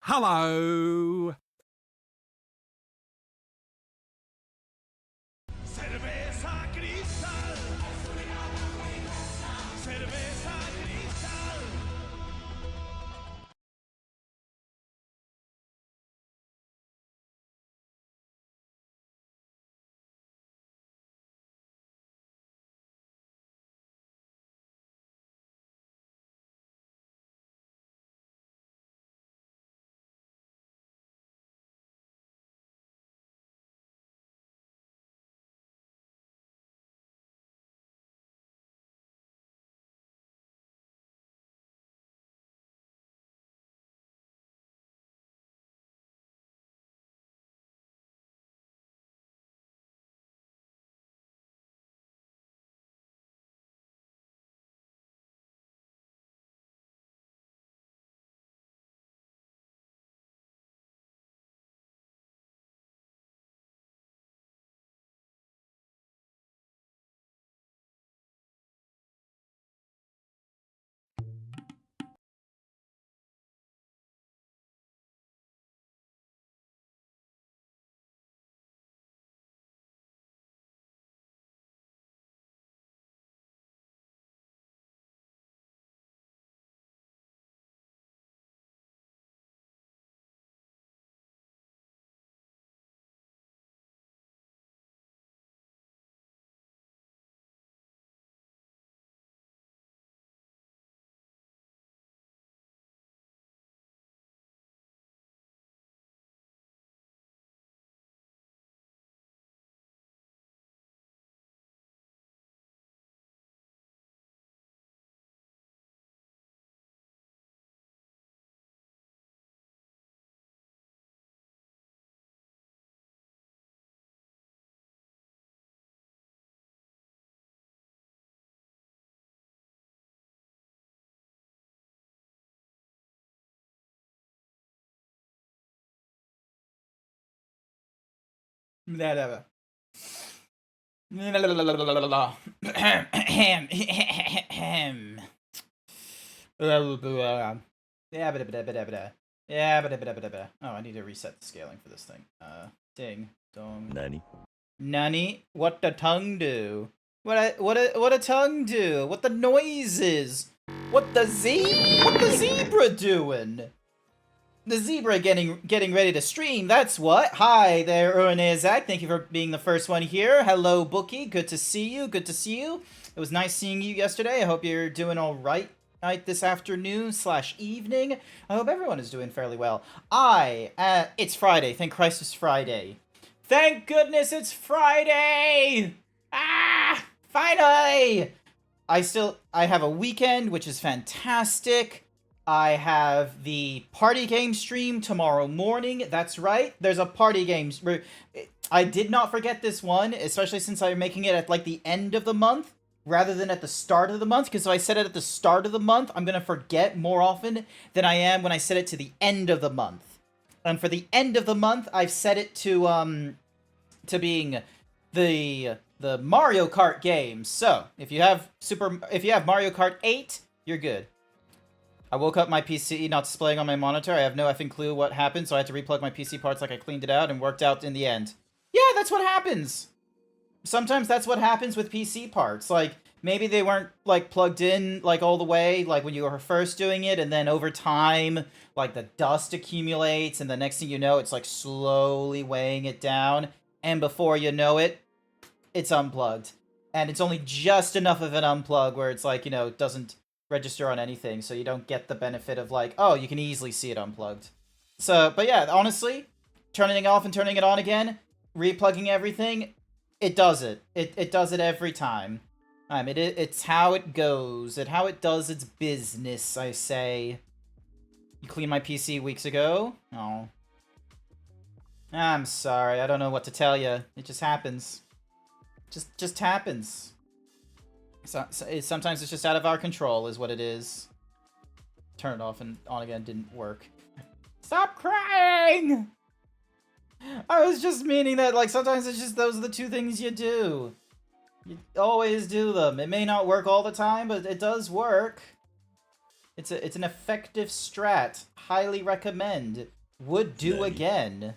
Hello. Cerveza cristal. Cerveza cristal. Oh, I need to reset the scaling for this thing. Ding dong. Nani? Nani? What the tongue do? What a tongue do? What the noises? What the zebra doing? The zebra getting ready to stream, that's what. Hi there, Uranezak. Thank you for being the first one here. Hello, Bookie. Good to see you. Good to see you. It was nice seeing you yesterday. I hope you're doing all right this afternoon / evening. I hope everyone is doing fairly well. It's Friday. Thank Christ it's Friday. Thank goodness it's Friday! Ah! Finally! I have a weekend, which is fantastic. I have the party game stream tomorrow morning. That's right. There's a party game. I did not forget this one, especially since I'm making it at like the end of the month rather than at the start of the month. Because if I set it at the start of the month, I'm going to forget more often than I am when I set it to the end of the month. And for the end of the month, I've set it to being the Mario Kart game. So if you have Mario Kart 8, you're good. I woke up my PC not displaying on my monitor. I have no effing clue what happened, so I had to replug my PC parts like I cleaned it out and worked out in the end. Yeah, that's what happens. Sometimes that's what happens with PC parts. Like, maybe they weren't, like, plugged in, like, all the way, like, when you were first doing it, and then over time, like, the dust accumulates, and the next thing you know, it's, like, slowly weighing it down, and before you know it, it's unplugged. And it's only just enough of an unplug where it's, like, you know, it doesn't register on anything, so you don't get the benefit of like, oh, you can easily see it unplugged. So, but yeah, honestly, turning it off and turning it on again, replugging everything, it does it. It does it every time. It's how it goes. How it does its business, I say. You cleaned my PC weeks ago? Oh. I'm sorry, I don't know what to tell you. It just happens. Just happens. Sometimes it's just out of our control, is what it is. Turn it off and on again didn't work. Stop crying! I was just meaning that, like, sometimes it's just those are the two things you do. You always do them. It may not work all the time, but it does work. It's an effective strat. Highly recommend. Would do again.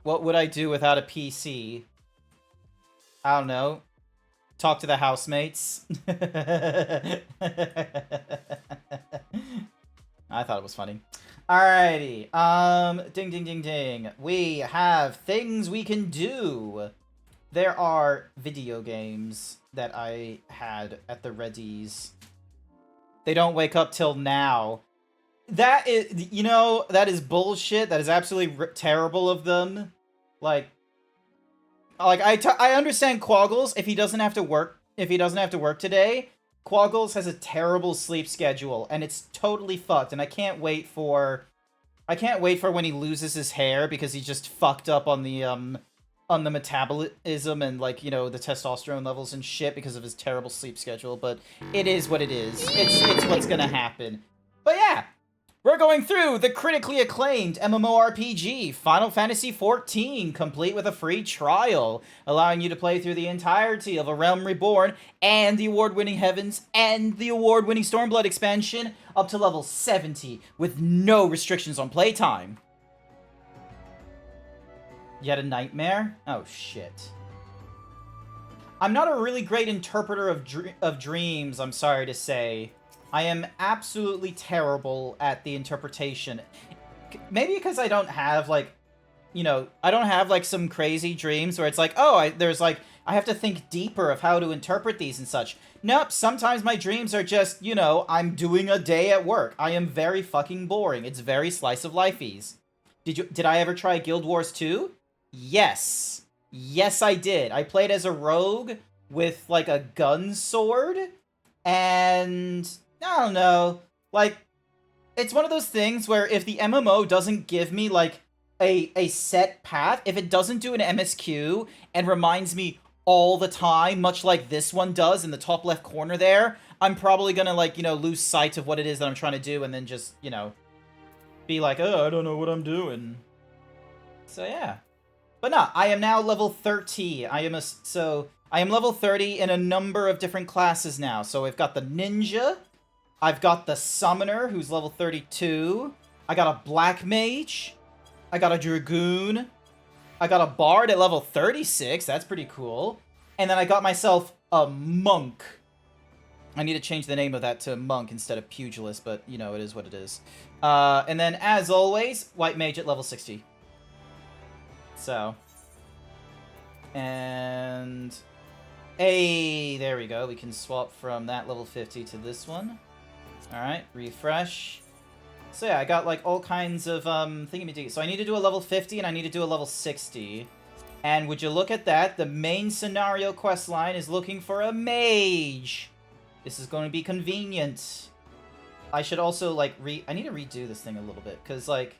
What would I do without a PC? I don't know. Talk to the housemates. I thought it was funny. Alrighty. Ding, ding, ding, ding. We have things we can do. There are video games that I had at the readies. They don't wake up till now. That is, you know, that is bullshit. That is absolutely terrible of them. Like I understand Quaggles if he doesn't have to work today. Quaggles has a terrible sleep schedule and it's totally fucked, and I can't wait for when he loses his hair because he's just fucked up on the metabolism and, like, you know, the testosterone levels and shit because of his terrible sleep schedule. But it is what it is. It's what's gonna happen. But yeah, we're going through the critically acclaimed MMORPG, Final Fantasy XIV, complete with a free trial, allowing you to play through the entirety of A Realm Reborn and the award-winning Heavens and the award-winning Stormblood expansion up to level 70 with no restrictions on playtime. Yet a nightmare? Oh, shit. I'm not a really great interpreter of dreams, I'm sorry to say. I am absolutely terrible at the interpretation. Maybe because I don't have, like, you know, I don't have, like, some crazy dreams where it's like, oh, I have to think deeper of how to interpret these and such. Nope, sometimes my dreams are just, you know, I'm doing a day at work. I am very fucking boring. It's very slice of lifeies. Did I ever try Guild Wars 2? Yes. Yes, I did. I played as a rogue with, like, a gun sword, and I don't know, like, it's one of those things where if the MMO doesn't give me, like, a set path, if it doesn't do an MSQ and reminds me all the time, much like this one does in the top left corner there, I'm probably gonna, like, you know, lose sight of what it is that I'm trying to do and then just, you know, be like, oh, I don't know what I'm doing. So, yeah. But no, I am now level 30. I am level 30 in a number of different classes now. So I've got the ninja, I've got the summoner, who's level 32, I got a black mage, I got a dragoon, I got a bard at level 36, that's pretty cool, and then I got myself a monk. I need to change the name of that to monk instead of pugilist, but, you know, it is what it is. And then, as always, white mage at level 60. So, and, hey, there we go. We can swap from that level 50 to this one. Alright, refresh. So yeah, I got, like, all kinds of, thingy-majiggy. So I need to do a level 50, and I need to do a level 60. And would you look at that, the main scenario questline is looking for a mage! This is going to be convenient. I should also, like, I need to redo this thing a little bit, because, like,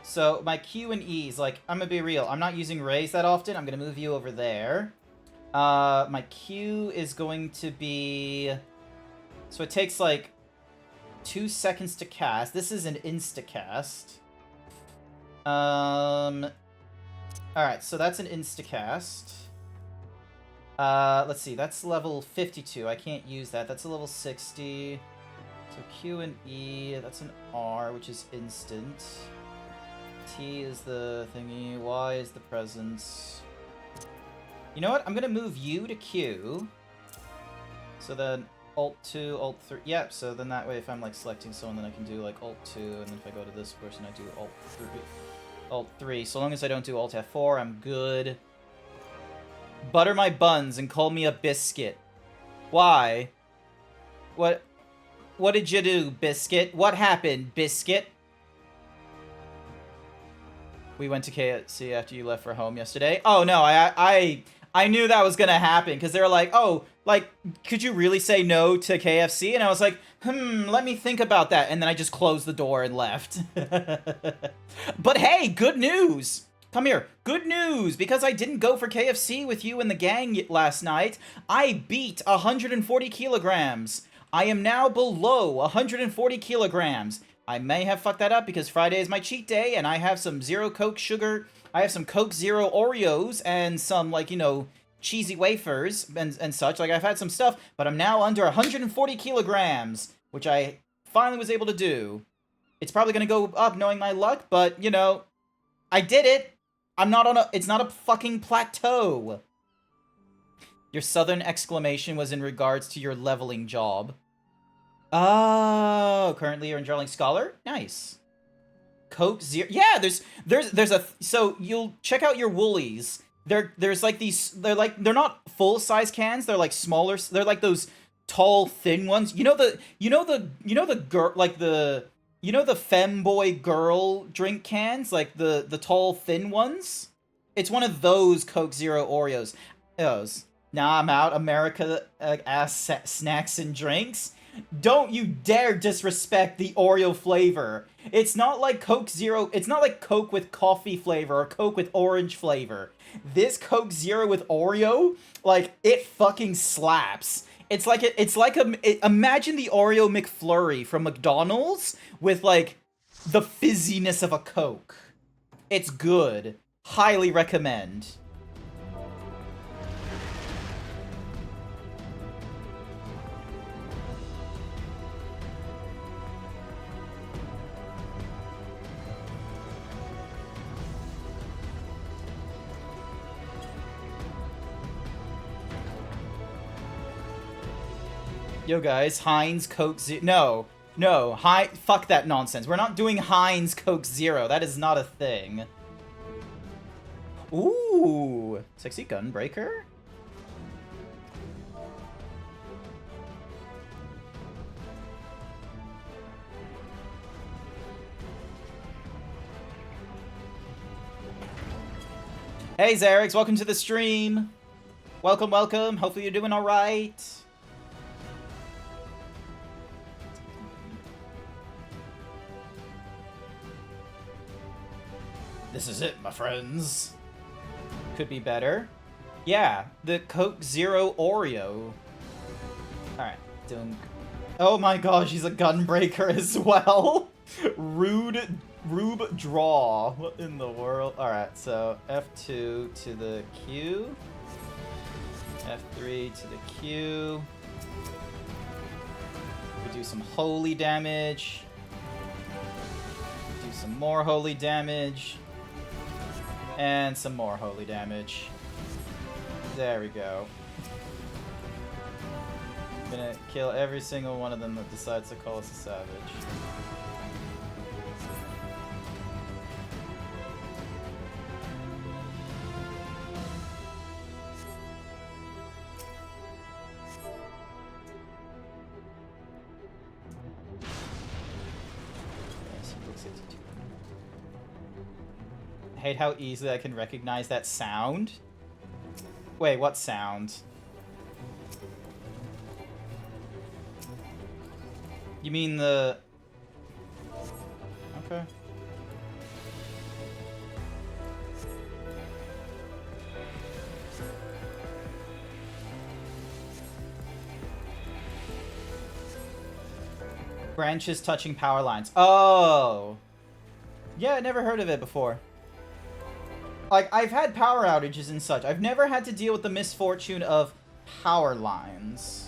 so my Q and E's, like, I'm gonna be real, I'm not using raise that often, I'm gonna move you over there. My Q is going to be, so it takes, like, 2 seconds to cast. This is an insta-cast. Alright, so that's an insta-cast. Let's see, that's level 52. I can't use that. That's a level 60. So Q and E, that's an R, which is instant. T is the thingy, Y is the presence. You know what? I'm gonna move you to Q. So then Alt 2, Alt 3. Yep, so then that way if I'm, like, selecting someone, then I can do, like, Alt 2, and then if I go to this person, I do Alt 3. Alt 3. So long as I don't do Alt F4, I'm good. Butter my buns and call me a biscuit. Why? What did you do, biscuit? What happened, biscuit? We went to KFC after you left for home yesterday. Oh, no, I knew that was gonna happen, because they were like, oh, like, could you really say no to KFC? And I was like, let me think about that. And then I just closed the door and left. But hey, good news! Come here. Good news! Because I didn't go for KFC with you and the gang last night, I beat 140 kilograms. I am now below 140 kilograms. I may have fucked that up because Friday is my cheat day, and I have some Zero Coke sugar. I have some Coke Zero Oreos and some, like, you know, cheesy wafers and such. Like, I've had some stuff, but I'm now under 140 kilograms, which I finally was able to do. It's probably gonna go up knowing my luck, but, you know, I did it! I'm not on a- it's not a fucking plateau! Your southern exclamation was in regards to your leveling job. Oh, currently you're Enrolling Scholar? Nice. Coke Zero. Yeah, there's a so you'll check out your Woolies. There's like these they're not full size cans, they're like smaller, they're like those tall thin ones. You know the girl like the femboy girl drink cans, like the tall thin ones? It's one of those Coke Zero Oreos. Those. Now I'm out, America ass snacks and drinks. Don't you dare disrespect the Oreo flavor. It's not like Coke Zero, it's not like Coke with coffee flavor or Coke with orange flavor. This Coke Zero with Oreo, like, it fucking slaps. Imagine the Oreo McFlurry from McDonald's with, like, the fizziness of a Coke. It's good. Highly recommend. Yo guys, Heinz Coke Zero. No, fuck that nonsense. We're not doing Heinz Coke Zero. That is not a thing. Ooh, sexy gunbreaker? Hey Xerix, welcome to the stream. Welcome, welcome. Hopefully you're doing alright. This is it, my friends. Could be better. Yeah, the Coke Zero Oreo. Alright, doing... Oh my gosh, he's a gunbreaker as well. Rube Draw. What in the world? Alright, so F2 to the Q. F3 to the Q. We do some holy damage. Do some more holy damage. And some more holy damage. There we go. I'm gonna kill every single one of them that decides to call us a savage. I hate how easily I can recognize that sound. Wait, what sound? You mean the... Okay. Branches touching power lines. Oh! Yeah, I never heard of it before. Like, I've had power outages and such. I've never had to deal with the misfortune of power lines.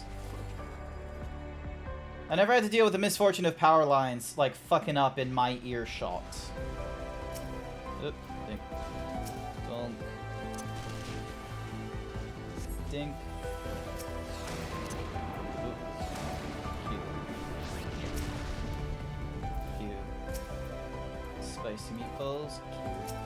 I never had to deal with the misfortune of power lines, like, fucking up in my earshot. Oop, dink. Donk. Dink. Oop. Cute. Cute. Spicy meatballs. Cute.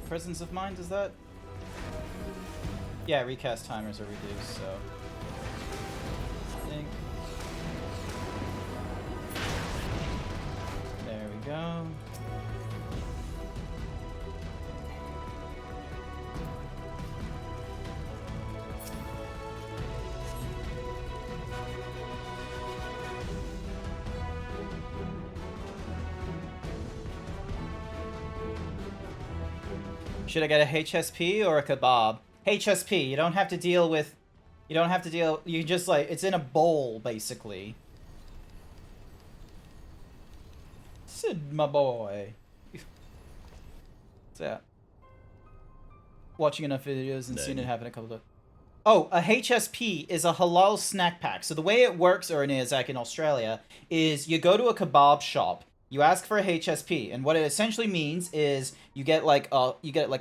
Presence of mind, is that? Yeah, recast timers are reduced, so... Think. There we go. Should I get a HSP or a kebab? HSP. You don't have to deal with... You don't have to deal... You just, like... It's in a bowl, basically. Sid, my boy. What's that? Watching enough videos and seeing it happen a couple of... Oh, a HSP is a halal snack pack. So the way it works, or it is, like in Australia, is you go to a kebab shop, you ask for a HSP, and what it essentially means is you get like a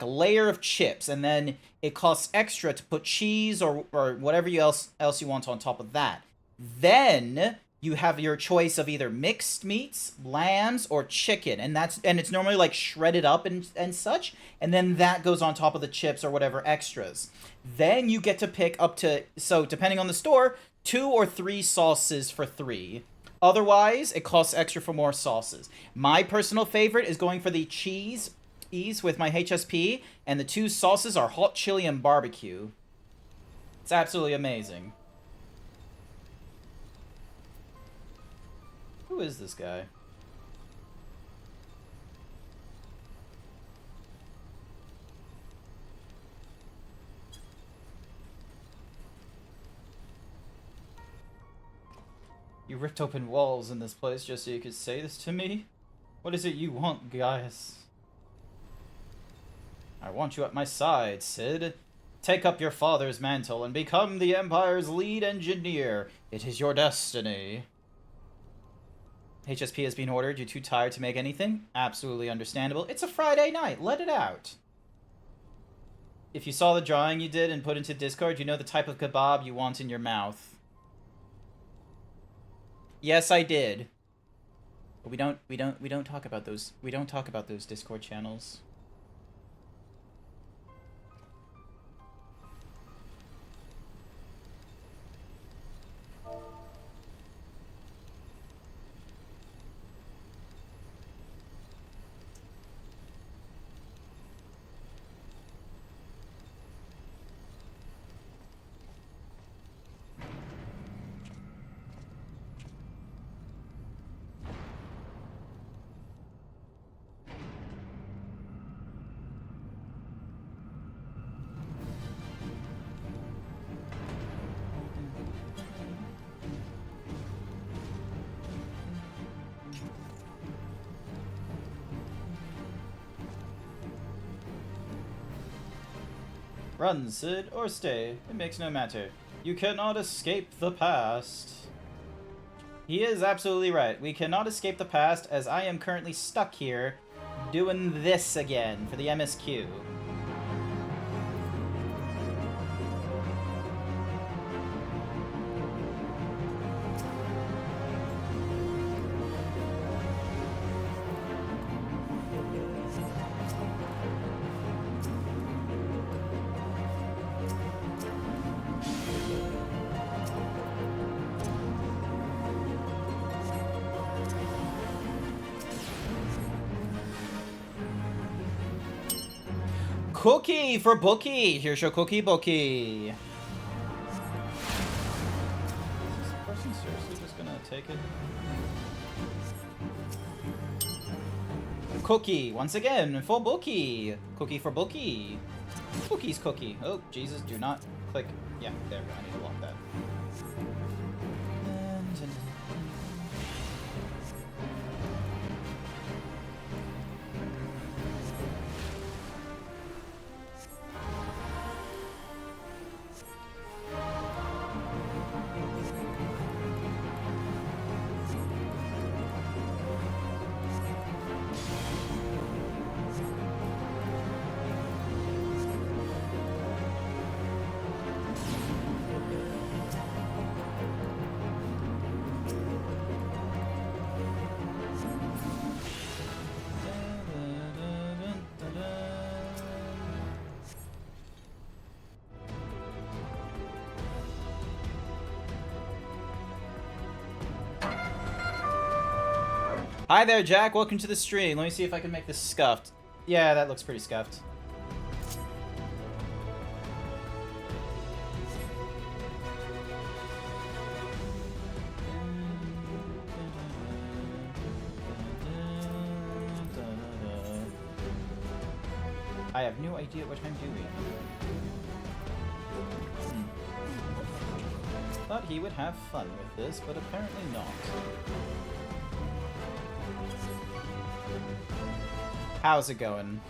layer of chips, and then it costs extra to put cheese or whatever else you want on top of that. Then you have your choice of either mixed meats, lambs, or chicken, and it's normally like shredded up and such, and then that goes on top of the chips or whatever extras. Then you get to pick up to, so depending on the store, 2 or 3 sauces for $3. Otherwise, it costs extra for more sauces. My personal favorite is going for the cheese ease with my HSP, and the 2 sauces are hot chili and barbecue. It's absolutely amazing. Who is this guy? You ripped open walls in this place just so you could say this to me? What is it you want, guys? I want you at my side, Sid. Take up your father's mantle and become the Empire's lead engineer. It is your destiny. HSP has been ordered. You're too tired to make anything? Absolutely understandable. It's a Friday night. Let it out. If you saw the drawing you did and put into Discord, you know the type of kebab you want in your mouth. Yes, I did. But we don't talk about those. We don't talk about those Discord channels. Run, Sid, or stay. It makes no matter. You cannot escape the past. He is absolutely right. We cannot escape the past, as I am currently stuck here doing this again for the MSQ. Cookie for Bookie! Here's your cookie, Bookie! Is this person seriously just gonna take it? Cookie, once again, for Bookie! Cookie for Bookie! Bookie's cookie. Oh, Jesus, do not click. Yeah, there we go. I need to lock that. Hi there, Jack. Welcome to the stream. Let me see if I can make this scuffed. Yeah, that looks pretty scuffed. I have no idea what I'm doing. Thought he would have fun with this, but apparently not. How's it going?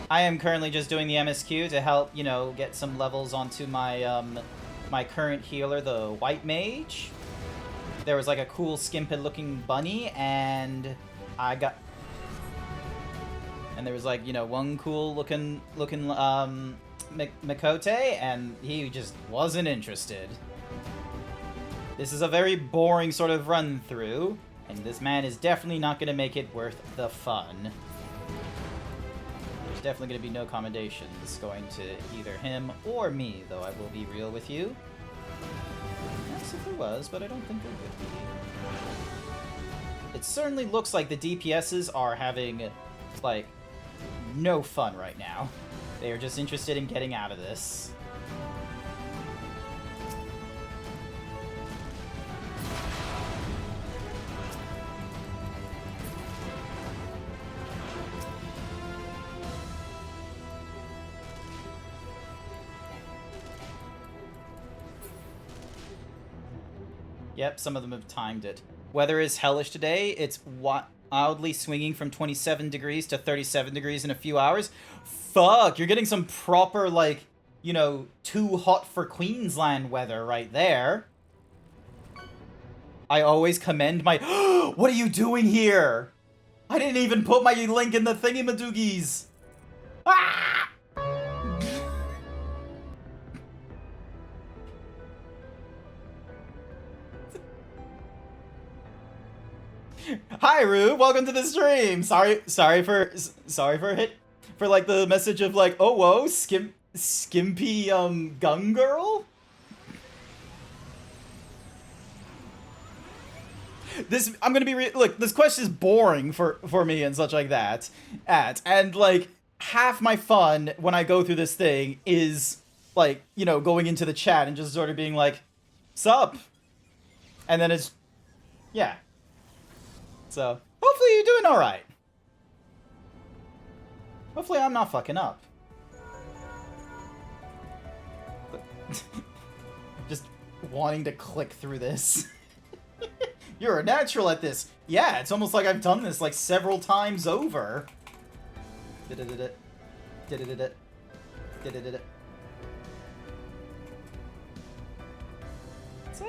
I am currently just doing the MSQ to help, you know, get some levels onto my, my current healer, the White Mage. There was like a cool skimped-looking bunny, and I got... And there was like, you know, one cool-looking, Mikote, and he just wasn't interested. This is a very boring sort of run-through, and this man is definitely not going to make it worth the fun. There's definitely going to be no commendations going to either him or me, though I will be real with you. Yes, if there was, but I don't think there would be. It certainly looks like the DPSs are having, like, no fun right now. They are just interested in getting out of this. Yep, some of them have timed it. Weather is hellish today. It's wildly swinging from 27 degrees to 37 degrees in a few hours. Fuck, you're getting some proper, like, you know, too hot for Queensland weather right there. I always commend my... What are you doing here? I didn't even put my link in the thingy-madoogies. Ah! Hi, Rue. Welcome to the stream. Sorry for like the message of like, oh whoa, skimpy gun girl. This I'm gonna be look. This quest is boring for me and such like that. And like half my fun when I go through this thing is like, you know, going into the chat and just sort of being like, sup, and then it's yeah. So, hopefully you're doing alright. Hopefully I'm not fucking up. Just wanting to click through this. You're a natural at this. Yeah, it's almost like I've done this like several times over. So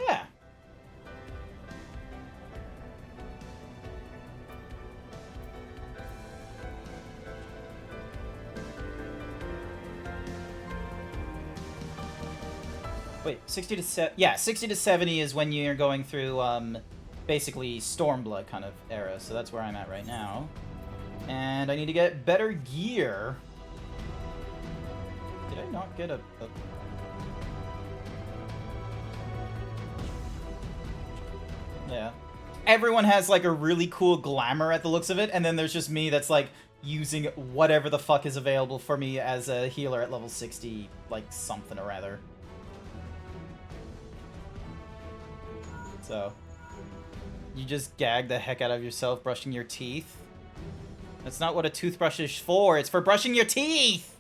yeah. Wait, 60 to 70 is when you're going through, basically Stormblood kind of era, so that's where I'm at right now. And I need to get better gear. Did I not get a... Yeah. Everyone has, like, a really cool glamour at the looks of it, and then there's just me that's, like, using whatever the fuck is available for me as a healer at level 60, like, something or other. So, you just gag the heck out of yourself brushing your teeth? That's not what a toothbrush is for, it's for brushing your teeth!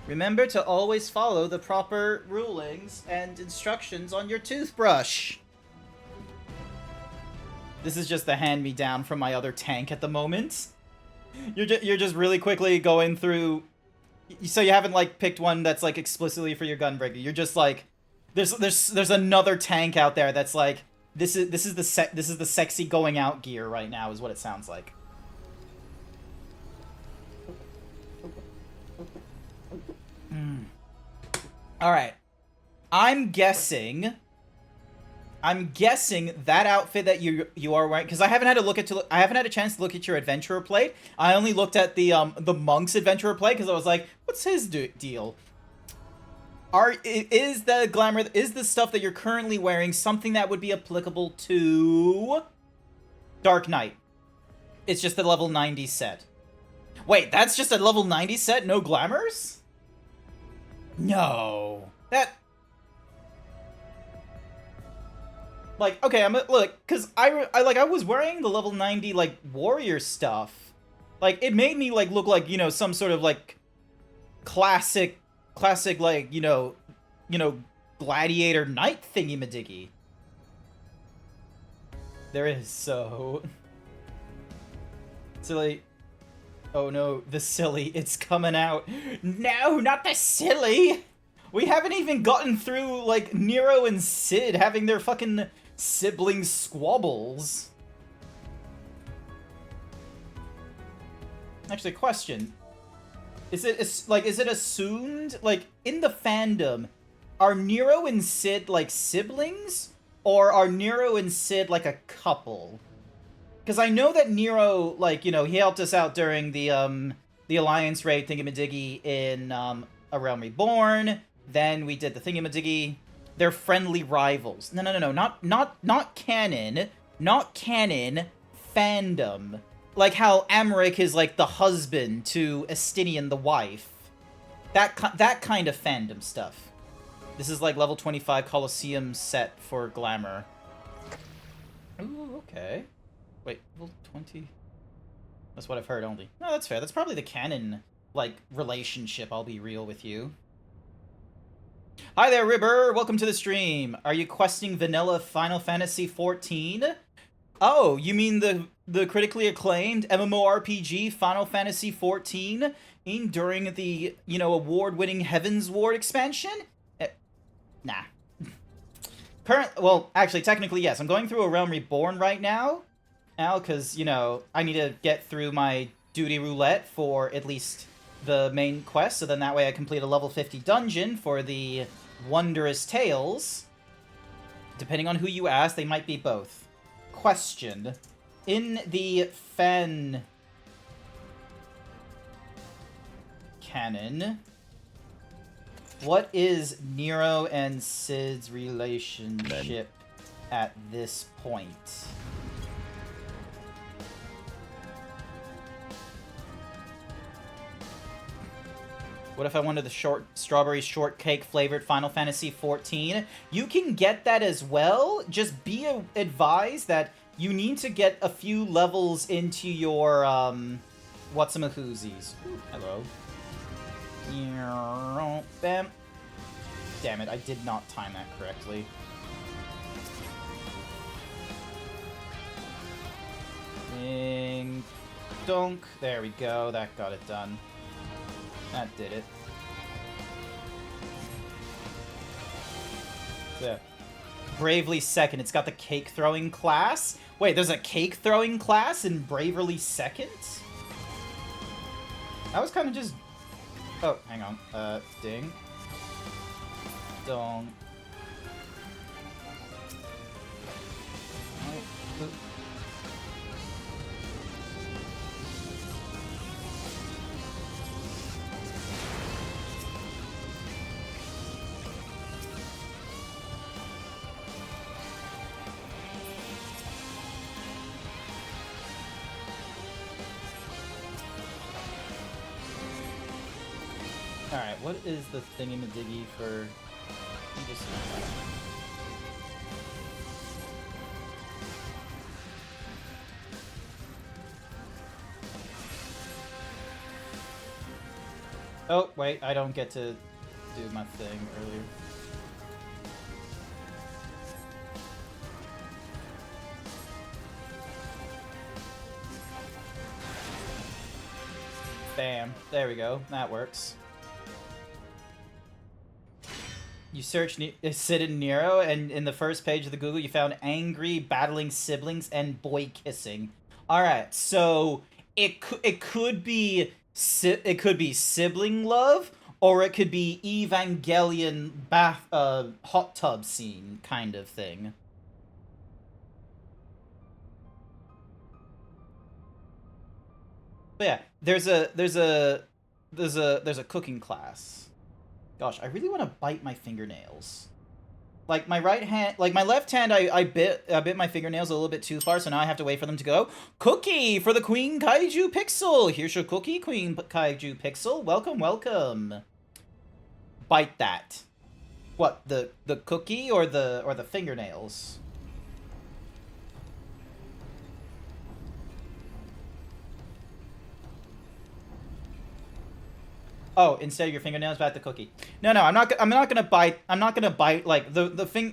Remember to always follow the proper rulings and instructions on your toothbrush. This is just the hand-me-down from my other tank at the moment. You're just really quickly going through... So you haven't, like, picked one that's, like, explicitly for your gunbreaker. You're just, like... There's another tank out there that's like this is the sexy going out gear right now is what it sounds like. All right, I'm guessing that outfit that you are wearing, because I haven't had a chance to look at your adventurer plate. I only looked at the monk's adventurer plate because I was like, what's his deal? Is the stuff that you're currently wearing something that would be applicable to Dark Knight? It's just the level 90 set. Wait, that's just a level 90 set? No glamours? No. That... Like, okay, look, because I was wearing the level 90, like, warrior stuff Like, it made me, like, look like, you know, some sort of, like, classic, like, you know, gladiator knight thingy-madiggy. There is, so... Silly. Oh no, the silly, it's coming out. No, not the silly! We haven't even gotten through, like, Nero and Sid having their fucking sibling squabbles. Actually, question. Is it assumed, like, in the fandom, are Nero and Sid, like, siblings? Or are Nero and Sid, like, a couple? Because I know that Nero, like, you know, he helped us out during the Alliance raid thingamadiggy in, A Realm Reborn. Then we did the thingamadiggy. They're friendly rivals. No, not canon. Not canon. Fandom. Like how Amaric is, like, the husband to Estinian the wife. That kind of fandom stuff. This is, like, level 25 Colosseum set for Glamour. Ooh, okay. Wait, level 20? That's what I've heard only. No, that's fair. That's probably the canon, like, relationship, I'll be real with you. Hi there, Ribber! Welcome to the stream. Are you questing vanilla Final Fantasy XIV? Oh, you mean the critically acclaimed MMORPG Final Fantasy XIV during the, you know, award-winning Heaven's Ward expansion? Nah. Well, actually, technically, yes. I'm going through A Realm Reborn right now, because, you know, I need to get through my duty roulette for at least the main quest, so then that way I complete a level 50 dungeon for the Wondrous Tales. Depending on who you ask, they might be both. Question. In the fan canon, what is Nero and Sid's relationship at this point? What if I wanted the strawberry shortcake flavored Final Fantasy XIV? You can get that as well. Just be advised that you need to get a few levels into your, whatsamahoozies. Hello. Bam. Damn it, I did not time that correctly. Ding. Donk. There we go, that got it done. That did it. Yeah. Bravely Second. It's got the cake throwing class. Wait, there's a cake throwing class in Bravely Second? I was kind of just... Oh, hang on. Ding. Dong. Oh. Alright, what is the thingy-madiggy for... Oh, wait, I don't get to do my thing earlier. Bam. There we go. That works. You searched Sid and Nero, and in the first page of the Google, you found angry, battling siblings and boy kissing. All right, so it could be sibling love, or it could be Evangelion bath hot tub scene kind of thing. But yeah, there's a cooking class. Gosh, I really want to bite my fingernails. Like, my right hand... Like, my left hand, I bit my fingernails a little bit too far, so now I have to wait for them to go. Cookie for the Queen Kaiju Pixel! Here's your cookie, Queen Kaiju Pixel. Welcome, welcome. Bite that. What, the cookie or the fingernails? Oh, instead of your fingernails, bite the cookie. No, I'm not. I'm not gonna bite. I'm not gonna bite. Like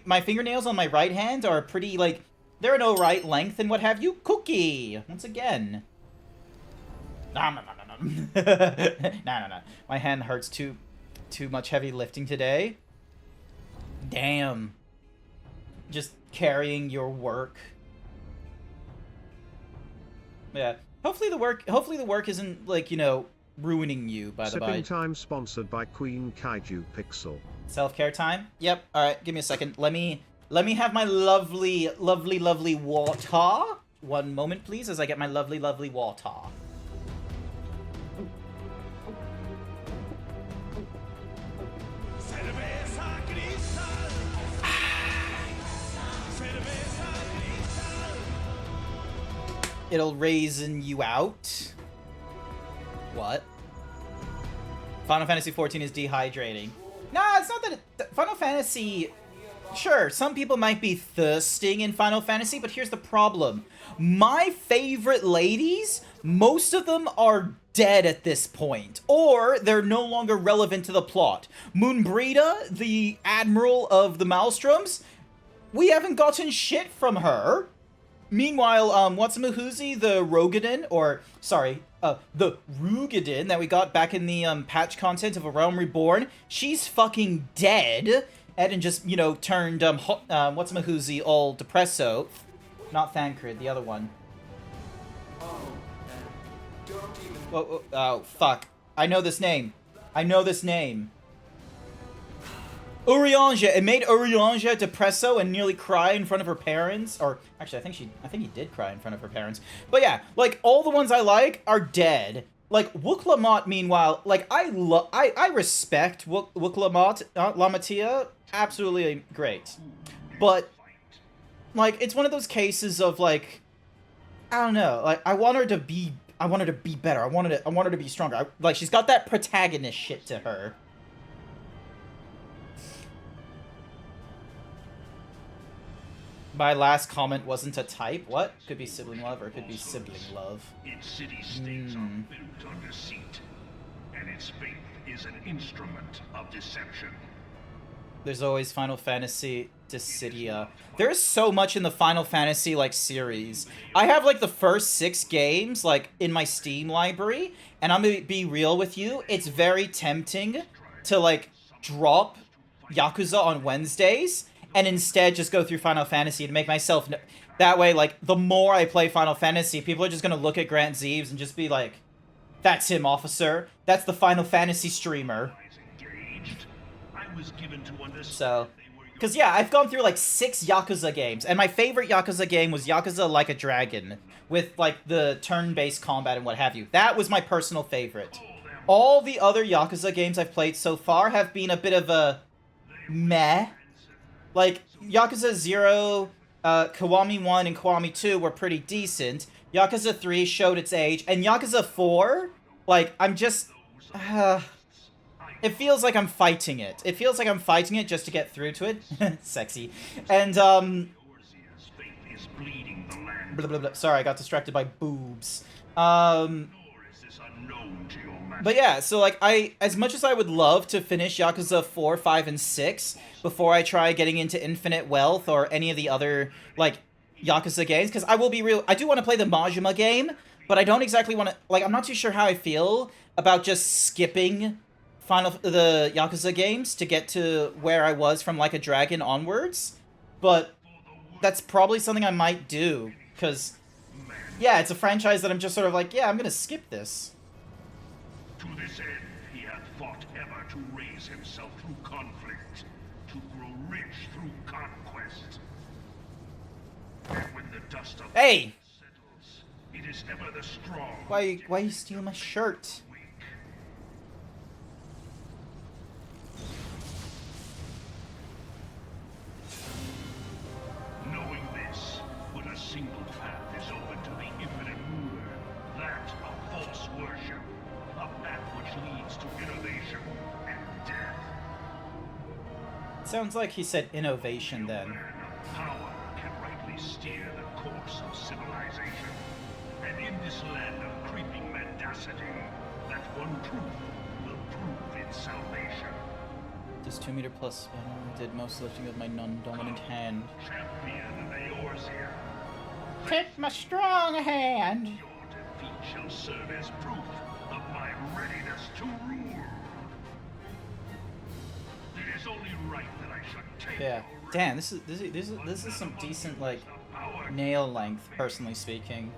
my fingernails on my right hand are pretty like they're no right length and what have you. Cookie once again. No. No. My hand hurts too much heavy lifting today. Damn. Just carrying your work. Yeah. Hopefully the work isn't like, you know, ruining you by the by. Sipping time sponsored by Queen Kaiju Pixel. Self-care time? Yep. All right, give me a second. Let me have my lovely water. One moment, please, as I get my lovely water. Cerveza cristal. Cerveza cristal. It'll raisin you out. What? Final Fantasy XIV is dehydrating. Nah, it's not that Final Fantasy... Sure, some people might be thirsting in Final Fantasy, but here's the problem. My favorite ladies, most of them are dead at this point, or they're no longer relevant to the plot. Moonbrita, the Admiral of the Maelstroms, we haven't gotten shit from her. Meanwhile, Watsumahuzi, the Rogadin, or, sorry, the Rugadin that we got back in the, patch content of A Realm Reborn, she's fucking dead. Eden just, you know, turned, Watsumahuzi all depresso. Not Thancred, the other one. Oh, fuck. I know this name. Urianger. It made Urianger depresso and nearly cry in front of her parents. Or, actually, I think he did cry in front of her parents. But yeah, like, all the ones I like are dead. Like, Wuklamot, meanwhile, like, I respect Wuklamot, Lamatia, absolutely great. But, like, it's one of those cases of, like, I don't know, like, I want her to be better, I want her to be stronger. Like, she's got that protagonist shit to her. My last comment wasn't a type. What? Could be sibling love or it could be sibling love. Its city-states are built on deceit, and its faith is an instrument of deception. There's always Final Fantasy Dissidia. There's so much in the Final Fantasy, like, series. I have, like, the first 6 games, like, in my Steam library, and I'm gonna be real with you, it's very tempting to, like, drop Yakuza on Wednesdays, and instead just go through Final Fantasy to make myself... That way, like, the more I play Final Fantasy, people are just gonna look at GrantZeebs and just be like, that's him, officer. That's the Final Fantasy streamer. So... Because, yeah, I've gone through, like, 6 Yakuza games, and my favorite Yakuza game was Yakuza Like a Dragon, with, like, the turn-based combat and what have you. That was my personal favorite. All the other Yakuza games I've played so far have been a bit of a... meh. Like, Yakuza 0, Kiwami 1, and Kiwami 2 were pretty decent. Yakuza 3 showed its age, and Yakuza 4, like, I'm just... it feels like I'm fighting it. It feels like I'm fighting it just to get through to it. Sexy. And, blah, blah, blah. Sorry, I got distracted by boobs. But yeah, so, like, as much as I would love to finish Yakuza 4, 5, and 6 before I try getting into Infinite Wealth or any of the other, like, Yakuza games, because I will be real, I do want to play the Majima game, but I don't exactly want to, like, I'm not too sure how I feel about just skipping the Yakuza games to get to where I was from Like a Dragon onwards, but that's probably something I might do, because, yeah, it's a franchise that I'm just sort of like, yeah, I'm gonna skip this. To this end, he hath fought ever to raise himself through conflict, to grow rich through conquest. And when the dust of Hey! settles, it is ever the strong. Why you stealing my shirt? Knowing this, but a single path is open to the infinite ruler, that of false worship, a path which leads to innovation and death. Sounds like he said innovation then. Power can rightly steer the course of civilization, and in this land of creeping mendacity, that one truth will prove its salvation. This 2-meter plus did most lifting of my non-dominant hand. Champion Eorzea, Take my strong hand! your defeat shall serve as proof of my readiness to rule. It is only right that I should take Yeah. your Damn, this is some decent, like, nail length, personally speaking.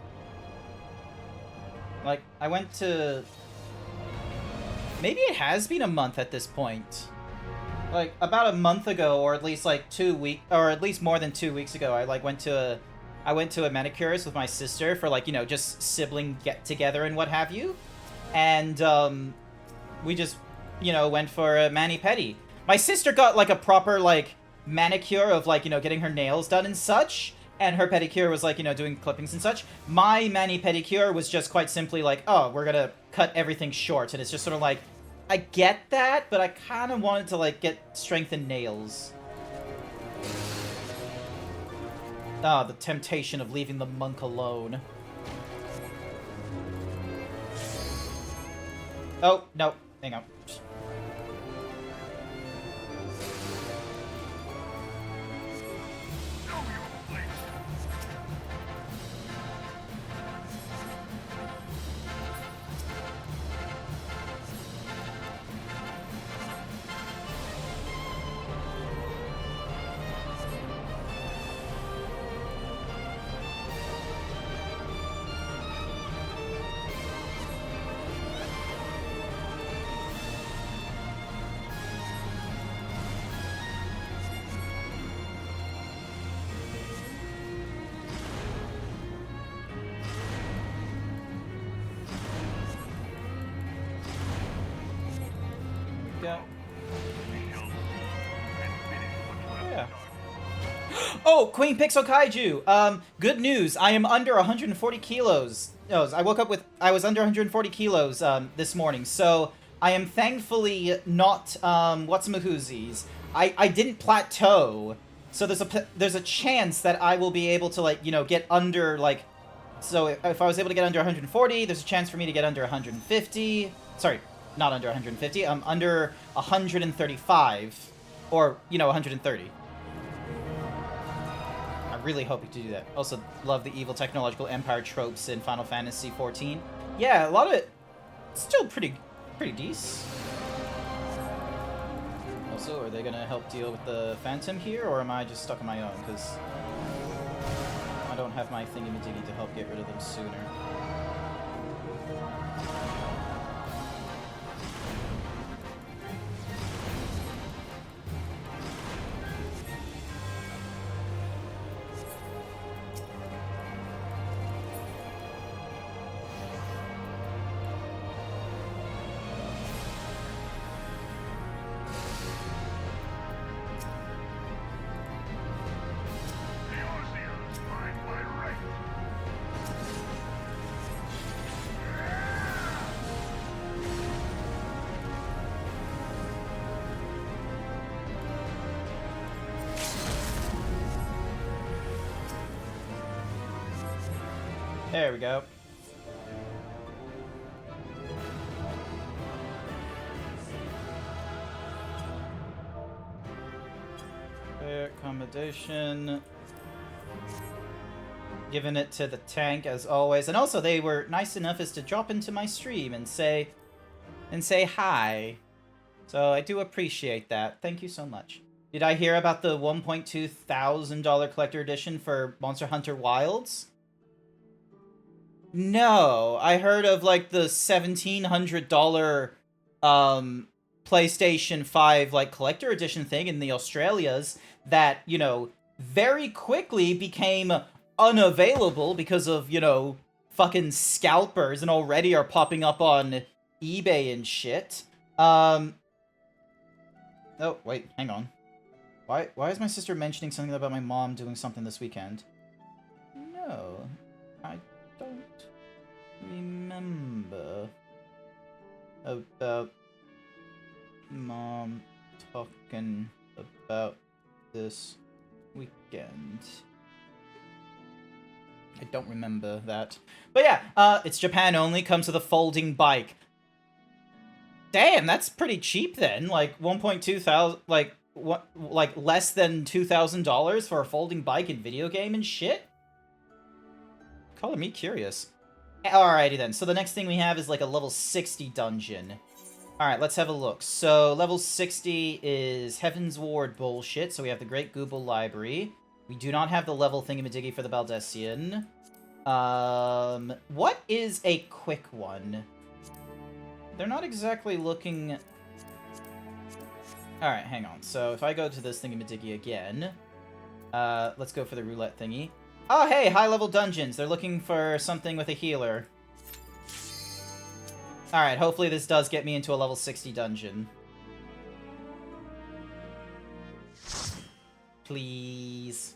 Like, I went to... Maybe it has been a month at this point. Like, about a month ago, or at least, like, 2 weeks... Or at least more than 2 weeks ago, I, like, went to a manicurist with my sister for, like, you know, just sibling get-together and what have you. And, we just, you know, went for a mani-pedi. My sister got, like, a proper, like, manicure of, like, you know, getting her nails done and such. And her pedicure was, like, you know, doing clippings and such. My mani-pedicure was just quite simply like, oh, we're gonna cut everything short. And it's just sort of like, I get that, but I kind of wanted to, like, get strengthened nails. Ah, the temptation of leaving the monk alone. Oh, no. Hang on. Yeah. Oh, Queen Pixel Kaiju! Good news. I am under 140 kilos. No, I woke up with... I was under 140 kilos, this morning. So, I am thankfully not, whatsamahoozies. I didn't plateau. So there's a chance that I will be able to, like, you know, get under, like... So, if I was able to get under 140, there's a chance for me to get under 150. Sorry, not under 150. Under 135. Or, you know, 130. I'm really hoping to do that. Also, love the evil technological empire tropes in Final Fantasy XIV. Yeah, a lot of it still pretty decent. Also, are they gonna help deal with the Phantom here, or am I just stuck on my own? Because I don't have my thingy-majiggy to help get rid of them sooner. There we go. Fair accommodation. Giving it to the tank as always. And also they were nice enough as to drop into my stream and say hi. So I do appreciate that. Thank you so much. Did I hear about the $1.2 thousand collector edition for Monster Hunter Wilds? No, I heard of, like, the $1,700 PlayStation 5, like, collector edition thing in the Australias that, you know, very quickly became unavailable because of, you know, fucking scalpers and already are popping up on eBay and shit. Oh, wait, hang on. Why is my sister mentioning something about my mom doing something this weekend? No, I don't remember about mom talking about this weekend. I don't remember that. But yeah, it's Japan only, comes with a folding bike. Damn, that's pretty cheap then. Like 1.2 thousand, like what, like less than $2,000 for a folding bike and video game and shit. Color me curious. Alrighty then. So the next thing we have is like a level 60 dungeon. Alright, let's have a look. So level 60 is Heaven's Ward bullshit. So we have the Great Gooble Library. We do not have the level thingamadiggy for the Baldessian. What is a quick one? They're not exactly looking... Alright, hang on. So if I go to this thingamadiggy again, let's go for the roulette thingy. Oh, hey, high-level dungeons. They're looking for something with a healer. Alright, hopefully this does get me into a level 60 dungeon. Please.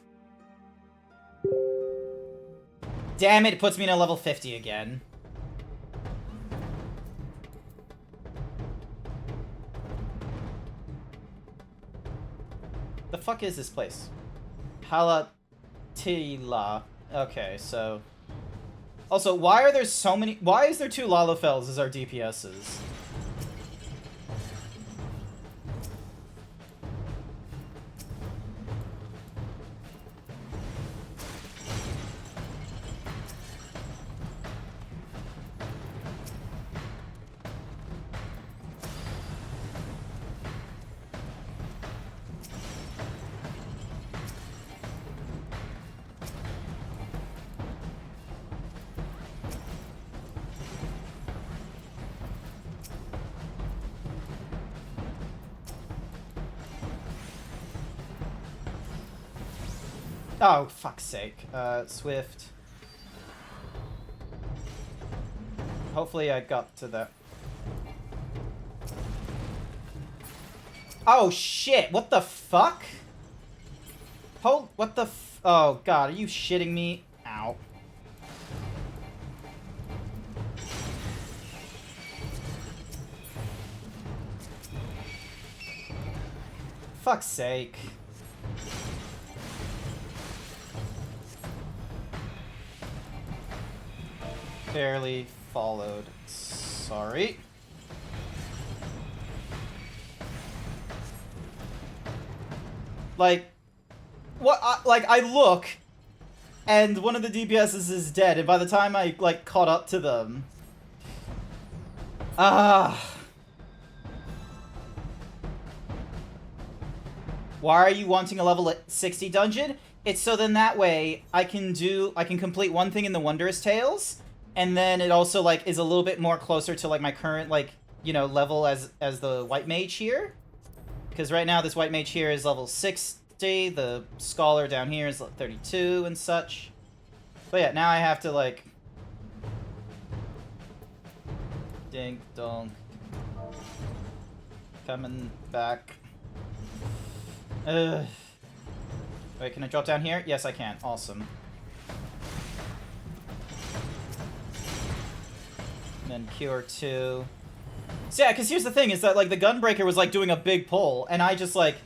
Damn it, it puts me in a level 50 again. The fuck is this place? Halatila. Okay, so... Also, why are there so many... Why is there 2 Lalafels as our DPSs? Oh, fuck's sake. Swift. Hopefully I got to that. Oh, shit! What the fuck? What the oh, God, are you shitting me? Ow. Fuck's sake. Barely followed. Sorry. Like, what? I look, and one of the DPSs is dead, and by the time I like caught up to them, why are you wanting a level 60 dungeon? It's so then that way I can complete one thing in the Wondrous Tales. And then it also, like, is a little bit more closer to, like, my current, like, you know, level as the White Mage here. Because right now this White Mage here is level 60, the Scholar down here is 32 and such. But yeah, now I have to, like... Dink donk. Coming back. Ugh. Wait, can I drop down here? Yes, I can. Awesome. And then Cure 2. So yeah, because here's the thing, is that, like, the Gunbreaker was, like, doing a big pull, and I just, like,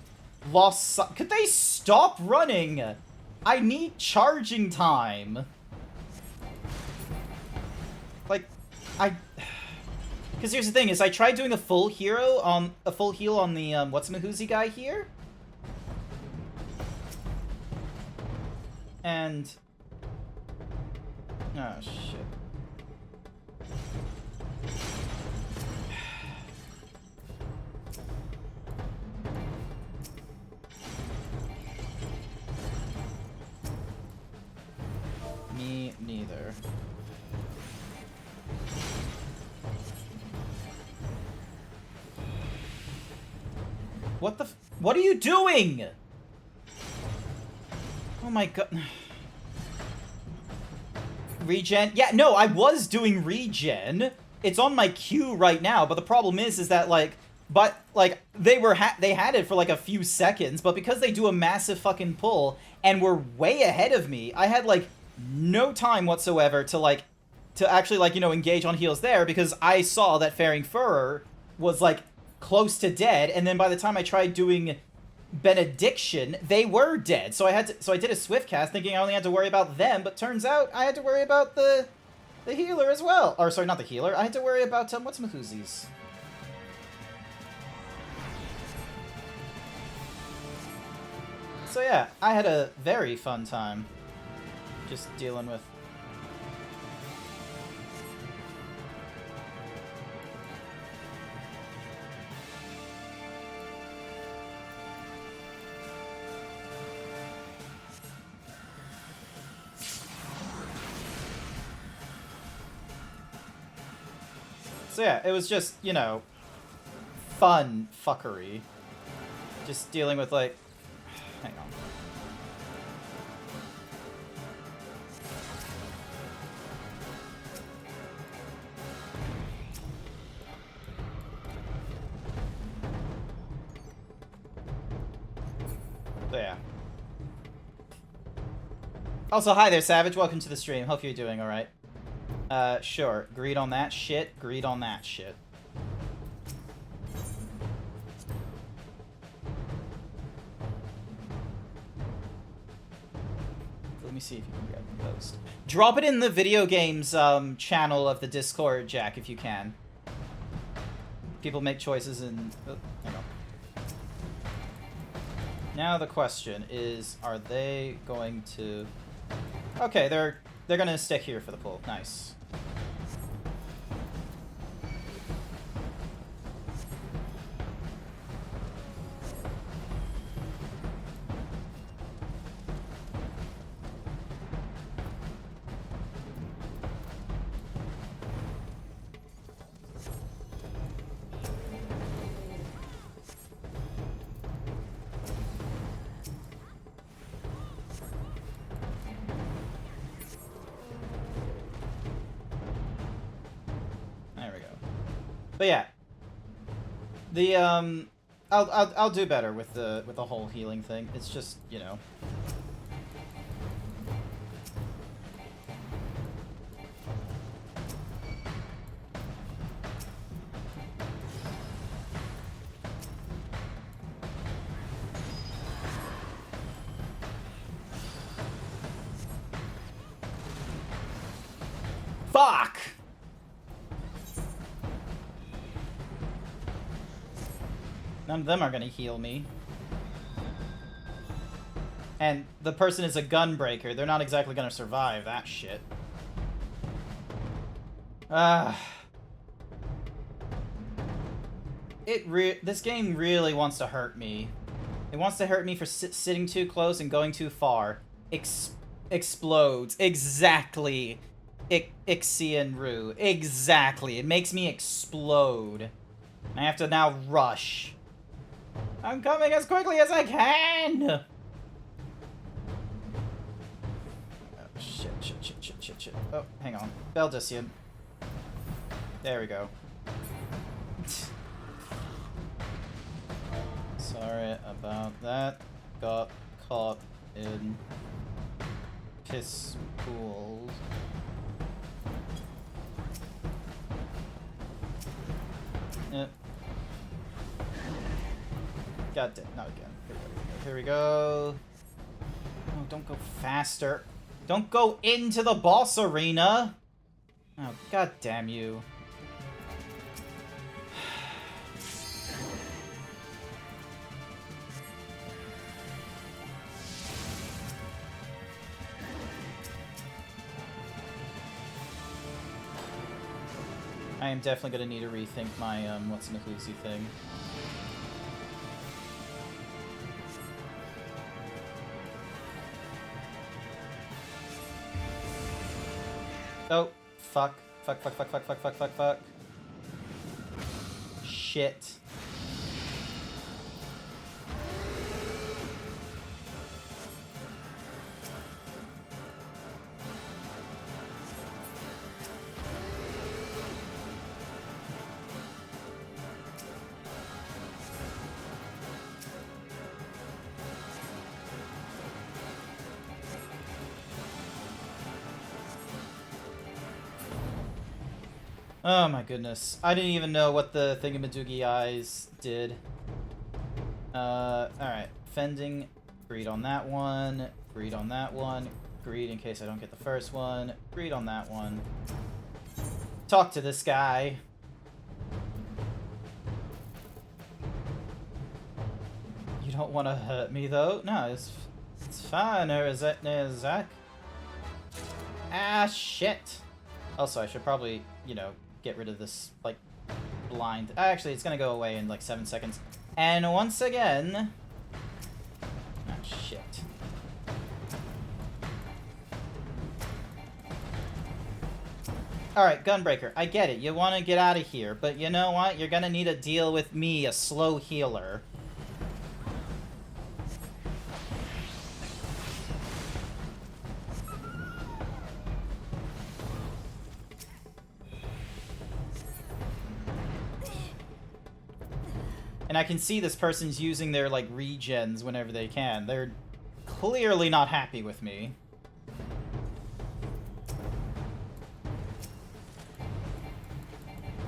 lost... Could they stop running? I need charging time. Like, because here's the thing, is I tried doing a full heal on the, What's-Mahoozy guy here? And... Oh, shit. Me neither. What are you doing? Oh my god. Regen? Yeah, no, I was doing regen. It's on my queue right now, but the problem is that, like, they had it for, like, a few seconds, but because they do a massive fucking pull, and were way ahead of me, I had, like, no time whatsoever to actually, like, you know, engage on heals there, because I saw that Faring Furrer was, like, close to dead, and then by the time I tried doing Benediction, they were dead. So I did a swift cast thinking I only had to worry about them, but turns out I had to worry about the healer as well. Or sorry, not the healer. I had to worry about What's-Mahoozies. So yeah, I had a very fun time just dealing with... So yeah, it was just, you know, fun fuckery. Just dealing with, like... Hang on. So yeah. Also, hi there, Savage. Welcome to the stream. Hope you're doing alright. Sure. Agreed on that shit. Agreed on that shit. Let me see if you can grab the post. Drop it in the video games channel of the Discord, Jack, if you can. People make choices and... Oh, hang on. Now the question is, are they going to... Okay, they're gonna stick here for the pull. Nice. But yeah, the I'll do better with the whole healing thing. It's just, you know. Fuck. None of them are gonna heal me. And the person is a gunbreaker. They're not exactly gonna survive that shit. This game really wants to hurt me. It wants to hurt me for sitting too close and going too far. Explodes. Exactly. Ixian Rue. Exactly. It makes me explode. I have to now rush. I'm coming as quickly as I can! Oh, shit. Oh, hang on. Beldician. There we go. Sorry about that. Got caught in piss pools. Yep. God damn, not again. Here we go. Oh, don't go faster. Don't go into the boss arena! Oh, god damn you. I am definitely gonna need to rethink my, what's in the Hoosie thing. Oh, fuck. Fuck. Shit. Oh my goodness. I didn't even know what the thingamadoogie eyes did. Alright. Fending. Greed on that one. Greed on that one. Greed in case I don't get the first one. Greed on that one. Talk to this guy. You don't want to hurt me, though. No, it's fine, Zach. Ah, shit. Also, I should probably, you know, get rid of this, like, blind. Actually, it's gonna go away in, like, 7 seconds. And once again... Ah, shit. Alright, Gunbreaker, I get it. You want to get out of here, but you know what? You're gonna need to deal with me, a slow healer. And I can see this person's using their, like, regens whenever they can. They're clearly not happy with me.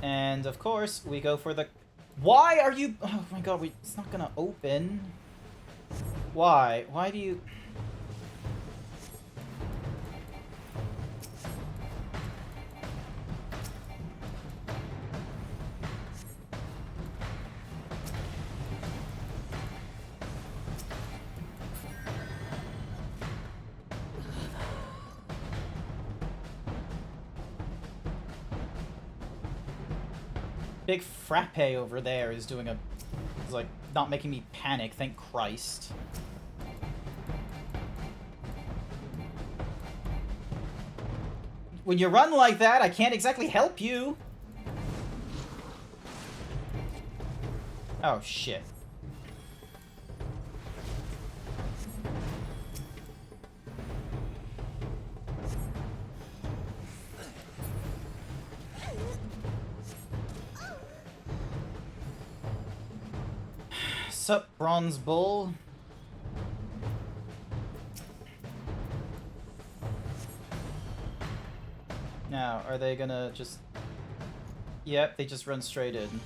And, of course, we go for the... Why are you... Oh, my God, it's not gonna open. Why? Why do you... Big frappe over there is doing a... Is, like, not making me panic, thank Christ. When you run like that, I can't exactly help you. Oh, shit. Sup, Bronze Bull? Now, are they gonna just... Yep, they just run straight in.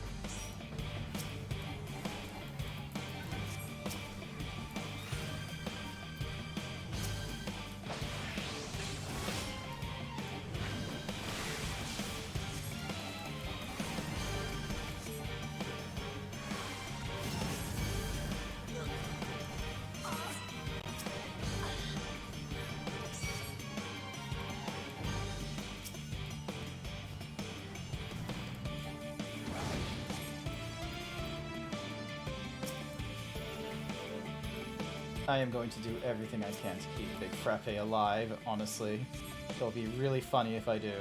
I am going to do everything I can to keep Big Frappe alive, honestly. It'll be really funny if I do.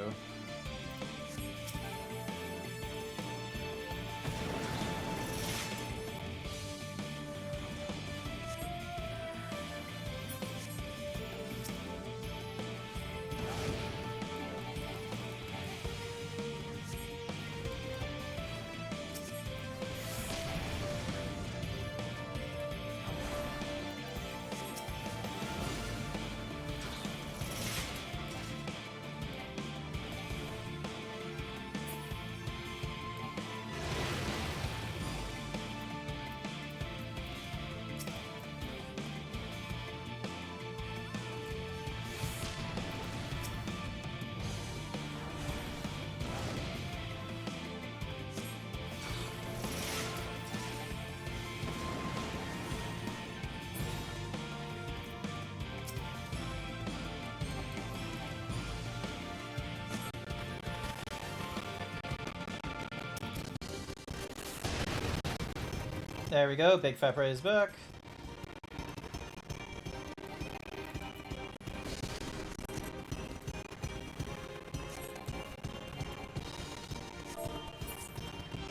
There we go, Big Frappe is back.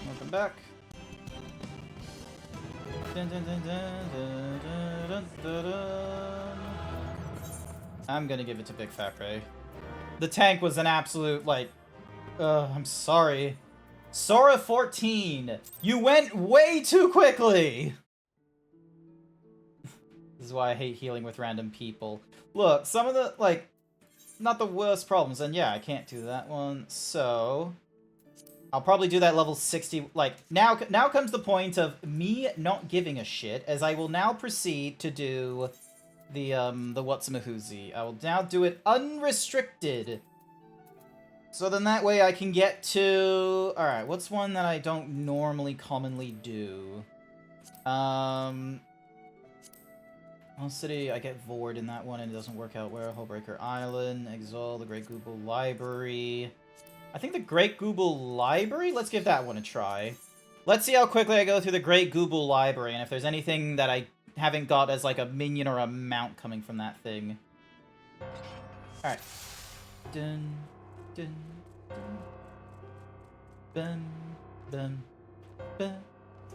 Welcome back. Dun, dun, dun, dun, dun, dun, dun, dun. I'm gonna give it to Big Frappe. The tank was an absolute, like... I'm sorry. Sora 14! You went way too quickly! This is why I hate healing with random people. Look, some of the, like, not the worst problems, and yeah, I can't do that one, so... I'll probably do that level 60, like, now comes the point of me not giving a shit, as I will now proceed to do the Whatsamahuzi. I will now do it unrestricted. So then that way I can get to... Alright, what's one that I don't normally commonly do? All City, I get Vord in that one and it doesn't work out well. Hullbreaker Island, Exile, the Great Google Library. I think the Great Google Library? Let's give that one a try. Let's see how quickly I go through the Great Google Library and if there's anything that I haven't got as like a minion or a mount coming from that thing. Alright. Dun, dun, dun. Bum, bum, bum,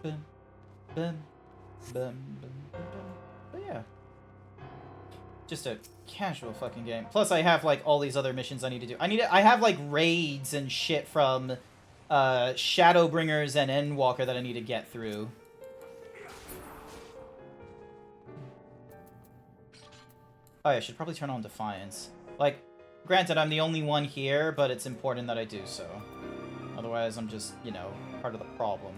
bum, bum, bum, bum, bum. But yeah. Just a casual fucking game. Plus I have like all these other missions I need to do. I have like raids and shit from Shadowbringers and Endwalker that I need to get through. Oh yeah, I should probably turn on Defiance. Like, granted I'm the only one here, but it's important that I do so. Otherwise I'm just, you know, part of the problem.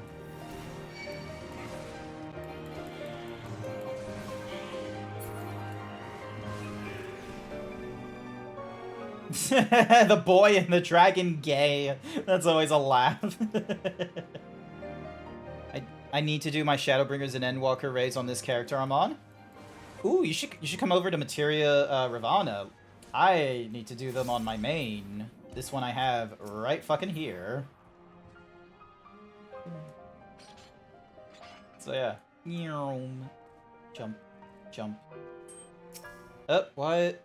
The boy and the dragon gay. That's always a laugh. I need to do my Shadowbringers and Endwalker raids on this character I'm on. Ooh, you should come over to Materia Ravana. I need to do them on my main. This one I have right fucking here. So yeah. Jump. Jump. Oh, what?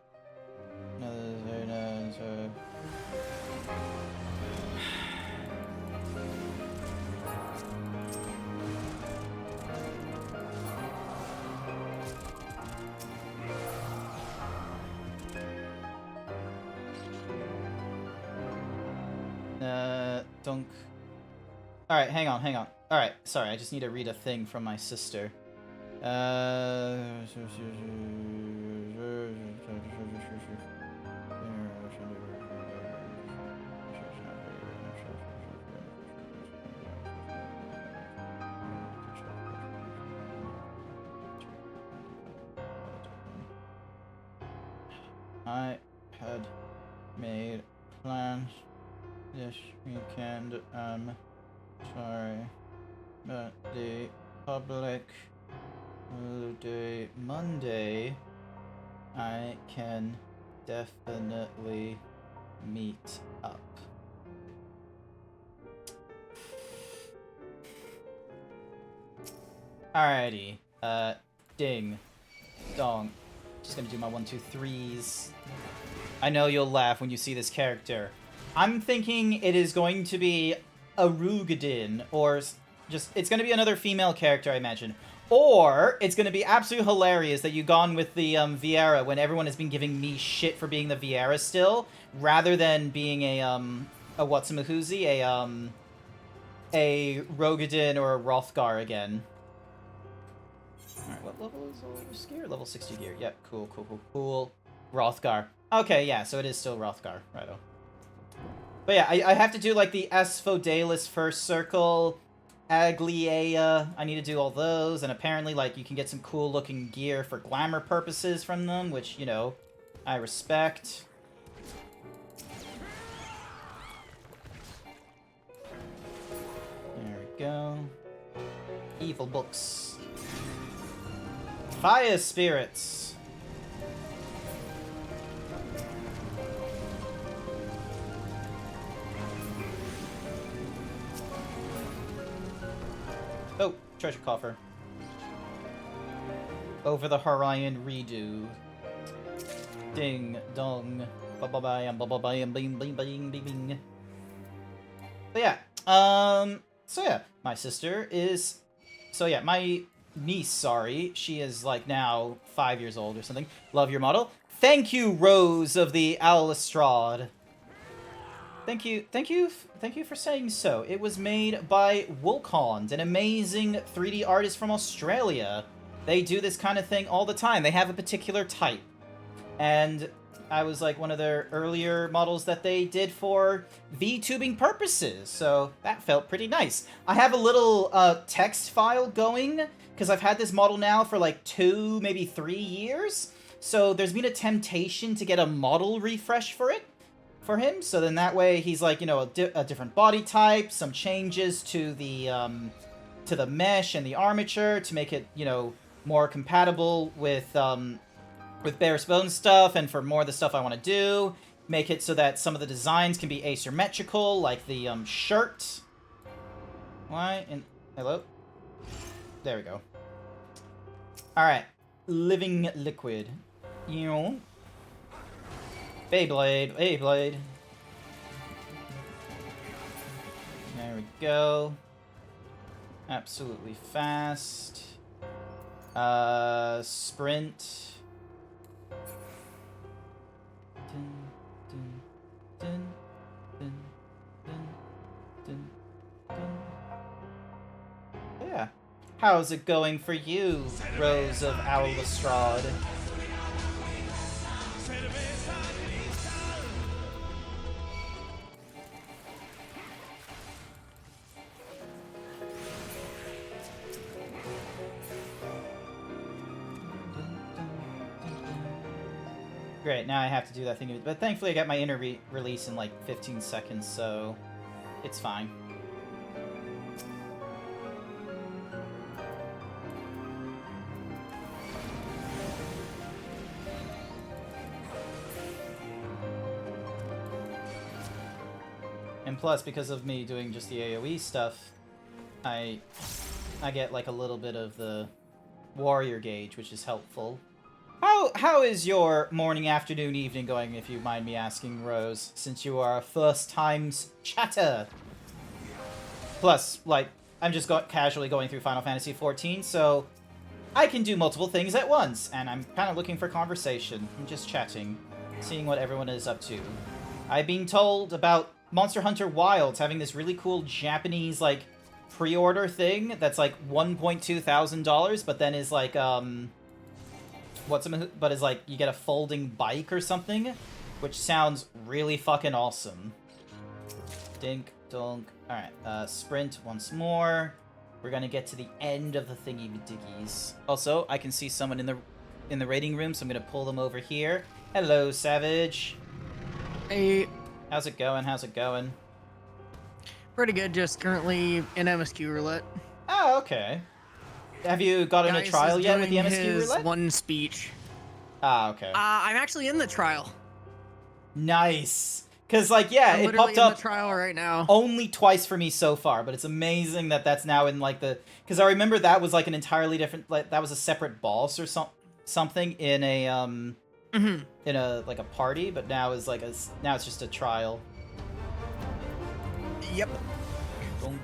No, dunk. Alright, hang on. Alright, sorry, I just need to read a thing from my sister. I had made plans this weekend, sorry, but the public holiday Monday, I can definitely meet up. Alrighty, ding, dong. Just gonna do my 1, 2, 3s. I know you'll laugh when you see this character. I'm thinking it is going to be a Rugadin, or just, it's going to be another female character, I imagine. Or, it's going to be absolutely hilarious that you've gone with the Viera when everyone has been giving me shit for being the Viera still, rather than being a Whatsamahoozy, a Rogadin or a Rothgar again. Alright, what level is this gear? Level 60 gear. Yep, cool. Rothgar. Okay, yeah, so it is still Rothgar. Righto. But yeah, I have to do, like, the Asphodalis First Circle, Agliea. I need to do all those, and apparently, like, you can get some cool-looking gear for glamour purposes from them, which, you know, I respect. There we go. Evil books. Fire spirits. Oh, treasure coffer. Over the Horion redo. Ding dong. Ba ba bam ba ba bam bing bing bing bing bing. But yeah, so yeah, my sister is, so yeah, my niece, sorry, she is like now 5 years old or something. Love your model. Thank you, Rose of the Alestrad. Thank you for saying so. It was made by Wulcond, an amazing 3D artist from Australia. They do this kind of thing all the time. They have a particular type. And I was like one of their earlier models that they did for VTubing purposes, so that felt pretty nice. I have a little text file going, because I've had this model now for like 2, maybe 3 years, so there's been a temptation to get a model refresh for him, so then that way he's like, you know, a different body type, some changes to the mesh and the armature to make it, you know, more compatible with Bear's Bone stuff, and for more of the stuff I want to do. Make it so that some of the designs can be asymmetrical, like the shirt. Why? And hello? There we go. Alright. Living liquid. You know. Beyblade. Beyblade. There we go. Absolutely fast. Sprint. Dun, dun, dun, dun, dun, dun, dun. Yeah. How's it going for you, Rose of Owl Lestrade? Cerveza cristal. Great, now I have to do that thing. But thankfully I got my inner release in like 15 seconds, so it's fine. And plus, because of me doing just the AoE stuff, I get like a little bit of the warrior gauge, which is helpful. How is your morning, afternoon, evening going, if you mind me asking, Rose, since you are a first-time chatter? Plus, like, I'm just casually going through Final Fantasy XIV, so I can do multiple things at once, and I'm kind of looking for conversation. I'm just chatting, seeing what everyone is up to. I've been told about Monster Hunter Wilds having this really cool Japanese, like, pre-order thing that's, like, $1,200, but then is, like, but is like, you get a folding bike or something, which sounds really fucking awesome. Dink, donk. Alright, sprint once more. We're gonna get to the end of the thingy-diggies. Also, I can see someone in the raiding room, so I'm gonna pull them over here. Hello, Savage. Hey. How's it going? How's it going? Pretty good, just currently in MSQ roulette. Oh, okay. Have you gotten a trial yet with the MSQ roulette? One speech. Ah, okay. I'm actually in the trial. Nice. Because, like, yeah, I'm it popped in up the trial right now. only twice for me so far, but it's amazing that that's now in, like, the... Because I remember that was, like, an entirely different... Like, that was a separate boss or something in a, in a, like, a party, but now is, like, now it's just a trial. Yep. Bonk.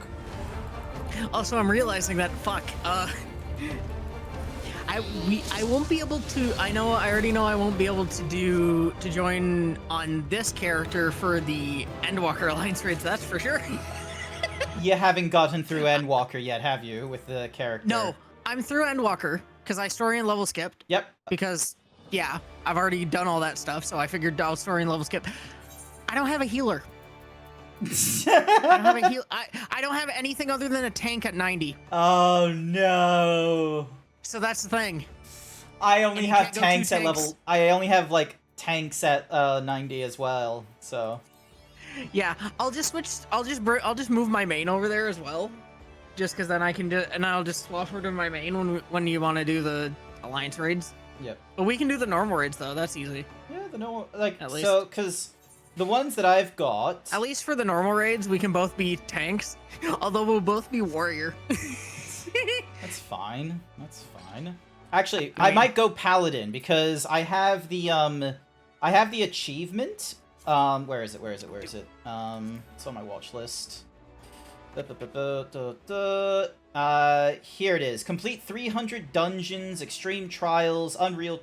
Also, I'm realizing that, I won't be able to. I already know I won't be able to join on this character for the Endwalker Alliance raids. That's for sure. You haven't gotten through Endwalker yet, have you, with the character? No, I'm through Endwalker because I story and level skipped. Yep. Because yeah, I've already done all that stuff, so I figured I'll story and level skip. I don't have a healer. I don't have anything other than a tank at 90. Oh no. So that's the thing. I only have tanks at level. I only have like tanks at 90 as well. So. Yeah, I'll just switch. I'll just move my main over there as well, just because then I can do. And I'll just swap over to my main when you want to do the alliance raids. Yep. But we can do the normal raids though. That's easy. Yeah, the normal like at least. so because the ones that I've got. At least for the normal raids, we can both be tanks, although we'll both be warrior. That's fine. That's fine. Actually, I might go paladin because I have the achievement. Where is it? Where is it? Where is it? It's on my watch list. Here it is. Complete 300 dungeons, extreme trials, unreal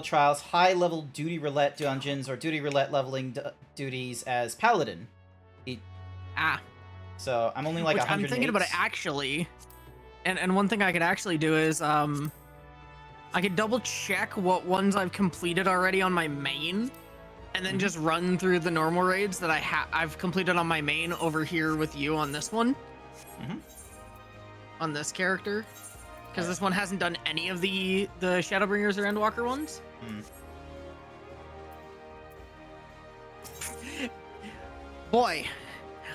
trials, high-level duty roulette dungeons, or duty roulette leveling duties as paladin. So I'm only like 108. I'm thinking about it actually. And one thing I could actually do is I could double check what ones I've completed already on my main, and then just run through the normal raids that I've completed on my main over here with you on this one, on this character, because this one hasn't done any of the Shadowbringers or Endwalker ones. Boy,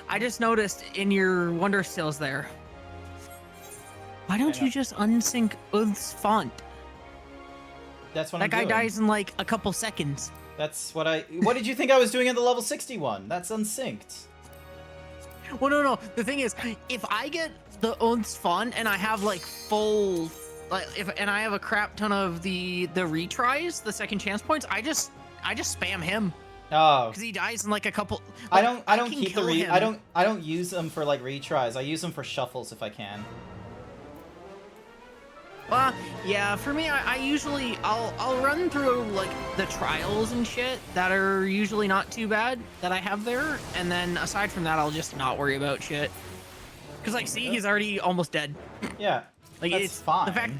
I just noticed in your Wonder Stills there. Why don't you just unsync Uth's font? That's what That I'm guy doing. dies in like a couple seconds. That's what I... What did you think I was doing at the level 61? That's unsynced. Well, no. The thing is, if I get the Uth's font and I have like full, and I have a crap ton of the retries, the second chance points, I just spam him Oh. because he dies in like a couple. I Like, don't can keep the kill him. I don't use them for like retries. I use them for shuffles if I can. Yeah, for me, I usually I'll run through like the trials and shit that are usually not too bad that I have there, and then aside from that, I'll just not worry about shit. Cause like, see, he's already almost dead. Yeah. Like that's it's fine. the fact.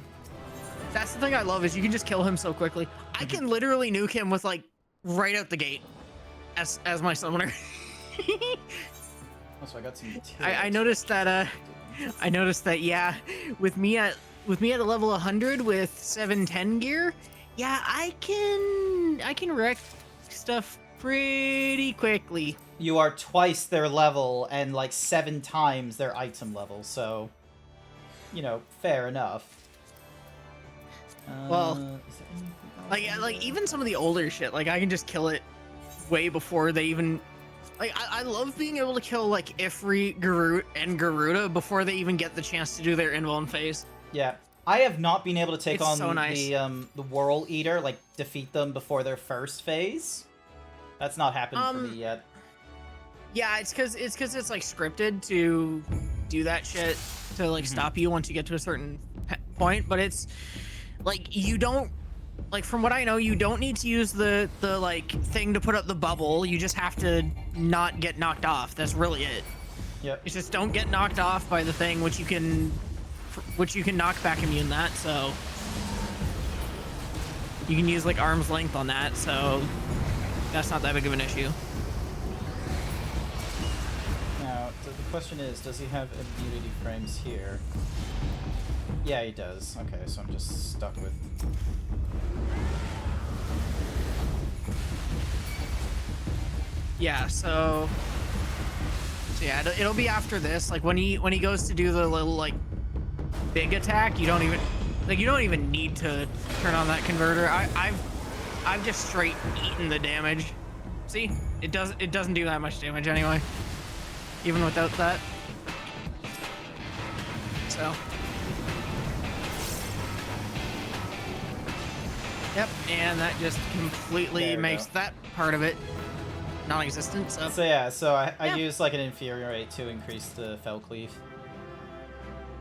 That's the thing I love is you can just kill him so quickly. I can literally nuke him with like right out the gate, as my summoner. Also, I got some I noticed that yeah, with me at a level 100 with 710 gear, yeah, I can wreck stuff pretty quickly. You are twice their level and like 7 times their item level, so you know, fair enough. Well, is there anything else? like even some of the older shit, like I can just kill it way before they even. Like, I love being able to kill, like, Ifrit, Garut, and Garuda before they even get the chance to do their invuln phase. Yeah. I have not been able to take It's on so nice. the Whirl Eater, like, defeat them before their first phase. That's not happened for me yet. Yeah, it's because it's, like, scripted to do that shit to, like, stop you once you get to a certain point, but it's, like, you don't... Like, from what I know, you don't need to use the like, thing to put up the bubble. You just have to not get knocked off. That's really it. Yep. It's just don't get knocked off by the thing, which you can knock back immune that, so... You can use, like, arm's length on that, so... That's not that big of an issue. Now, the question is, does he have immunity frames here? Yeah, he does. Okay, so I'm just stuck with... Yeah, so yeah, it'll be after this. Like when he goes to do the little like big attack, you don't even need to turn on that converter. I've just straight eaten the damage. See, it doesn't do that much damage anyway, even without that. So. Yep, and that just completely makes that part of it non-existent. So yeah, so I Yeah. use like an infuriate to increase the fell cleave.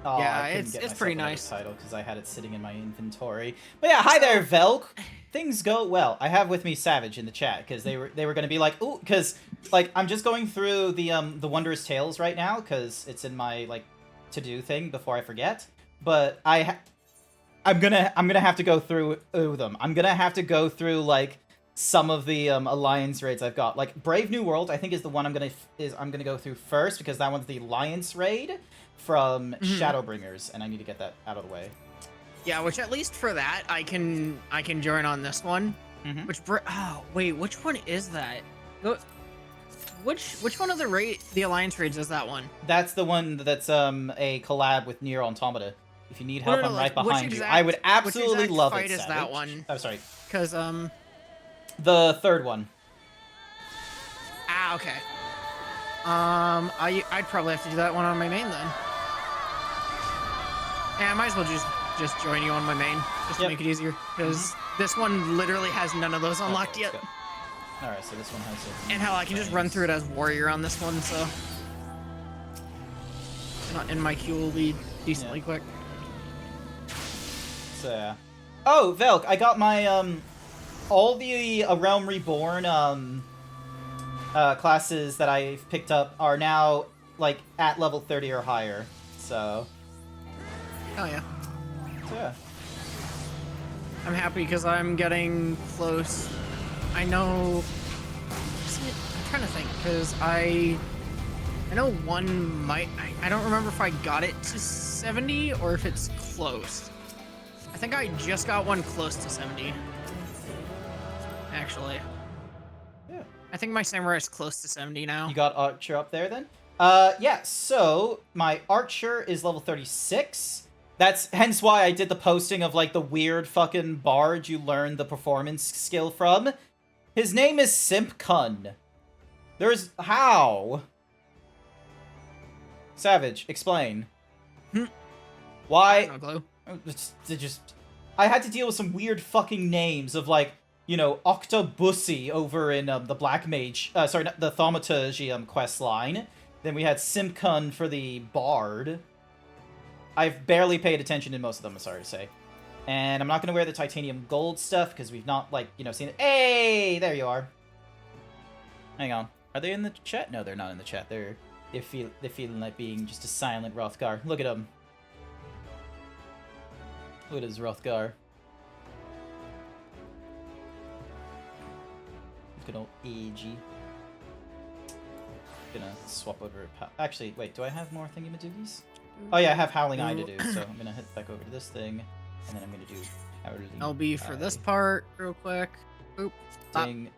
Oh, Yeah, I couldn't it's get myself pretty another nice. title because I had it sitting in my inventory. But yeah, hi there, Velk. Things go well. I have with me Savage in the chat because they were going to be like, ooh, because like I'm just going through the Wondrous Tales right now because it's in my like to do thing before I forget. But I'm gonna have to go through them. I'm gonna have to go through like some of the alliance raids I've got. Like Brave New World, I think is the one I'm gonna go through first because that one's the alliance raid from Shadowbringers, and I need to get that out of the way. yeah, which at least for that I can join on this one. Mhm. Which one is that? Which one of the alliance raids is that one? That's the one that's a collab with Nier Automata. If you need help, No, I'm like, right which behind you. exact- I would which absolutely exact love fight it. is Savage. that one? Oh, sorry. Cause The third one. okay. I'd probably have to do that one on my main then. Yeah, I might as well just join you on my main, just to make it easier, because this one literally has none of those unlocked yet. All right, so this one has it. And hell, I can just run through it as warrior on this one, so. And my Q will be decently quick. So yeah. Oh, Velk, I got my all the Realm Reborn classes that I've picked up are now like at level 30 or higher. So. Oh yeah. So yeah. I'm happy because I'm getting close. I know. I'm trying to think because I know one might. I don't remember if I got it to 70 or if it's close. I think I just got one close to 70. Actually. Yeah. I think my samurai is close to 70 now. You got Archer up there then? Yeah, so my Archer is level 36. That's hence why I did the posting of like the weird fucking bard you learned the performance skill from. His name is Simpkun. There's how? Savage, explain. Why? No clue. I had to deal with some weird fucking names of like, you know, Octobussy over in the Black Mage, sorry, the Thaumaturgium quest line. Then we had Simpkun for the Bard. I've barely paid attention to most of them, I'm sorry to say. And I'm not going to wear the titanium gold stuff because we've not, like, you know, seen it. Hey, there you are. Hang on. Are they in the chat? No, they're not in the chat. They're feeling like being just a silent Rothgar. Look at him. Look at his Rothgar. Good old AG. Gonna swap over. Actually, wait. Do I have more thingy-majiggies? Oh yeah, I have Howling Eye to do. So I'm gonna head back over to this thing, and then I'm gonna do Howling LB for Eye. this part, real quick. Oop. Ding.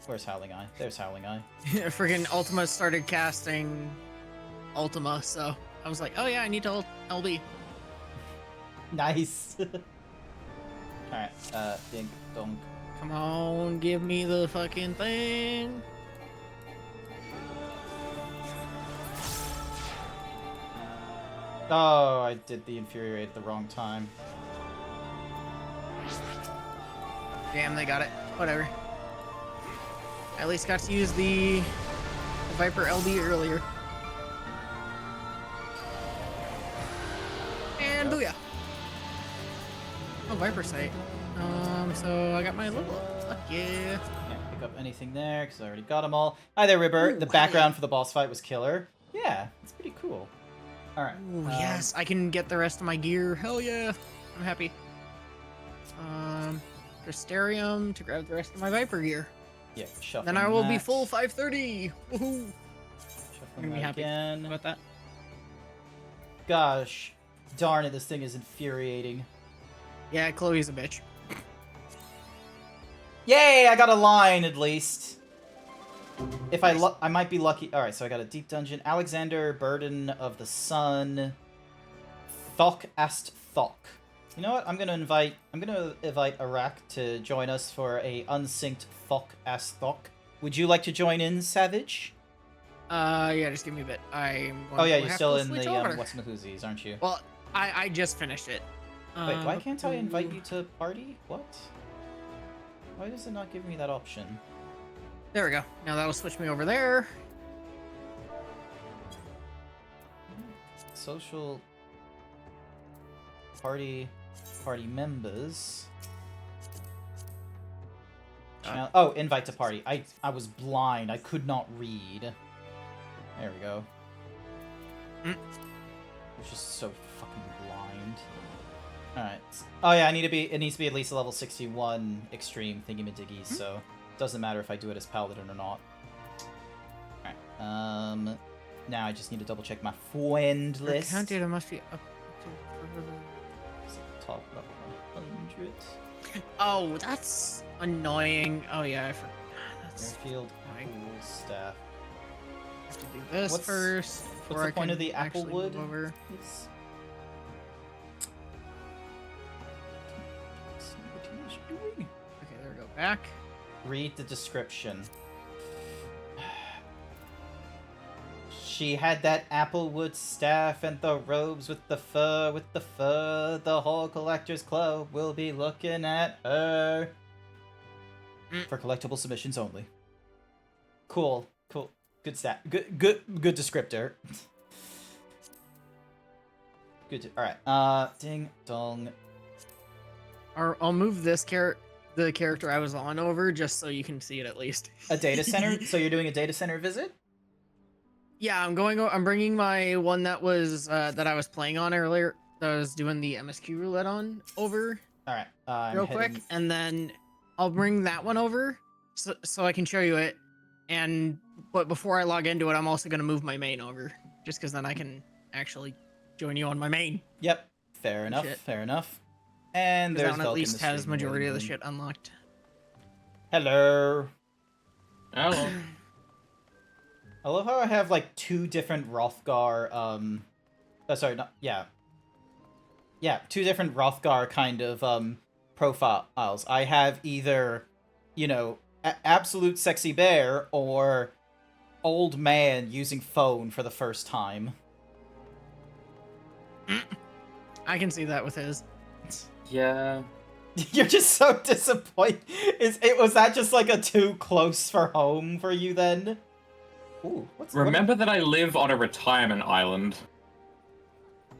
Where's Howling Eye? There's Howling Eye. Freaking Ultima started casting Ultima, so I was like, oh yeah, I need to LB. Nice. Alright, ding, dong. Come on, give me the fucking thing. Oh, I did the Infuriate at the wrong time. Damn, they got it. Whatever. I at least got to use the Viper LB earlier. And booyah. Oh, Viper sight. So I got my level up. Fuck yeah. Can't pick up anything there because I already got them all. Hi there, Ribber. The background for the boss fight was killer. Yeah, it's pretty cool. Alright. Ooh, yes, I can get the rest of my gear. Hell yeah. I'm happy. Crystarium to grab the rest of my Viper gear. Yeah, shuffle. Then I will be full 530. Woohoo. I'm Shuffling gonna be that happy again. about that. Gosh. Darn it, this thing is infuriating. Yeah, Chloe's a bitch. Yay, I got a line at least. If I might be lucky. All right, so I got a deep dungeon. Alexander, Burden of the Sun. Thok ast Thok. You know what? I'm gonna invite Arak to join us for a unsynced Thok ast Thok. Would you like to join in, Savage? Yeah, just give me a bit. Oh yeah, you're still in the What's Mahoozies, aren't you? Well, I just finished it. Wait, why can't I invite you to party? What? Why does it not give me that option? There we go. Now that'll switch me over there. Social party members. Oh, invite to party. I was blind. I could not read. There we go. I was just so fucking blind. Alright. Oh yeah, it needs to be at least a level 61 extreme thingy-majiggy, so it doesn't matter if I do it as paladin or not. Alright. Now I just need to double check my friend list. Count data must be up to Top level 100. Oh, that's annoying. Oh yeah, I forgot. That's Airfield annoying. Apple staff. I have to do this first. What's the point of the Applewood? Over. It's... Okay, there we go. Back. Read the description. She had that applewood staff and the robes with the fur, The whole collector's club will be looking at her. For collectible submissions only. Cool. Good stat. Good descriptor. Good. Alright. Ding dong. I'll move this the character I was on over just so you can see it at least. A data center? So you're doing a data center visit? Yeah, I'm bringing my one that was that I was playing on earlier. That I was doing the MSQ roulette on over. All right, real quick, and then I'll bring that one over so I can show you it. But before I log into it, I'm also gonna move my main over, just because then I can actually join you on my main. Yep, fair enough. Shit. Fair enough. And there's that one at least the has stream majority of the warning. shit unlocked. Hello. Hello. I love how I have like two different Rothgar. Sorry, not yeah. yeah, two different Hrothgar kind of profiles. I have either, you know, absolute sexy bear or old man using phone for the first time. I can see that with his. Yeah. You're just so disappointed. Was that just like a too close for home for you then? Ooh, Remember that I live on a retirement island.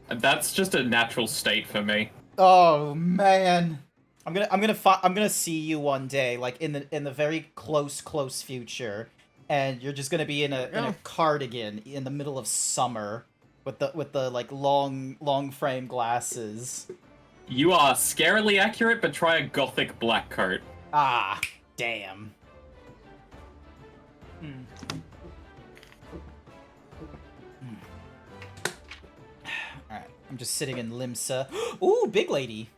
That's just a natural state for me. Oh man, I'm gonna see you one day, like in the very close future, and you're just gonna be in a cardigan in the middle of summer with the like long frame glasses. You are scarily accurate, but try a gothic black coat. Ah, damn. Alright, I'm just sitting in Limsa. Ooh, big lady.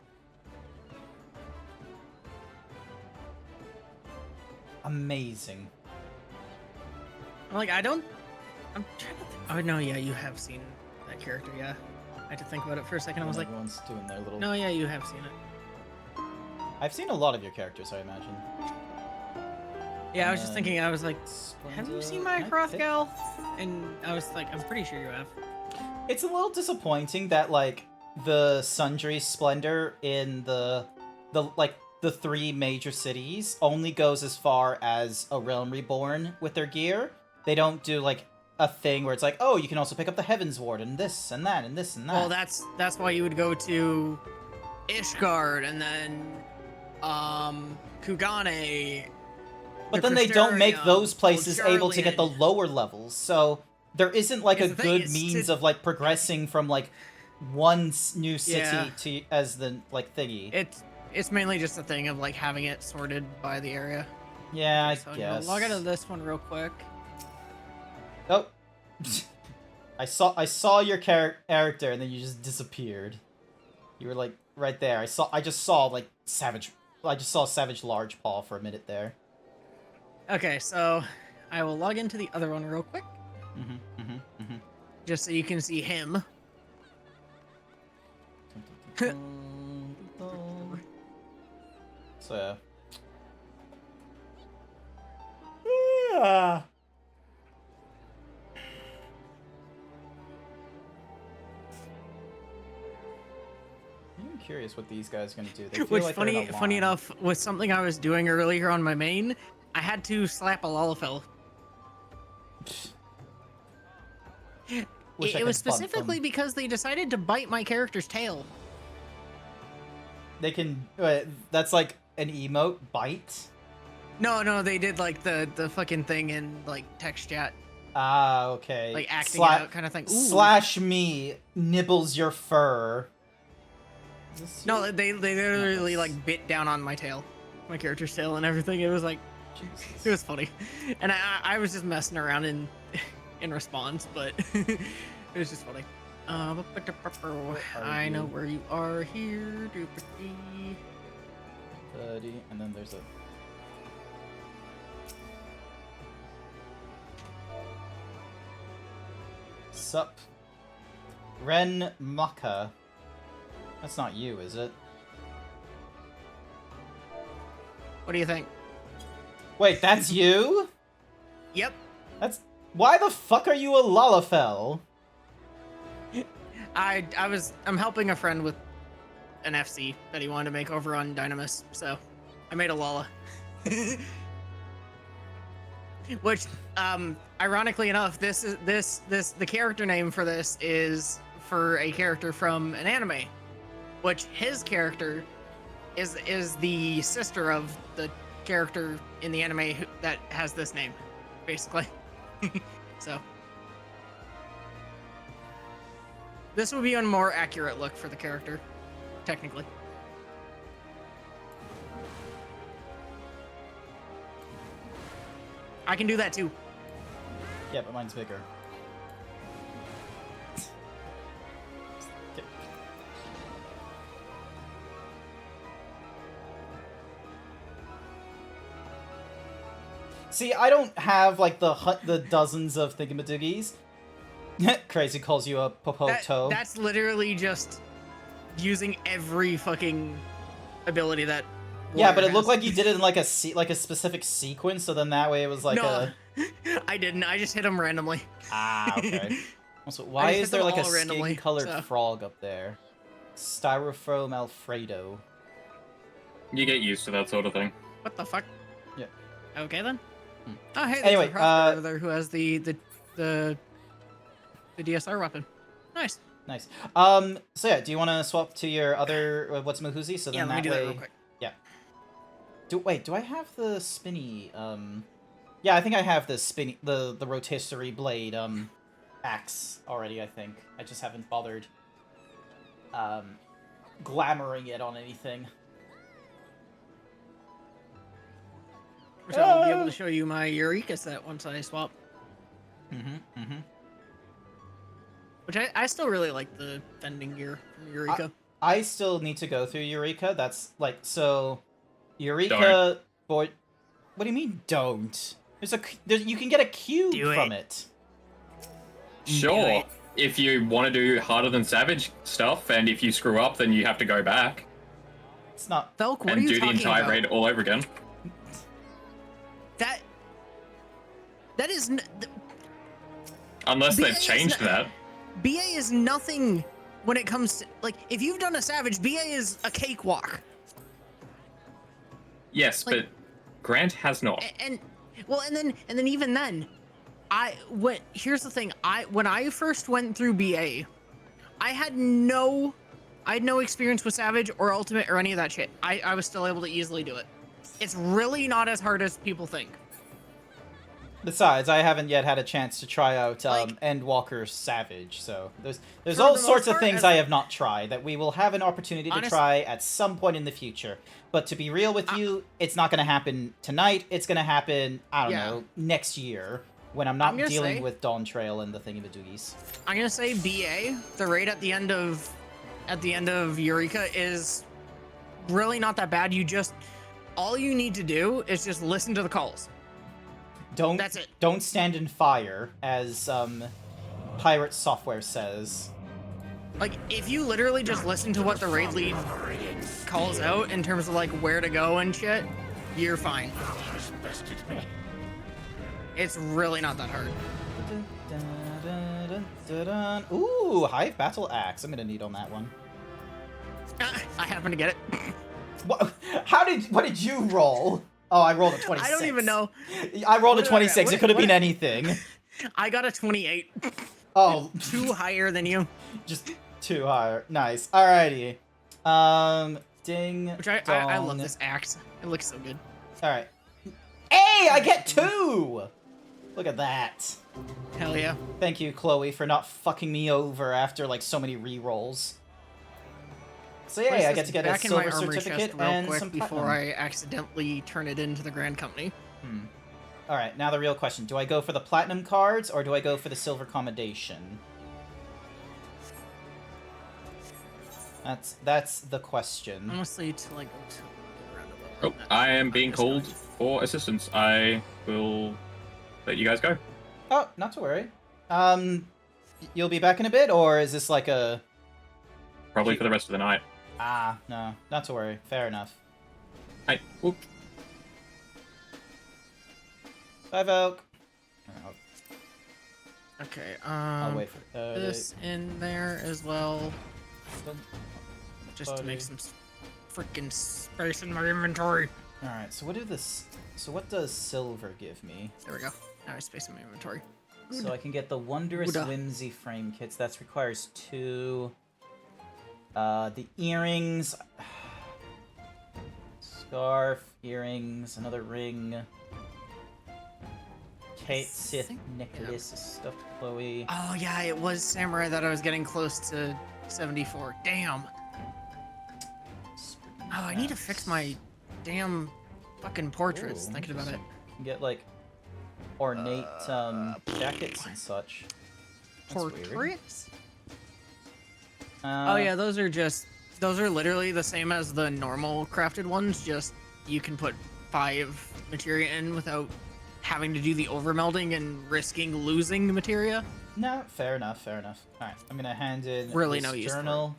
Amazing. Like, I'm trying to think. Oh, no, yeah, you have seen that character, yeah. I had to think about it for a second. I was like, everyone's doing their little... no, yeah, you have seen it. I've seen a lot of your characters, I imagine. Yeah, I was just And thinking, I was like, have you seen my Can I pick- Hrothgar? And I was like, I'm pretty sure you have. It's a little disappointing that, like, the Sundry Splendor in the three major cities only goes as far as a Realm Reborn with their gear. They don't do, like, a thing where it's like, oh, you can also pick up the Heavens Ward and this and that and this and that. Well, that's why you would go to Ishgard and then Kugane. But the then they don't make Crystarium, those places able to get the Charlian. lower levels, so there isn't, like, a Here's the thing, good it's means to- of, like, progressing from, like, one new city Yeah. to as the, like, thingy. It's mainly just a thing of like having it sorted by the area. Yeah, I So I'm guess. gonna log out of this one real quick. Oh, I saw your character, and then you just disappeared. You were like right there. I just saw like Savage. I just saw Savage Large Paw for a minute there. Okay, so I will log into the other one real quick, just so you can see him. So yeah. I'm curious what these guys are gonna do. They feel Which like they're in a funny line. enough was something I was doing earlier on my main. I had to slap a Lalafell. Wish I It was could bump specifically them. because they decided to bite my character's tail. They can. That's like an emote bite. No, they did like the fucking thing in like text chat, Ah, okay. like acting it out kind of thing. Ooh. Slash me nibbles your fur. Is this No, you? they literally Nice. like bit down on my tail, my character's tail and everything. It was like, it was funny, and I was just messing around in response, but it was just funny. I know you? where you are here. Buddy, and then there's a. Sup. Ren Maka. That's not you, is it? What do you think? Wait, that's you? Yep. That's. Why the fuck are you a Lalafell? I'm helping a friend with an FC that he wanted to make over on Dynamis, so I made a Lala. Which, ironically enough, the character name for this is for a character from an anime, which his character is the sister of the character in the anime that has this name, basically. So this would be a more accurate look for the character, technically. I can do that too. Yeah, but mine's bigger. See, I don't have like the dozens of thingamadoogies. Crazy calls you a popoto. That's literally just using every fucking ability that. Yeah, but Warrior it looked has. like you did it in like a specific sequence, so then that way it was like No, a... I didn't. I just hit him randomly. Ah, okay. Also, why just is hit there them like a all randomly, skin-colored so- frog up there? Styrofoam Alfredo. You get used to that sort of thing. What the fuck? Yeah. Okay then. Hmm. Oh hey, there's Anyway, a crafter over there who has the DSR weapon. Nice. Nice. So yeah, do you want to swap to your other what's Mahuzi? So then Yeah, let me do way... that real quick. Yeah. Do I have the spinny? Yeah, I think I have the spinny, the rotisserie blade axe already. I think I just haven't bothered glamoring it on anything. Which I will be able to show you my Eureka set once I swap. Which I still really like the fending gear from Eureka. I still need to go through Eureka. That's like so. Eureka, Don't. boy. What do you mean? Don't. You can get a cube Do from it. Sure. it. If you want to do harder than Savage stuff, and if you screw up, then you have to go back It's not. Felk, what are and you do the talking entire about? raid all over again. That is Unless BA they've is changed not- that. BA is nothing when it comes to like if you've done a Savage, BA is a cakewalk. Yes, Like- but Grant has not. And then even then, here's the thing. When I first went through BA, I had no experience with Savage or Ultimate or any of that shit. I was still able to easily do it. It's really not as hard as people think. Besides, I haven't yet had a chance to try out Like- Endwalker Savage, so there's For all the sorts most of part, things as- I have not tried that we will have an opportunity to Honest- try at some point in the future. But to be real with you, it's not going to happen tonight. It's going to happen, I don't Yeah. know, next year when I'm not I'm gonna dealing say- with Dawn Trail and the thingamajiggies. I'm gonna say BA, the raid at the end of Eureka is really not that bad. All you need to do is just listen to the calls. That's it. Don't stand in fire, as Pirate Software says. Like, if you literally just listen to what the raid lead calls out in terms of like where to go and shit, you're fine. It's really not that hard. Ooh, Hive Battle Axe. I'm gonna need on that one. I happen to get it. What did you roll? Oh, I rolled a 26. I don't even know. I rolled a What did I 26. get? It could have What been did- anything. I got a 28. Oh, 2 higher than you. just too high. Nice. Alrighty. Ding. Which I dong. love this axe. It looks so good. Alright. Hey, I get 2! Look at that. Hell yeah. Thank you, Chloe, for not fucking me over after like so many re-rolls. So yeah, Place I this get to get a back in my silver armory certificate chest real and quick some before platinum. I accidentally turn it into the Grand Company. Alright, now the real question. Do I go for the platinum cards, or do I go for the silver commendation? That's the question. Honestly, to like go to the roundabout. Oh, I am being called for assistance. I will let you guys go. Oh, not to worry. You'll be back in a bit, or is this like a... Probably for the rest of the night. Ah, no, not to worry. Fair enough. Hey, whoop. Bye, Vogue. Okay, I'll wait for this in there as well, just to Buddy. make some freaking space in my inventory. Alright, so what does silver give me? There we go. Now I have space in my inventory. So I can get the Wondrous Good. Whimsy frame kits. That requires 2. The earrings. Scarf, earrings, another ring. Kate Sith think- necklace, stuffed Chloe. Oh yeah, it was Samurai that I was getting close to 74. Damn. Oh, I need to fix my damn fucking portraits. Ooh, Thinking about it. You can get like ornate jackets and such. That's weird. Portraits? Uh, Oh yeah, those are literally the same as the normal crafted ones, just you can put 5 materia in without having to do the overmelding and risking losing materia. No, fair enough, fair enough. Alright, I'm gonna hand in Really this no use for journal.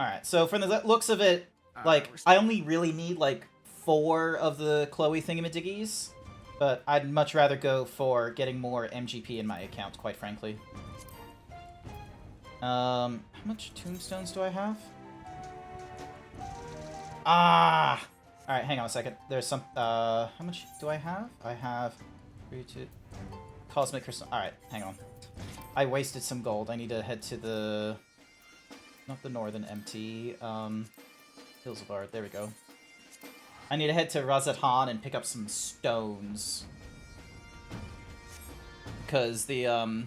Alright, so from the looks of it, like, I only really need, like, 4 of the Chloe thingamadiggies, but I'd much rather go for getting more MGP in my account, quite frankly. How much tombstones do I have? Ah! Alright, hang on a second. There's some, how much do I have? I have 3, 2... Cosmic Crystal. Alright, hang on. I wasted some gold. I need to head to the... Not the northern empty, Hills of Art. There we go. I need to head to Razathan and pick up some stones. Because the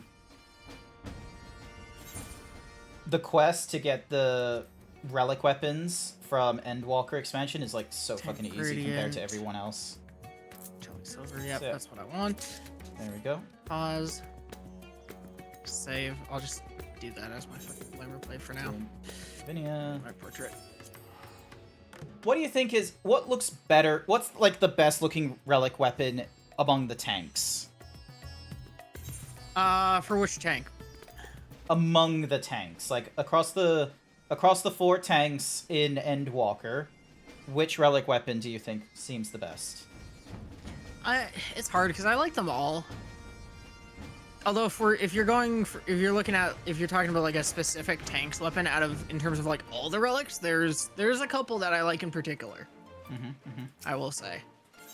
quest to get the relic weapons from Endwalker expansion is, like, so fucking easy compared to everyone else. Jelly silver, yep, So, yeah. that's what I want. There we go. Pause. Save. I'll just do that as my fucking flavor play for now. Vinia. My portrait. What do you think is... What looks better... What's, like, the best looking relic weapon among the tanks? For which tank? Among the tanks. Like, across the 4 tanks in Endwalker, which relic weapon do you think seems the best? It's hard because I like them all. Although if you're talking about like a specific tank's weapon in terms of like all the relics, there's a couple that I like in particular. I will say,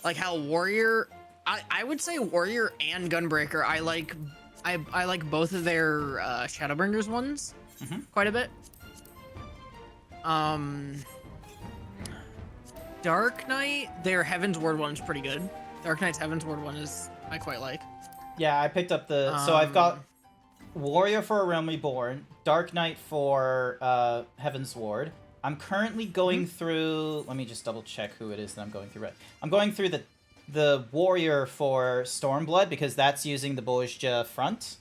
like how Warrior, I would say Warrior and Gunbreaker. I like both of their Shadowbringers ones quite a bit. Dark Knight, their Heaven's Ward one is pretty good. Dark Knight's Heaven's Ward one I quite like. Yeah, I picked up the... So I've got Warrior for A Realm Reborn, Dark Knight for Heaven's Ward. I'm currently going through... Let me just double check who it is that I'm going through. I'm going through the Warrior for Stormblood, because that's using the Bojja front.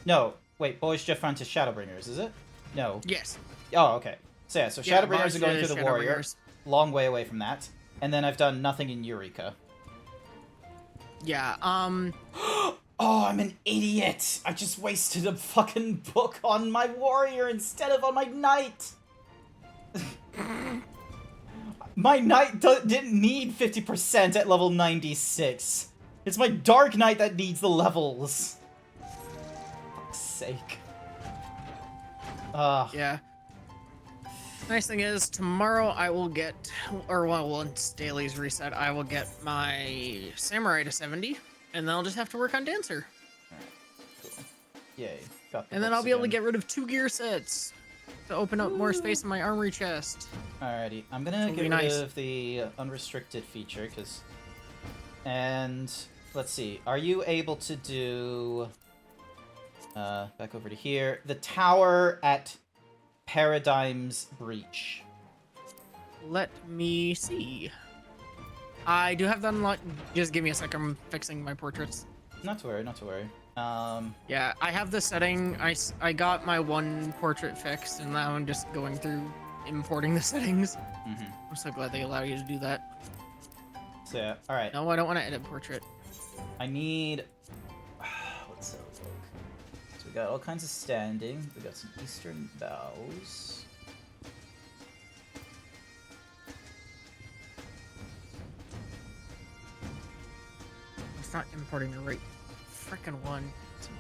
No, wait, Bojja front is Shadowbringers, is it? No. Yes. Oh, okay. So yeah, so Shadowbringers are going through the Warrior. Shadowbringers. Long way away from that. And then I've done nothing in Eureka. Yeah, Oh, I'm an idiot! I just wasted a fucking book on my Warrior instead of on my Knight! My Knight didn't need 50% at level 96. It's my Dark Knight that needs the levels. Fuck's sake. yeah. Nice thing is, tomorrow I will get, or well, once dailies reset, I will get my Samurai to 70, and then I'll just have to work on Dancer. Cool. Yay. Got the And then I'll books be able to again. get rid of 2 gear sets to open up more space in my armory chest. Alrighty, I'm gonna It'll get be rid nice. of the unrestricted feature, because... And... Let's see, are you able to do... back over to here. The tower at Paradigm's Breach. Let me see. I do have that unlocked. Just give me a sec, I'm fixing my portraits. Not to worry, not to worry. Yeah, I have the setting. I got my one portrait fixed, and now I'm just going through importing the settings. I'm so glad they allow you to do that. So yeah, alright. No, I don't want to edit portrait. I need... Let's have a look. So we got all kinds of standing. We got some eastern bows. It's not importing the right frickin' one. It's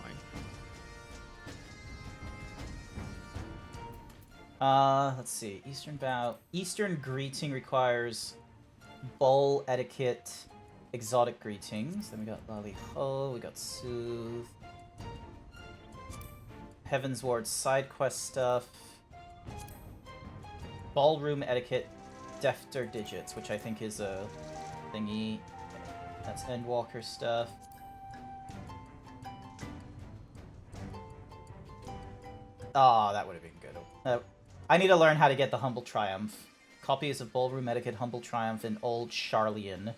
mine. Let's see. Eastern bow. Eastern greeting requires bowl etiquette, exotic greetings. Then we got Lali Ho, we got Soothe. Heaven's Ward side quest stuff. Ballroom etiquette, defter digits, which I think is a thingy. That's Endwalker stuff. Ah, that would have been good. I need to learn how to get the Humble Triumph. Copies of Ballroom Etiquette, Humble Triumph, and Old Charlian.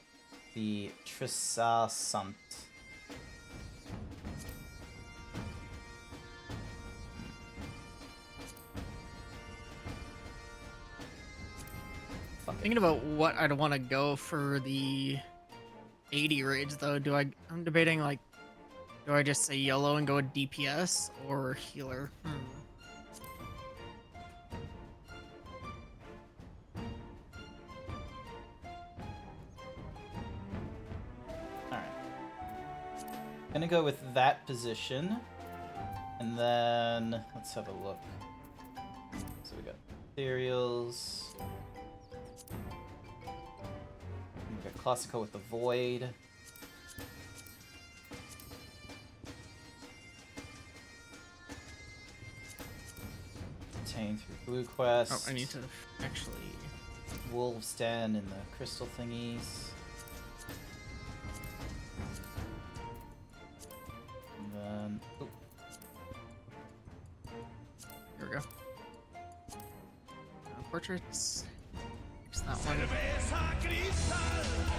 The Trisasant. Thinking about what I'd want to go for the 80 raids though. I'm debating like, do I just say yellow and go with DPS or healer? Gonna go with that position. And then, let's have a look. So we got materials. We got Classical with the Void. Obtain through Blue Quest. Oh, I need to actually... Wolves Den and the crystal thingies. And then... Ooh. Here we go. Portraits. Fix that one. I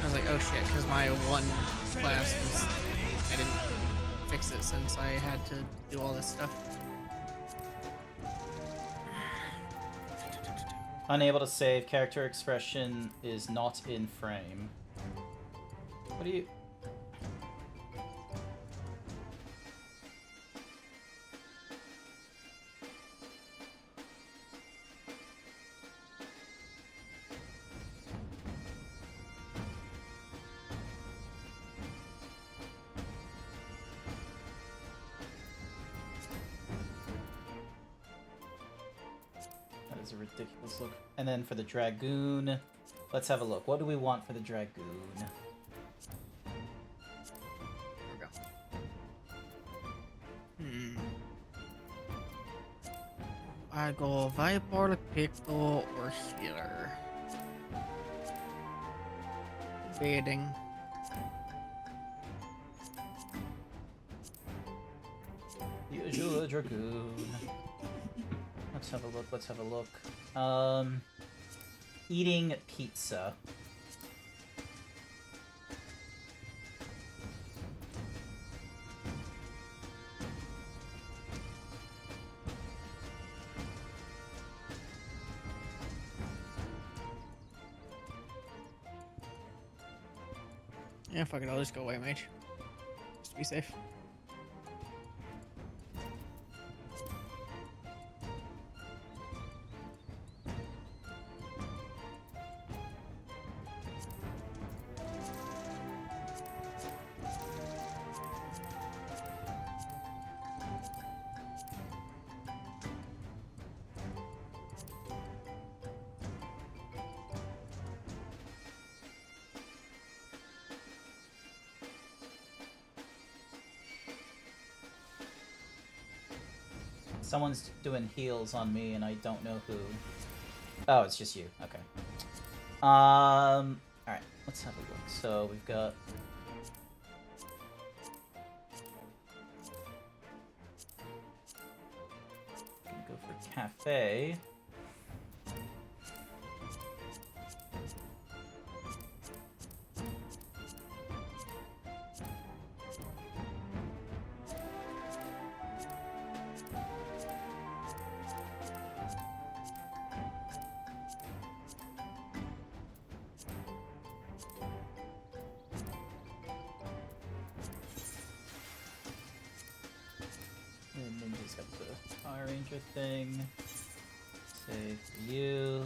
was like, oh shit, because my one class was... I didn't fix it since I had to do all this stuff. Unable to save. Character expression is not in frame. What do you... That is a ridiculous look. And then for the Dragoon, let's have a look. What do we want for the Dragoon? There we go. I go Viper, Pickle, or Healer. Baiting. Usual Dragoon. Let's have a look, let's have a look. Eating pizza. Yeah, fuck it, I'll just go away, mage. Just to be safe. Someone's doing heals on me and I don't know who. Oh, it's just you. Okay. Alright, let's have a look. So we've got... Gonna go for Cafe. And then he's got the Power Ranger thing. Save for you.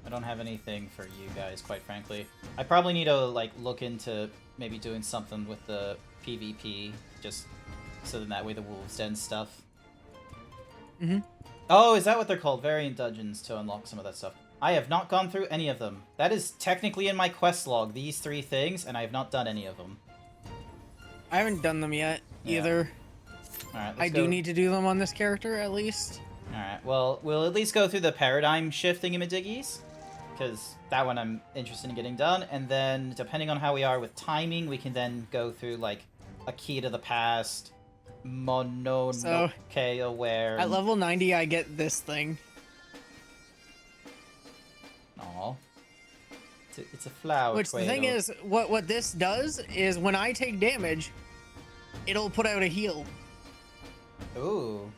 I don't have anything for you guys, quite frankly. I probably need to like look into maybe doing something with the PvP, just so then that way the Wolves Den stuff. Oh, is that what they're called? Variant dungeons to unlock some of that stuff. I have not gone through any of them. That is technically in my quest log, these 3 things, and I have not done any of them. I haven't done them yet, Yeah. either. Alright, I do need to do them on this character, at least. Alright, well, we'll at least go through the paradigm shifting thingamajiggies, because that one I'm interested in getting done, and then, depending on how we are with timing, we can then go through, like, a key to the past, Mononoke aware. At level 90, I get this thing. Aw. It's a flower. Which, the thing Quail. is, what this does is, when I take damage, it'll put out a heal. Ooh.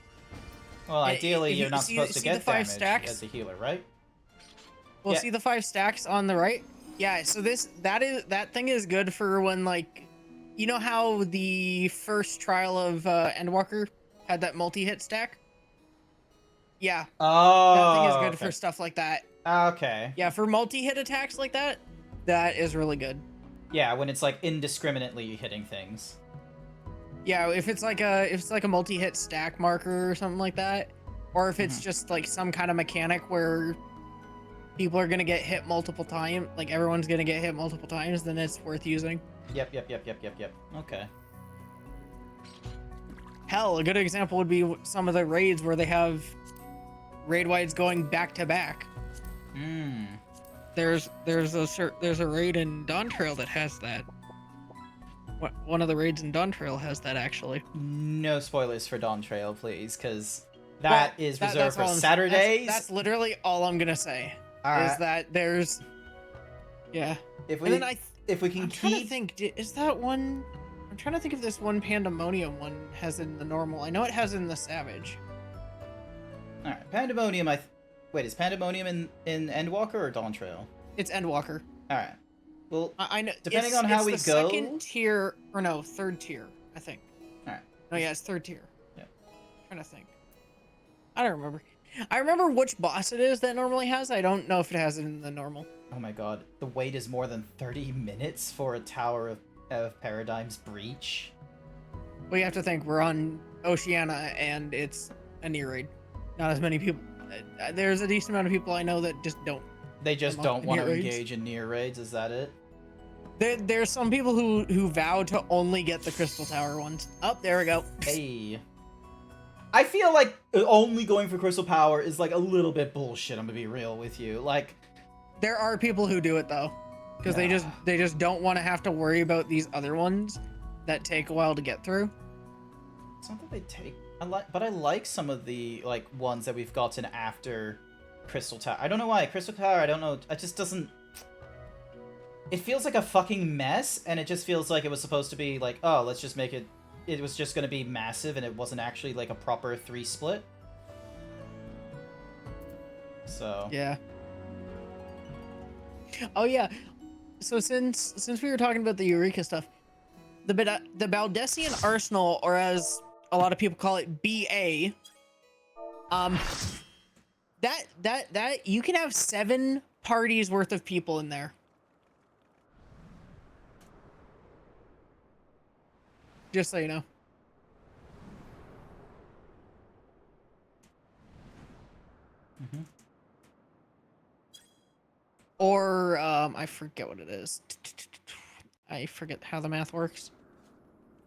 Well, ideally, if you're you not see- supposed to see the get 5 damage stacks? as a healer, right? Well, Yeah. see the 5 stacks on the right? Yeah, so that thing is good for when, like, you know how the first trial of Endwalker had that multi-hit stack? Yeah, Oh. that thing is good okay. for stuff like that. Okay. Yeah, for multi-hit attacks like that, that is really good. Yeah, when it's like indiscriminately hitting things. Yeah, if it's like a multi-hit stack marker or something like that, or if it's just like some kind of mechanic where people are gonna get hit multiple times, like everyone's gonna get hit multiple times, then it's worth using. Yep. Okay. Hell, a good example would be some of the raids where they have raid wides going back to back. Hmm. There's a raid in Dawn Trail that has that. One of the raids in Dawn Trail has that actually. No spoilers for Dawn Trail, please, because that is reserved that's for all Saturdays. That's literally all I'm gonna say. All is right. that there's, yeah. If And then if we can I'm trying to keep think. Is that one? I'm trying to think if this one Pandemonium one has in the normal. I know it has in the Savage. all right, Pandemonium. Wait, is Pandemonium in Endwalker or Dawn Trail? It's Endwalker. All right. Well, I know. depending on how we it's the go. second tier, or no, third tier, I think. All right. No, yeah, it's third tier. Yeah. Trying to think. I don't remember. I remember which boss it is that normally has. I don't know if it has it in the normal. Oh my god, the wait is more than 30 minutes for a Tower of Paradigm's breach. Well, you have to think we're on Oceania and it's a near raid. Not as many people. There's a decent amount of people I know that just don't. They just I'm don't on want to near raids. engage in near raids. Is that it? There's some people who vow to only get the Crystal Tower ones. Oh, there we go. Hey. I feel like only going for Crystal Power is like a little bit bullshit. I'm gonna be real with you. Like, There are people who do it though, because they just don't want to have to worry about these other ones that take a while to get through. it's not that they take. But I like some of the like ones that we've gotten after Crystal Tower. I don't know why Crystal Tower. I don't know. It just doesn't. It feels like a fucking mess, and it just feels like it was supposed to be like, oh, let's just make it. It was just gonna be massive, and it wasn't actually like a proper 3 split. So Yeah. Oh yeah. So since we were talking about the Eureka stuff, the Baldessian Arsenal, or as a lot of people call it, BA, that you can have 7 parties worth of people in there. Just so you know. Or I forget what it is. I forget how the math works.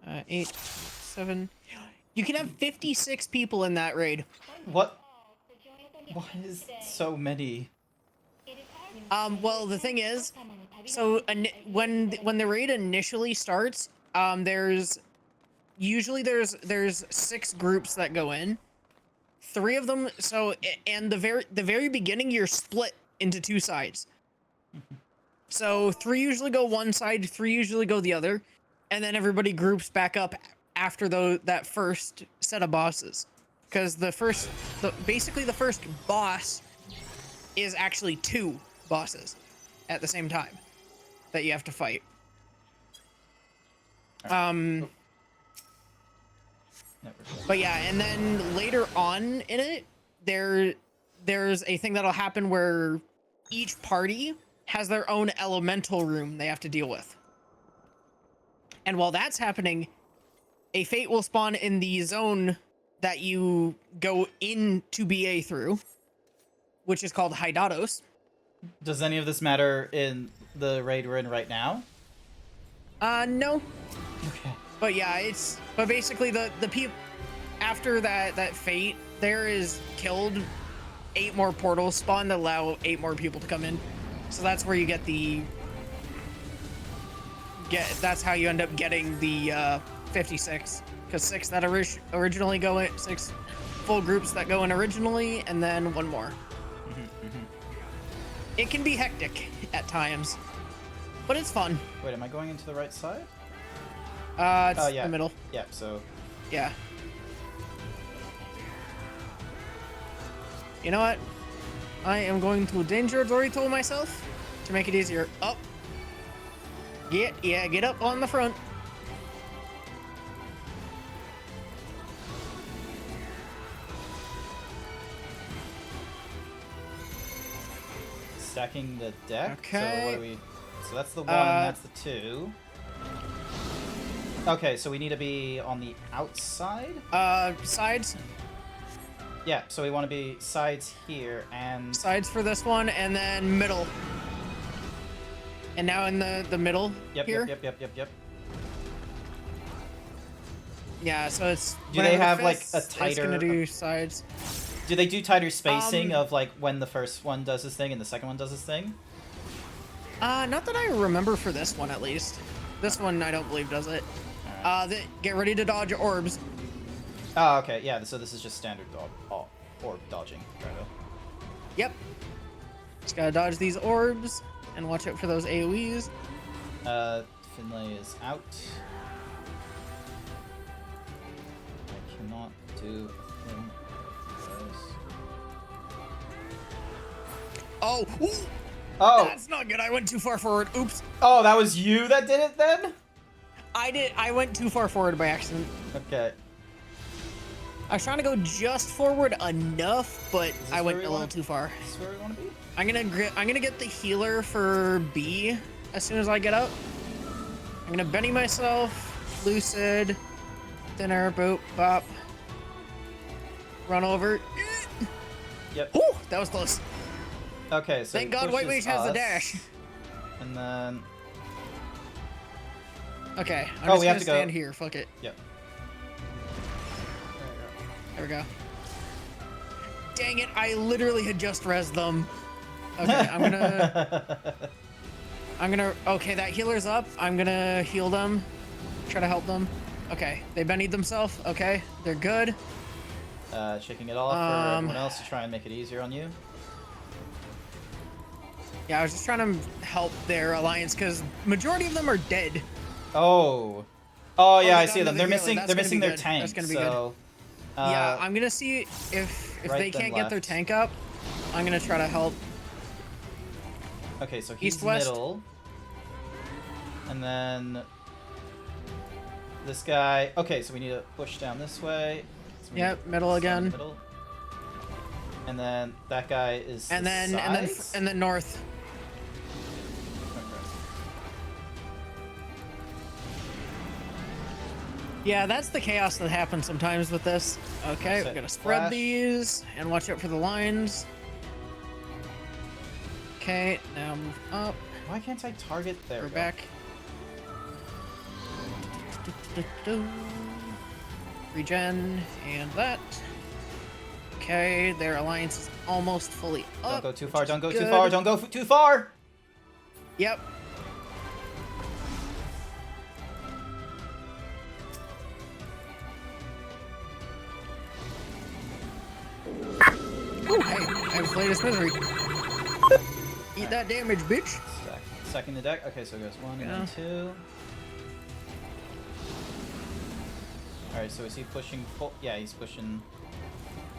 8, 7. You can have 56 people in that raid. what? Why is so many? Well, the thing is, so when the raid initially starts, there's 6 groups that go in. 3 of them. So and the very beginning, you're split into 2 sides. So 3 usually go one side, 3 usually go the other, and then everybody groups back up after that first set of bosses. Because basically the first boss is actually 2 bosses at the same time that you have to fight. But yeah, and then later on in it, there's a thing that'll happen where each party has their own elemental room they have to deal with. And while that's happening, a fate will spawn in the zone that you go into BA through, which is called Hydatos. Does any of this matter in the raid we're in right now? No. Okay. But yeah, but basically the people after that fate there is killed, 8 more portals spawn to allow 8 more people to come in. So that's where you that's how you end up getting the 56, because 6 that originally go in, 6 full groups that go in originally, and then 1 more. It can be hectic at times, but it's fun. Wait, am I going into the right side? It's Oh, yeah. the middle. Yeah, so... Yeah. You know what? I am going to danger Dorito myself to make it easier. Up. Get up on the front. Stacking the deck. Okay. So what do we... So that's the 1 and that's the 2. Okay, so we need to be on the outside? Sides. Yeah, so we want to be sides here and... Sides for this one, and then middle. And now in the middle here. Yep. Yeah, so it's... Do they whenever have, like, fists, a It's tighter- gonna do sides. Do they do tighter spacing Um, of, like, when the first one does his thing and the second one does his thing? Not that I remember for this one, at least. This one, I don't believe, does it. Get ready to dodge orbs. Oh, okay, yeah, so this is just standard orb dodging. Right. Yep. Just gotta dodge these orbs and watch out for those AoEs. Finlay is out. I cannot do a thing. Oh! Ooh, Oh! that's not good. I went too far forward. Oops. Oh, that was you that did it then? I went too far forward by accident. Okay. I was trying to go just forward enough, but I went a little too far. This is where we want to be? I'm gonna get the healer for B as soon as I get up. I'm gonna Benny myself, lucid, thinner, boop, bop, run over. Yep. Ooh, that was close. Okay, so Thank he God White pushes Mage has the us, dash. And then... Okay, I'm Oh, just we have gonna to go- stand here. Fuck it. Yep. There we go. Dang it! I literally had just rezzed them. Okay, I'm gonna. Okay, that healer's up. I'm gonna heal them. Try to help them. Okay, they bennied themselves. Okay, they're good. Shaking it off for everyone else to try and make it easier on you. Yeah, I was just trying to help their alliance because majority of them are dead. Oh. Oh yeah, they I got see them. another They're healer. missing. That's They're gonna missing be their good. tank. That's gonna be so, Yeah, I'm gonna see if right they then can't get their left. tank up. I'm gonna try to help. Okay, so he's East-west. middle. And then this guy. Okay, so we need to push down this way. So we Yep, need to middle stand in again. the middle. And then that guy is. And the then sides? and then north. Okay. Yeah, that's the chaos that happens sometimes with this. Okay, Set we're gonna spread flash. these and watch out for the lines. Okay, now move up. Why can't I target there? We're back. Regen and that. Okay, their alliance is almost fully up. Don't go too far. which is Don't go too good. far. Don't go too far. Yep. Ooh, hey, I have latest misery. Eat that damage, bitch. Second the deck. Okay, so it goes one and Yeah. then two. All right, so is he pushing full? Yeah, he's pushing.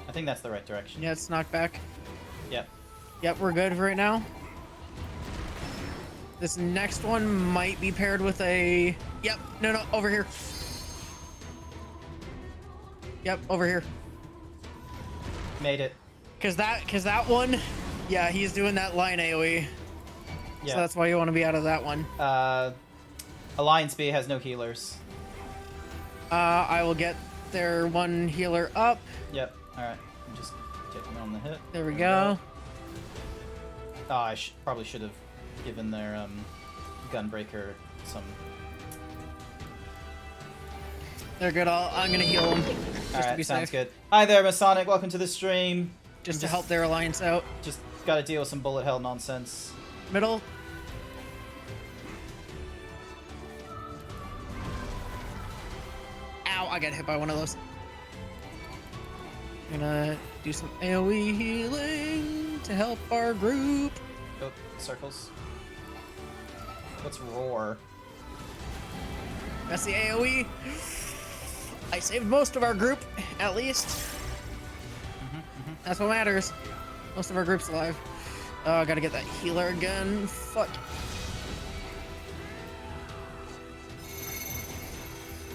I think that's the right direction. Yeah, it's knocked back. Yep. Yep, we're good for right now. This next one might be paired with a... Yep, no, over here. Yep, over here. Made it. Cause that one, yeah, he's doing that line AoE. Yeah. So that's why you want to be out of that one. Alliance B has no healers. I will get their one healer up. Yep. All right. I'm just taking on the hit. There we go. Oh, I probably should have given their gunbreaker some. They're good. I'm gonna heal them. All to right, be sounds safe. good. Hi there, Masonic. Welcome to the stream. Just to help their alliance out. Just got to deal with some bullet hell nonsense. Middle. Ow, I got hit by one of those. Gonna do some AoE healing to help our group. Oh, circles. What's roar? That's the AoE. I saved most of our group, at least. That's what matters. Most of our group's alive. Oh, I gotta get that healer again. Fuck.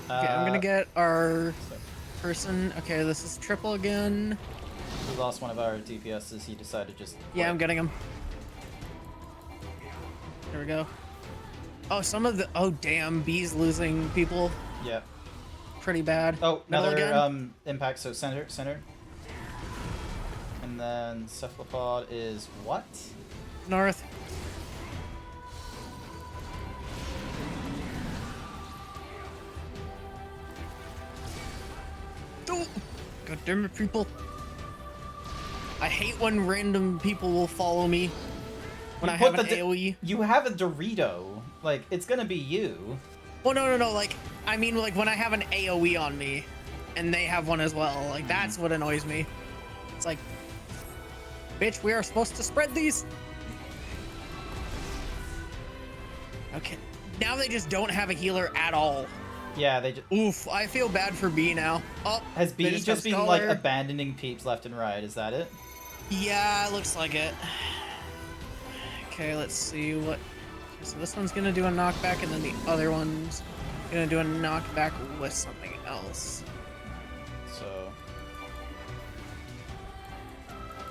Okay, I'm gonna get our person. Okay, this is triple again. We lost one of our DPSs. He decided to just. Yeah, I'm quit. getting him. There we go. Oh, some of the... Oh, damn. B's losing people. Yeah. Pretty bad. Oh, Middle another again. impact. So center. And then cephalopod is what? North. Oh, God damn it, people. I hate when random people will follow me when I have an AoE. You have a Dorito. Like, it's gonna be you. Well, no. Like, I mean, like, when I have an AoE on me, and they have one as well. Like, that's what annoys me. It's like, bitch, we are supposed to spread these. Okay. Now they just don't have a healer at all. Yeah, they just... Oof, I feel bad for B now. Oh, Has B they just been, have like, Scholar. abandoning peeps left and right? Is that it? Yeah, it looks like it. Okay, let's see what... So this one's gonna do a knockback, and then the other one's gonna do a knockback with something else. So...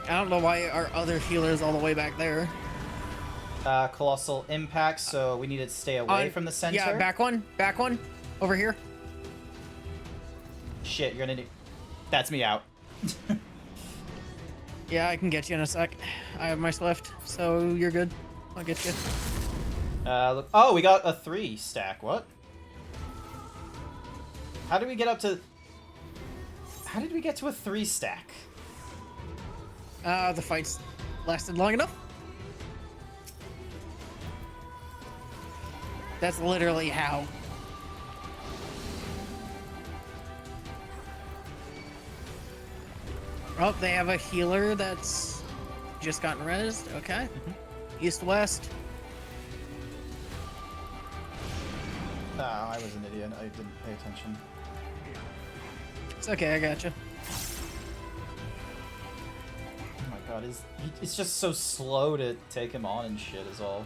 I don't know why our other healer's all the way back there. Colossal impact, so we need to stay away from the center. Yeah, back one, over here. Shit, you're gonna do... That's me out. Yeah, I can get you in a sec. I have my Swift, so you're good. I'll get you. Look... Oh, we got a 3 stack. What? How did we get up to... How did we get to a 3 stack? The fights lasted long enough. That's literally how. Oh, they have a healer that's just gotten rezzed. Okay. East west. Oh, I was an idiot. I didn't pay attention. It's okay, I gotcha. Oh my god, it's just so slow to take him on and shit is all.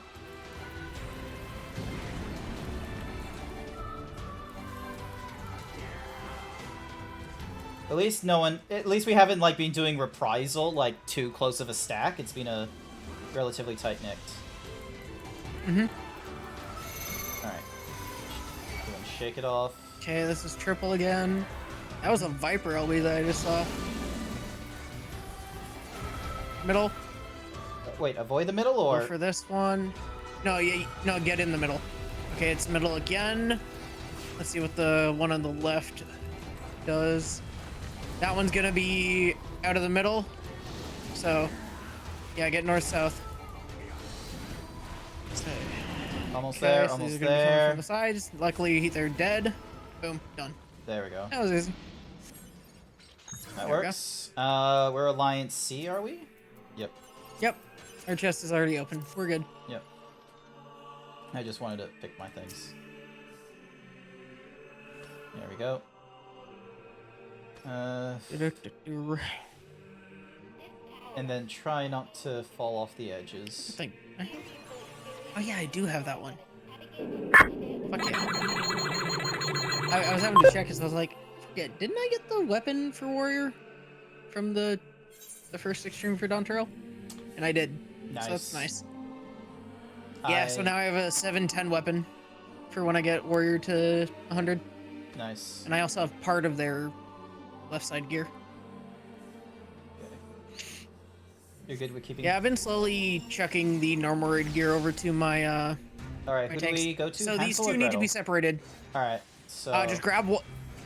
At least we haven't like been doing reprisal like too close of a stack. It's been a relatively tight-knit. Alright. Go and shake it off. Okay, this is triple again. That was a Viper LB that I just saw. Middle. Wait, avoid the middle Go or... for this one. No, yeah, no, get in the middle. Okay, it's middle again. Let's see what the one on the left does. That one's gonna be out of the middle. So, yeah, get north-south. Almost Okay, there, so almost these are gonna be coming there. from the sides. Luckily, they're dead. Boom, done. There we go. That was easy. That There we go. works. We're Alliance C, are we? Yep. Yep, our chest is already open. We're good. Yep. I just wanted to pick my things. There we go. And then try not to fall off the edges. Thing. Oh yeah, I do have that one. Fuck yeah. I was having to check because I was like, yeah, didn't I get the weapon for warrior from the first extreme for Dawn Trail? And I did. Nice. So that's nice. Yeah, so now I have a 710 weapon for when I get warrior to 100. Nice. And I also have part of their left side gear. You're good with keeping... Yeah, I've been slowly chucking the normal raid gear over to my Alright, my who do tanks. we go to? So Hansel these or two need to Gretel? be separated. Alright, so... Just grab one.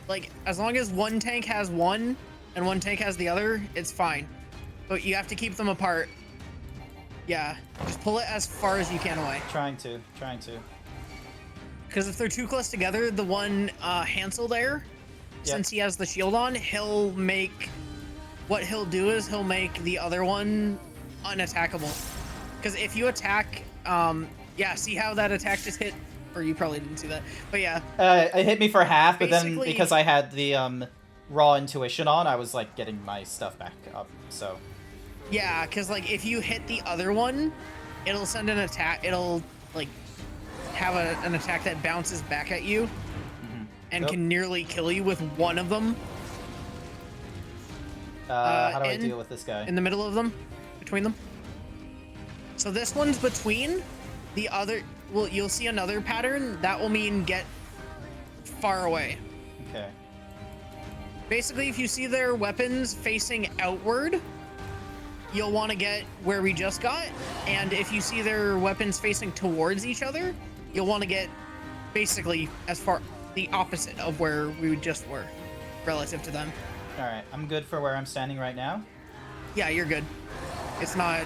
Like, as long as one tank has one and one tank has the other, it's fine. But you have to keep them apart. Yeah, just pull it as far as you can away. Trying to. Because if they're too close together, the one Hansel there, Yep. since he has the shield on, he'll make... What he'll do is he'll make the other one unattackable. Because if you attack... yeah, see how that attack just hit? Or you probably didn't see that. But yeah. It hit me for half, but then Basically- because I had the raw intuition on, I was like getting my stuff back up, so... Yeah, because like if you hit the other one, it'll send an attack. It'll like have an attack that bounces back at you and Yep. can nearly kill you with one of them how do I in- deal with this guy? in the middle of them, between them. So this one's between the other. Well, you'll see another pattern that will mean get far away. Okay. Basically, if you see their weapons facing outward, you'll want to get where we just got. And if you see their weapons facing towards each other, you'll want to get basically as far the opposite of where we just were relative to them. All right, I'm good for where I'm standing right now. Yeah, you're good. It's not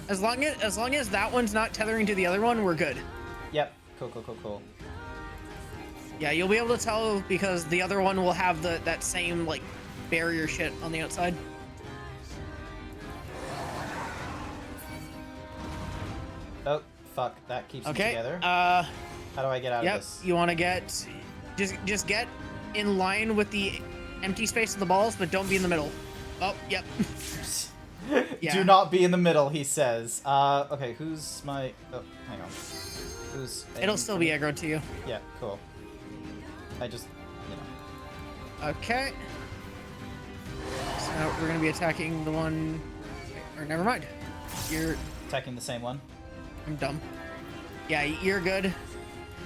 as long as that one's not tethering to the other one, we're good. Yep. Cool. Yeah, you'll be able to tell because the other one will have that same like barrier shit on the outside. Oh, fuck. That keeps them Okay. together. How do I get out of Yep. this? You want to get just get in line with the empty space of the balls, but don't be in the middle. Oh, yep. Yeah. Do not be in the middle, he says. Okay, who's my... Oh, hang on. Who's... It'll still be aggroed to you. Yeah, cool. I just... Okay. So now we're gonna be attacking the one... Or never mind. You're... Attacking the same one. I'm dumb. Yeah, you're good.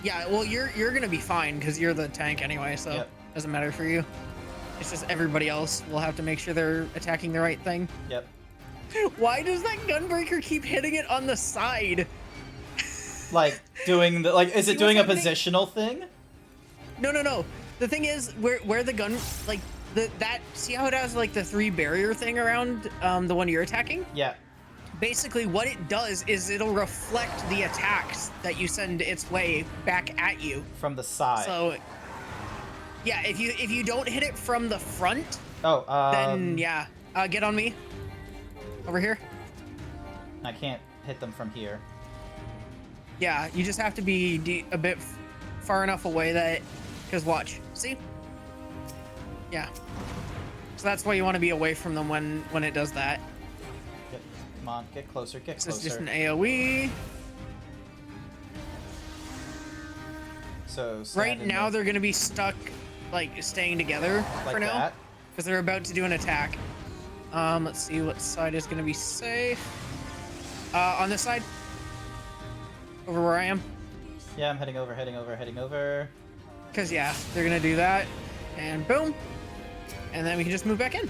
Yeah, well, you're gonna be fine because you're the tank anyway, so Yep. doesn't matter for you. It's just everybody else will have to make sure they're attacking the right thing. Yep. Why does that gunbreaker keep hitting it on the side? Like, doing the... Like, is See it doing a what's happening? positional thing? No. The thing is, where the gun, like, that, see how it has, like, the 3 barrier thing around the one you're attacking? Yeah. Basically, what it does is it'll reflect the attacks that you send its way back at you. From the side. So, yeah, if you don't hit it from the front, Oh, then, yeah, get on me. Over here. I can't hit them from here. Yeah, you just have to be a bit far enough away that... Because watch. See? Yeah. So that's why you want to be away from them when it does that. Come on, get closer, get This closer. is just an AoE. So, stand Right in now, the- they're going to be stuck, like, staying together like for now. that. Because they're about to do an attack. Let's see what side is going to be safe. On this side. Over where I am. Yeah, I'm heading over. Because, yeah, they're going to do that. And boom. And then we can just move back in.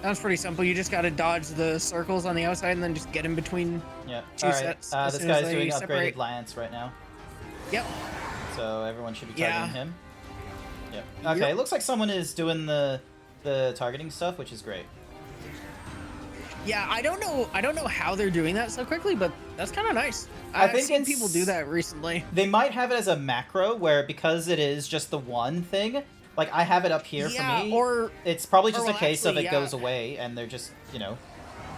That's pretty simple. You just got to dodge the circles on the outside and then just get in between. Yeah. Two Alright, sets as this soon as guy's they doing separate. upgraded lance right now. Yep. So everyone should be Yeah. targeting him. Yep. Okay, it looks like someone is doing the targeting stuff, which is great. Yeah, I don't know how they're doing that so quickly, but that's kind of nice. I I've think seen it's- people do that recently. They might have it as a macro where because it is just the one thing, like I have it up here Yeah, for me. or it's probably just or a case of actually, it yeah. goes away and they're just,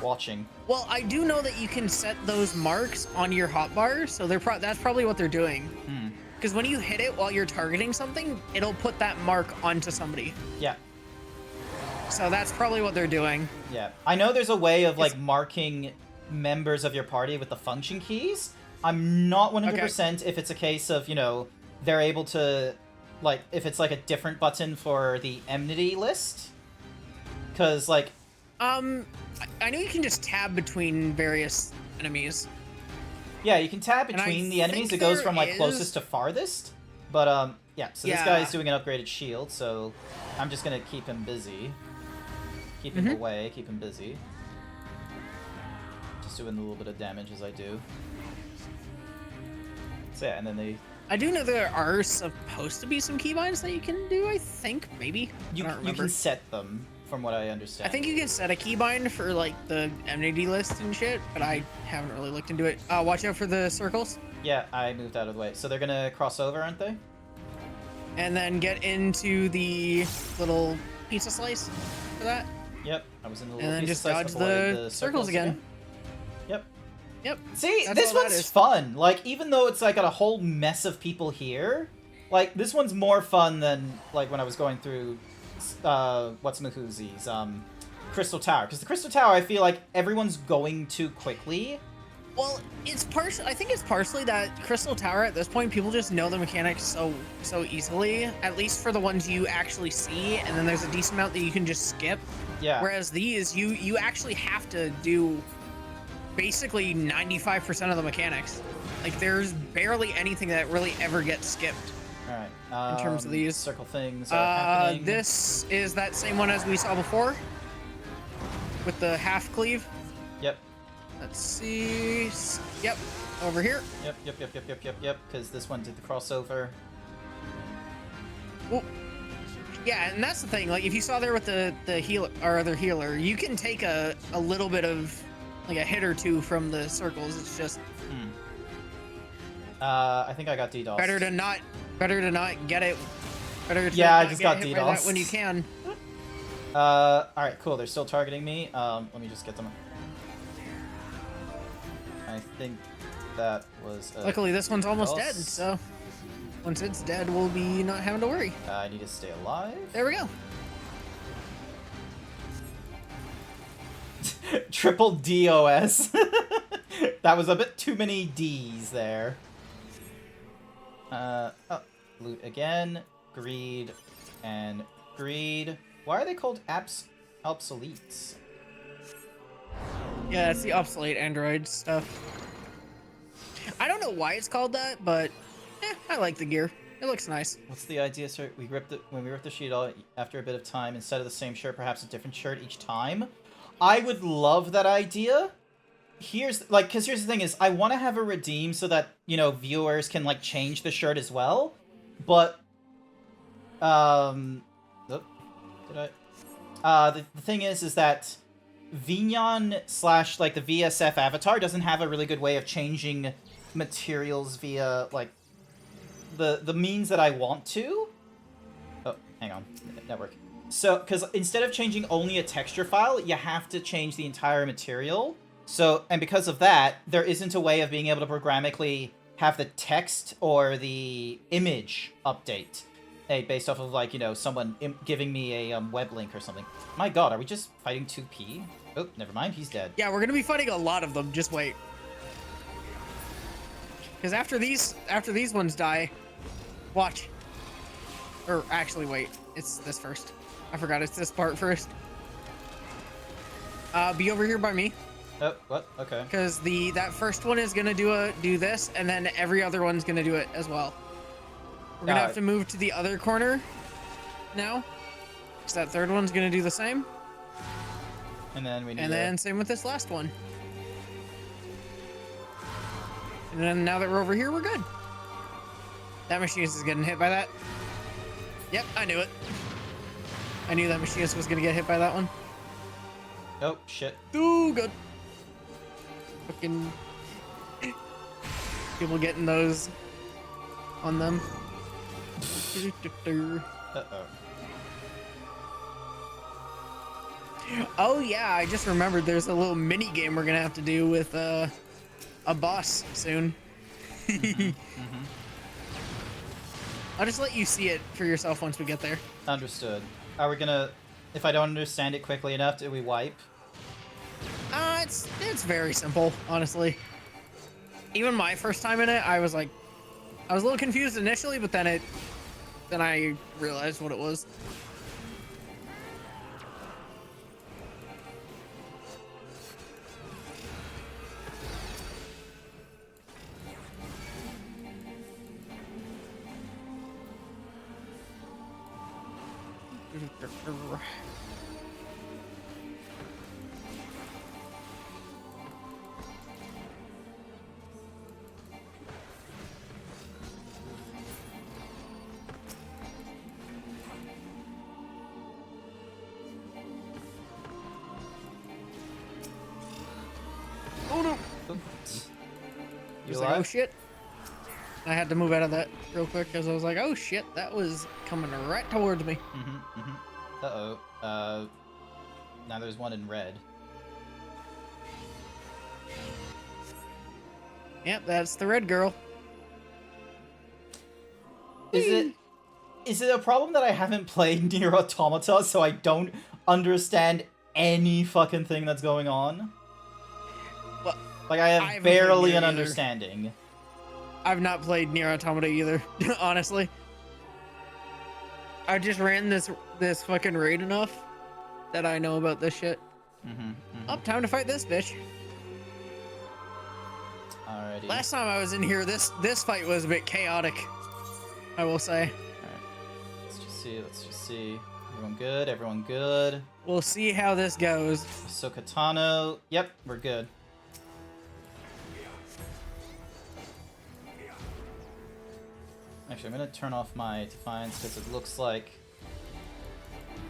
watching. well, I do know that you can set those marks on your hotbar, so that's probably what they're doing. Hmm. Because when you hit it while you're targeting something, it'll put that mark onto somebody. Yeah. So that's probably what they're doing. Yeah. I know there's a way of like marking members of your party with the function keys. I'm not 100% if it's a case of, they're able to, like, if it's like a different button for the enmity list. Because, like, I know you can just tab between various enemies. yeah, you can tab And I between the enemies. It think goes there from, like, is- closest to farthest. But, yeah, so this Yeah. guy's doing an upgraded shield, so I'm just going to keep him busy. Keep him away, keep him busy. Just doing a little bit of damage as I do. So, yeah, and then they... I do know there are supposed to be some keybinds that you can do, I think, maybe. You I don't you remember. can set them, from what I understand. I think you can set a keybind for, like, the enmity list and shit, but I haven't really looked into it. Watch out for the circles. Yeah, I moved out of the way. So they're gonna cross over, aren't they? And then get into the little pizza slice for that. Yep, I was in the And little then piece just of slice dodge to avoid the circles again. Yep. Yep. See, That's this all that one's is. fun. Like, even though it's like got a whole mess of people here, like this one's more fun than like when I was going through what's-Mahoozy's Crystal Tower, because the Crystal Tower I feel like everyone's going too quickly. Well, I think it's partially that Crystal Tower at this point, people just know the mechanics so easily, at least for the ones you actually see, and then there's a decent amount that you can just skip. Yeah. Whereas these, you actually have to do basically 95% of the mechanics. Like, there's barely anything that really ever gets skipped. Alright. In terms of these. Circle things are happening. This is that same one as we saw before. With the half cleave. Yep. Let's see. Yep. Over here. Yep. Because this one did the crossover. Well, yeah, and that's the thing. Like, if you saw there with the healer, our other healer, you can take a little bit of, like, a hit or two from the circles. It's just I think I got DDoS. better to not get it. Better to Yeah, I not just get got hit by that DDoS. when you can. Alright, cool. They're still targeting me. Let me just get them. I think that was. Luckily, this one's almost dead, DDoS. so once it's dead, we'll be not having to worry. I need to stay alive. There we go. Triple DOS. That was a bit too many D's there. Oh, loot again. Greed and greed. Why are they called obsoletes? Yeah, it's the obsolete android stuff. I don't know why it's called that, but I like the gear. It looks nice. What's the idea, sir? When we rip the sheet out after a bit of time, instead of the same shirt, perhaps a different shirt each time. I would love that idea. Here's because here's the thing is I want to have a redeem so that viewers can like change the shirt as well, but the thing is that Vignon / like the VSF avatar doesn't have a really good way of changing materials via like the means that I want to. Oh, hang on, network. So, because instead of changing only a texture file, you have to change the entire material. So, and because of that, there isn't a way of being able to programmatically have the text or the image update based off of, like, someone giving me a web link or something. My god, are we just fighting 2P? Oh, never mind, he's dead. Yeah, we're gonna be fighting a lot of them. Just wait. Because after these ones die, watch. Or actually, wait. It's this first. I forgot it's this part first. Be over here by me. Oh, what? Okay. Because that first one is gonna do this, and then every other one's gonna do it as well. We're gonna have to move to the other corner now. Because that third one's gonna do the same. And then we need And then same with this last one. And then now that we're over here, we're good. That machinist is getting hit by that. Yep, I knew it. I knew that machinist was gonna get hit by that one. Oh, shit. Ooh, good. Fucking people getting those on them. Uh-oh. Oh yeah, I just remembered there's a little mini game we're gonna have to do with a boss soon. I'll just let you see it for yourself once we get there. Understood. Are we gonna... If I don't understand it quickly enough, do we wipe? It's very simple, honestly. Even my first time in it, I was a little confused initially, but then I realized what it was. Oh no! Oops. He You was like, oh alive? shit. I had to move out of that real quick because I was like, oh shit, that was coming right towards me. Uh-oh. Now there's one in red. Yep, that's the red girl. Is it a problem that I haven't played Nier Automata, so I don't understand any fucking thing that's going on? Well, Like, I have haven't played barely Nier an either. understanding. I've not played Nier Automata either, honestly. I just ran this fucking raid enough that I know about this shit. Oh, time to fight this bitch. Alright. Alrighty. Last time I was in here, this fight was a bit chaotic, I will say. Alright. Let's just see. Let's just see. Everyone good? Everyone good? We'll see how this goes. Ahsoka Tano. Yep, we're good. Actually, I'm gonna turn off my Defiance because it looks like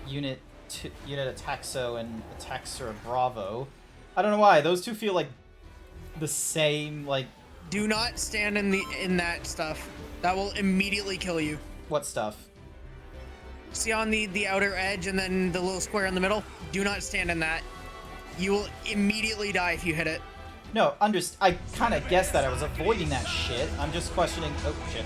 Unit Ataxo and Ataxer Bravo. I don't know why. Those two feel like the same, like... Do not stand in that stuff. That will immediately kill you. What stuff? See on the outer edge and then the little square in the middle? Do not stand in that. You will immediately die if you hit it. No, I kind of guessed that. I was avoiding that shit. I'm just questioning... Oh, shit.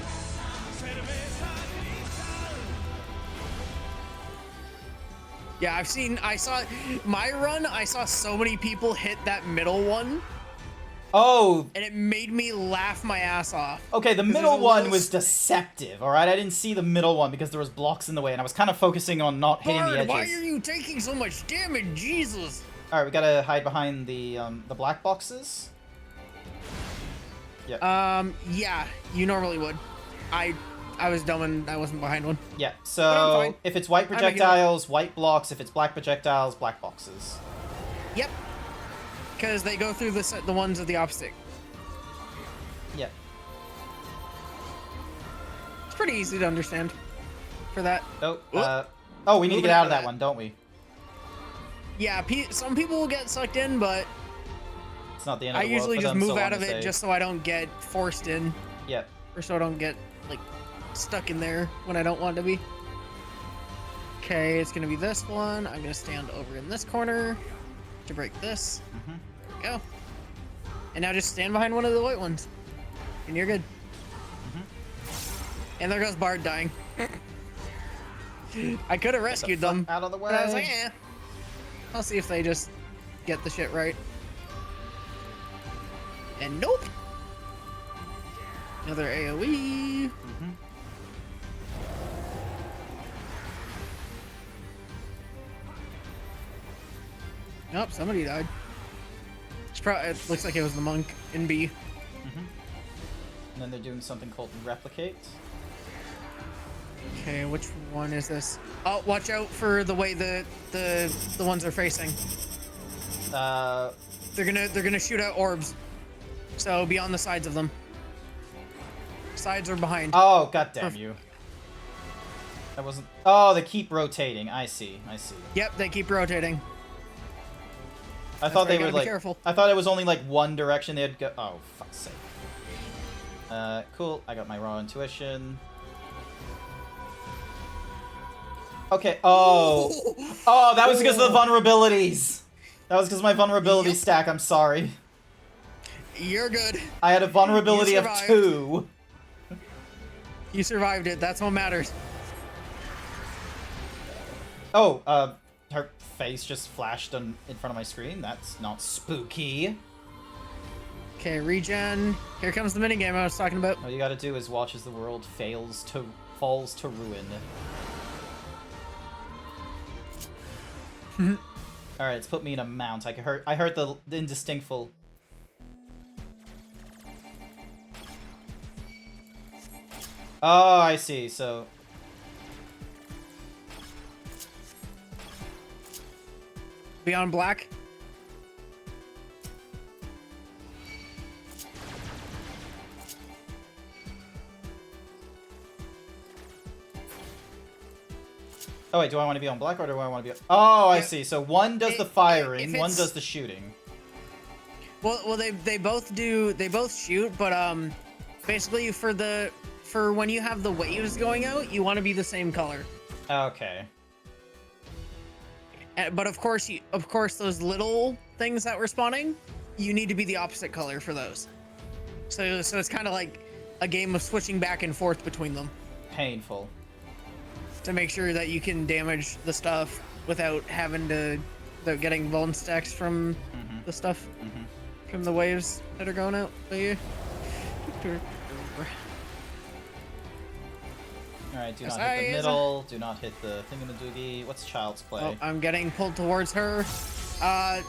Yeah, I saw my run, I saw so many people hit that middle one. Oh! And it made me laugh my ass off. Okay, the middle one was deceptive, alright? I didn't see the middle one because there was blocks in the way, and I was kind of focusing on not hitting the edges. Why are you taking so much damage? Jesus! Alright, we gotta hide behind the black boxes. Yeah. Yeah, you normally would. I was dumb and I wasn't behind one. Yeah, But I'm so fine. if it's white projectiles, white blocks. If it's black projectiles, black boxes. Yep. Because they go through the ones of the opposite. Yeah. It's pretty easy to understand for that. Oh, we need to get out of that one, don't we? Yeah, some people will get sucked in, but It's not the end of I the world usually for just them, so move long out of as it they- just so I don't get forced in, Yeah. or so I don't get like stuck in there when I don't want to be. Okay, it's gonna be this one. I'm gonna stand over in this corner to break this. Mhm. There we go. And now just stand behind one of the white ones, and you're good. And there goes Bard dying. I could have rescued them. Out of the way. But I was like, eh. I'll see if they just get the shit right. And nope. Another AoE. Nope, somebody died. It looks like it was the monk in B. And then they're doing something called replicate. Okay, which one is this? Oh, watch out for the way the ones are facing. They're gonna shoot out orbs. So be on the sides of them. Sides or behind. Oh, goddamn you. That wasn't... Oh, they keep rotating. I see. Yep, they keep rotating. I thought why they you were gotta be like... careful. I thought it was only like one direction they'd go... Oh, fuck's sake. Cool. I got my raw intuition. Okay. Oh. Oh, that was because of the vulnerabilities. That was because of my vulnerability stack. I'm sorry. You're good. I had a vulnerability of survived. 2. You survived it. That's what matters. Oh, her face just flashed in front of my screen. That's not spooky. Okay, regen. Here comes the minigame I was talking about. All you gotta do is watch as the world falls to ruin. Alright, it's put me in a mount. I heard the indistinctful. Oh, I see, so... Beyond black. Oh wait, do I want to be on black or do I want to be... Oh, I see. So one does the firing, if one it's- does the shooting. Well, they both shoot, but basically for when you have the waves going out, you want to be the same color. Okay. But of course, those little things that were spawning, you need to be the opposite color for those. So it's kind of like a game of switching back and forth between them Painful. to make sure that you can damage the stuff without getting bone stacks from the stuff from the waves that are going out. But yeah. Alright, do not Yes, hit the middle, do not hit the thingamadoogie. What's Child's Play? Oh, I'm getting pulled towards her.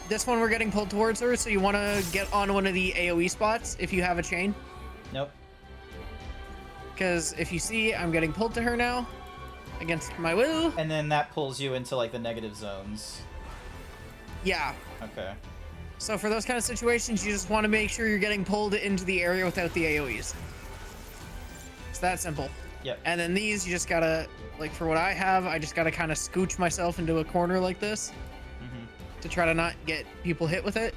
This one we're getting pulled towards her, so you want to get on one of the AoE spots if you have a chain. Nope. Because if you see, I'm getting pulled to her now, against my will. And then that pulls you into like the negative zones. Yeah. Okay. So for those kind of situations, you just want to make sure you're getting pulled into the area without the AoEs. It's that simple. Yep. And then these, you just gotta, like for what I have, I just gotta kind of scooch myself into a corner like this to try to not get people hit with it.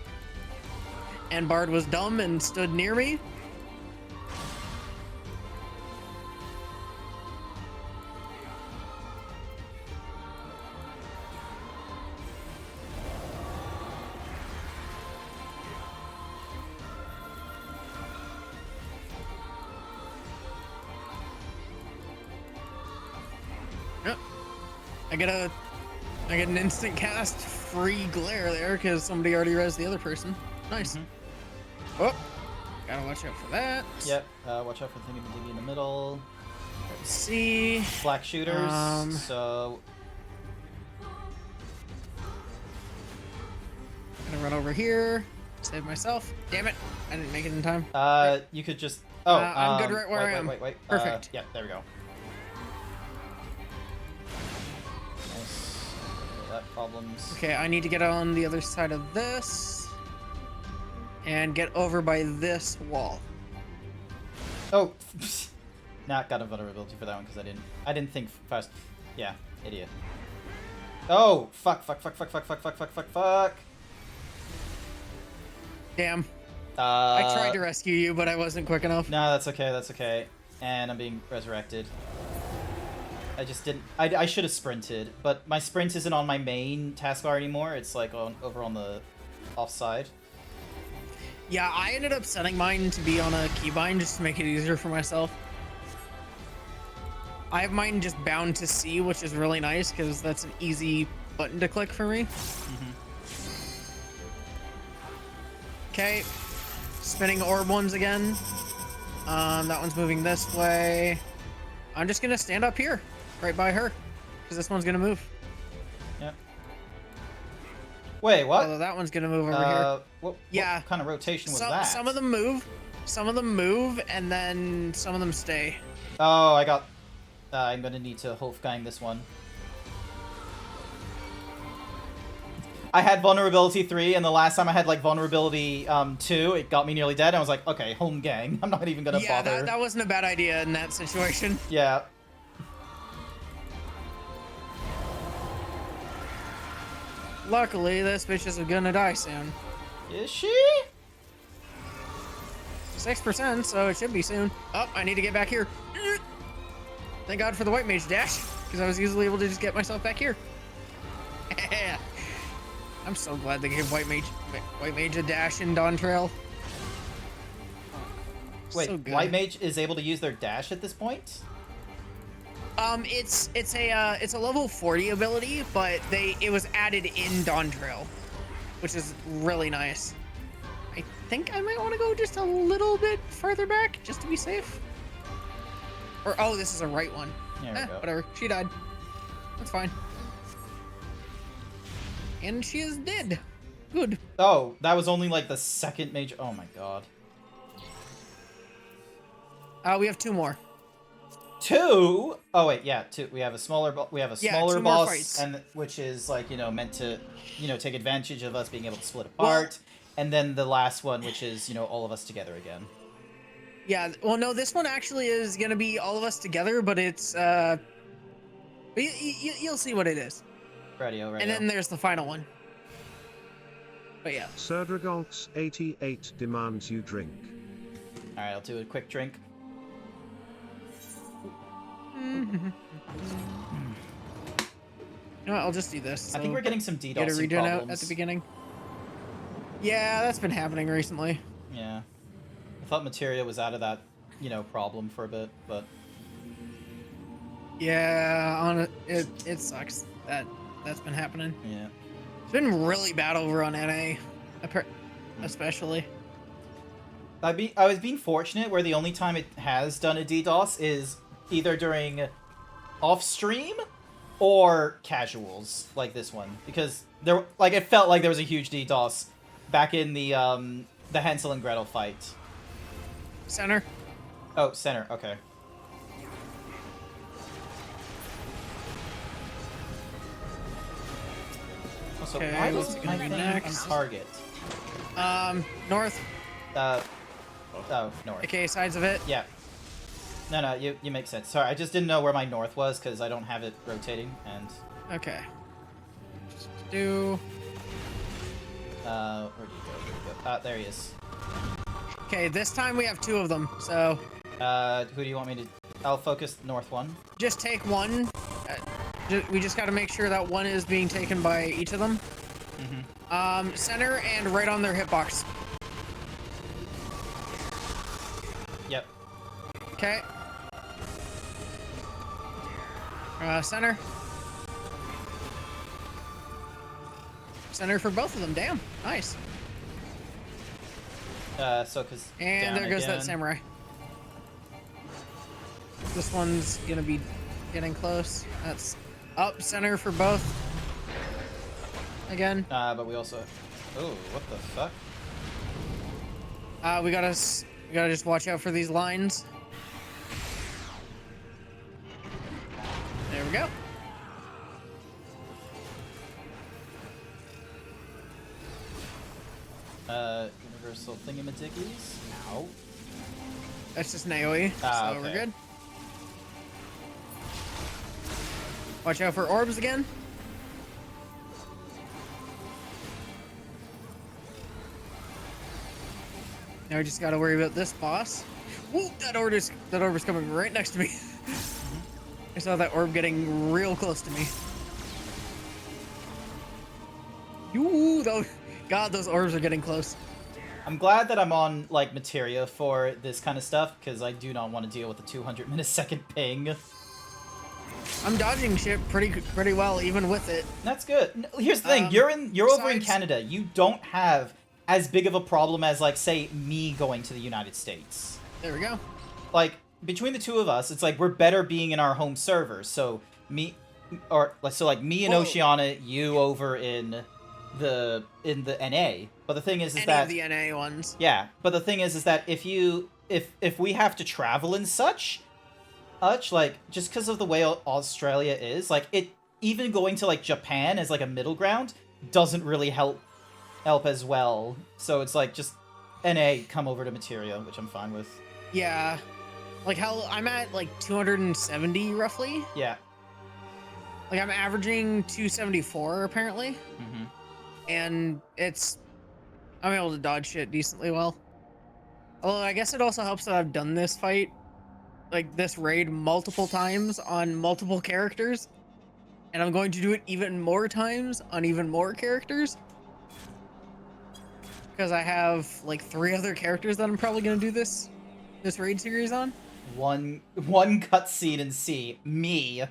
And Bard was dumb and stood near me. Yep. I get an instant cast free glare there because somebody already rezzed the other person. Nice. Oh, gotta watch out for that. Yep. Watch out for the thingy in the middle. Let's see. Black shooters. So Gonna run over here. Save myself. Damn it! I didn't make it in time. you could just. Oh, I'm good right where I am. Wait. Perfect. Yeah, there we go. Nice. That problems. Okay, I need to get on the other side of this and get over by this wall. Oh, not got a vulnerability for that one because I didn't think fast. Yeah, idiot. Oh, fuck. Damn. I tried to rescue you, but I wasn't quick enough. No, that's okay. And I'm being resurrected. I just didn't. I should have sprinted, but my sprint isn't on my main taskbar anymore. It's like over on the offside. Yeah, I ended up setting mine to be on a keybind just to make it easier for myself. I have mine just bound to C, which is really nice because that's an easy button to click for me. Okay, spinning orb ones again. That one's moving this way. I'm just gonna stand up here, right by her, because this one's gonna move. Yep. Wait, what? Although that one's gonna move over here. What Yeah. kind of rotation was that? Some of them move, and then some of them stay. Oh, I got. I'm gonna need to Wolfgang this one. I had vulnerability 3, and the last time I had like vulnerability 2, it got me nearly dead. I was like, okay, home gang. I'm not even gonna bother. Yeah, that wasn't a bad idea in that situation. Yeah. Luckily, this bitch is gonna die soon. Is she? 6%, so it should be soon. Oh, I need to get back here. Thank God for the white mage dash, because I was easily able to just get myself back here. I'm so glad they gave white mage a dash in Dawn Trail. Wait, So good. White Mage is able to use their dash at this point? It's a level 40 ability, but it was added in Dawn Trail, which is really nice. I think I might want to go just a little bit further back just to be safe. Or oh, this is a right one. There we go. Whatever. She died. That's fine. And she is dead. Good. Oh, that was only like the second major. Oh my god. We have 2 more. 2? Oh wait, yeah, 2. We have a smaller. We have a Yeah, smaller 2 more boss, fights. and which is like meant to take advantage of us being able to split apart. And then the last one, which is all of us together again. Yeah. Well, no, this one actually is gonna be all of us together, but it's you'll see what it is. Radio. And then there's the final one. But yeah. Sir Dragonx 88 demands you drink. All right, I'll do a quick drink. You know what, I'll just do this. I think we're getting some get a DDoS regen problems. out at the beginning. Yeah, that's been happening recently. Yeah. I thought Materia was out of that, problem for a bit, but Yeah, it sucks that's been happening. yeah. It's been really bad over on NA, especially. I was being fortunate where the only time it has done a DDoS is either during off stream or casuals like this one, because there, like, it felt like there was a huge DDoS back in the Hansel and Gretel fight. Center. Oh, center. Okay. Also, Okay, why what's doesn't it my gonna be thing next? target? North. Oh, north. Okay, sides of it. Yeah. No, you make sense. Sorry, I just didn't know where my north was because I don't have it rotating, and... Okay. Do. where do you go? Where do you go? There he is. Okay, this time we have 2 of them, so Who do you want me to... I'll focus north one. just take one. We just got to make sure that one is being taken by each of them. Center and right on their hitbox. Yep. Okay. Center. Center for both of them. Damn. Nice. So, because... And there goes that samurai. This one's gonna be getting close. That's up center for both. Again. But we also... Oh, what the fuck? We gotta just watch out for these lines. There we go. Universal thingamadickies? Ow. That's just Naoi, so okay. we're good. Watch out for orbs again. Now we just gotta worry about this boss. Whoa, that orb is coming right next to me. I saw that orb getting real close to me. Ooh, God, those orbs are getting close. I'm glad that I'm on, like, Materia for this kind of stuff, because I do not want to deal with the 200 millisecond ping. I'm dodging shit pretty well, even with it. That's good. Here's the thing, you're over in besides- Canada. You don't have as big of a problem as, like, say, me going to the United States. There we go. Like, between the two of us, it's like we're better being in our home servers. So me and Whoa. Oceana, you over in the NA. But the thing is Any that of the NA ones. yeah. But the thing is that if we have to travel and such, like, just because of the way Australia is, like, it even going to, like, Japan as, like, a middle ground doesn't really help as well. So it's like, just NA, come over to Materia, which I'm fine with. Yeah. Like, hell, I'm at, like, 270, roughly. Yeah. Like, I'm averaging 274, apparently. Mm-hmm. And I'm able to dodge shit decently well. Although, I guess it also helps that I've done this fight, like, this raid multiple times on multiple characters. And I'm going to do it even more times on even more characters. Because I have, like, 3 other characters that I'm probably going to do this raid series on. One cutscene and see me.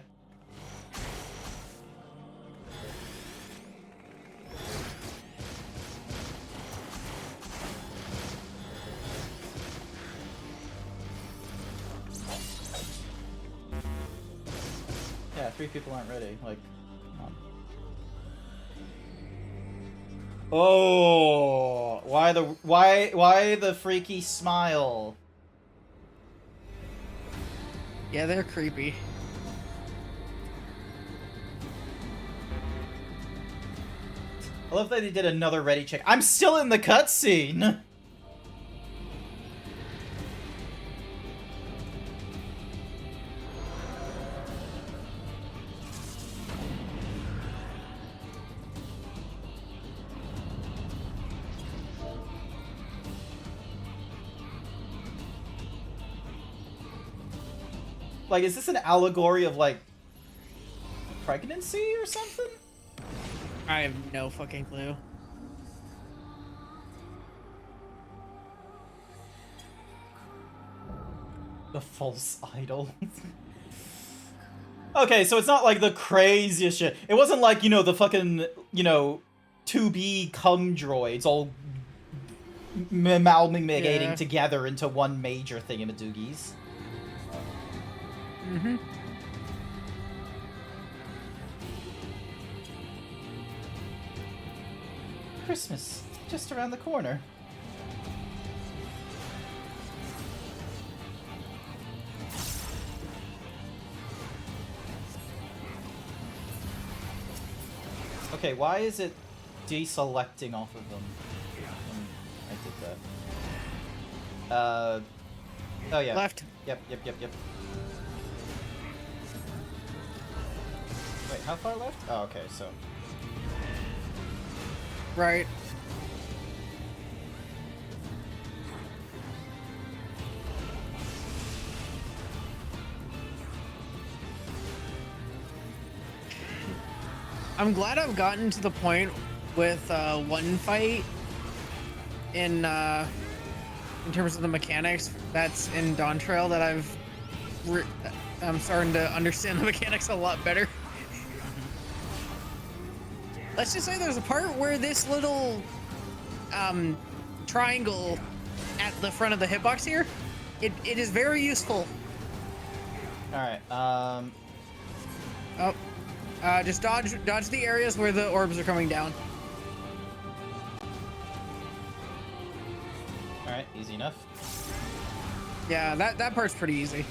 Yeah, 3 people aren't ready. Like, come on. Oh, why the freaky smile? Yeah, they're creepy. I love that he did another ready check. I'm still in the cutscene. Like, is this an allegory of, like, pregnancy or something? I have no fucking clue. The false idol. Okay, so it's not like the craziest shit. It wasn't like, you know, the fucking, you know, 2B cum droids all amalgamating together into one major thingamadoogies. Mm-hmm. Christmas, just around the corner. Okay, why is it deselecting off of them? I did that. Oh yeah. Left. Yep. Wait, how far left? Oh, okay, so. Right. I'm glad I've gotten to the point with one fight in terms of the mechanics that's in Dawn Trail that I'm starting to understand the mechanics a lot better. Let's just say there's a part where this little triangle at the front of the hitbox here, it is very useful. Alright, Just dodge the areas where the orbs are coming down. Alright, easy enough. Yeah, that part's pretty easy.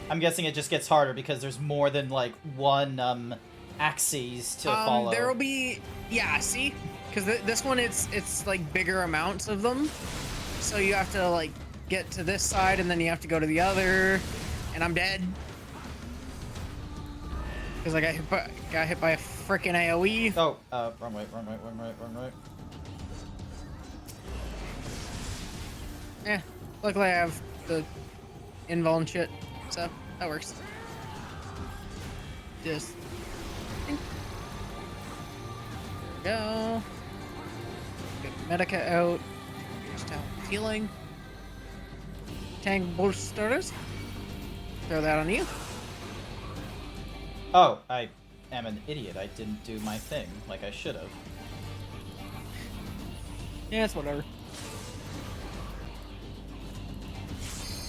I'm guessing it just gets harder because there's more than, like, one, axes to follow. There will be, yeah, see? Because this one, it's like bigger amounts of them. So you have to, like, get to this side and then you have to go to the other. And I'm dead. Because I got hit by a frickin' AoE. Oh, wrong way. Yeah, luckily I have the invuln shit, so that works. Just go. Get Medica out. Just out healing. Tank bolsters. Throw that on you. Oh, I am an idiot. I didn't do my thing like I should have. Yeah, it's whatever.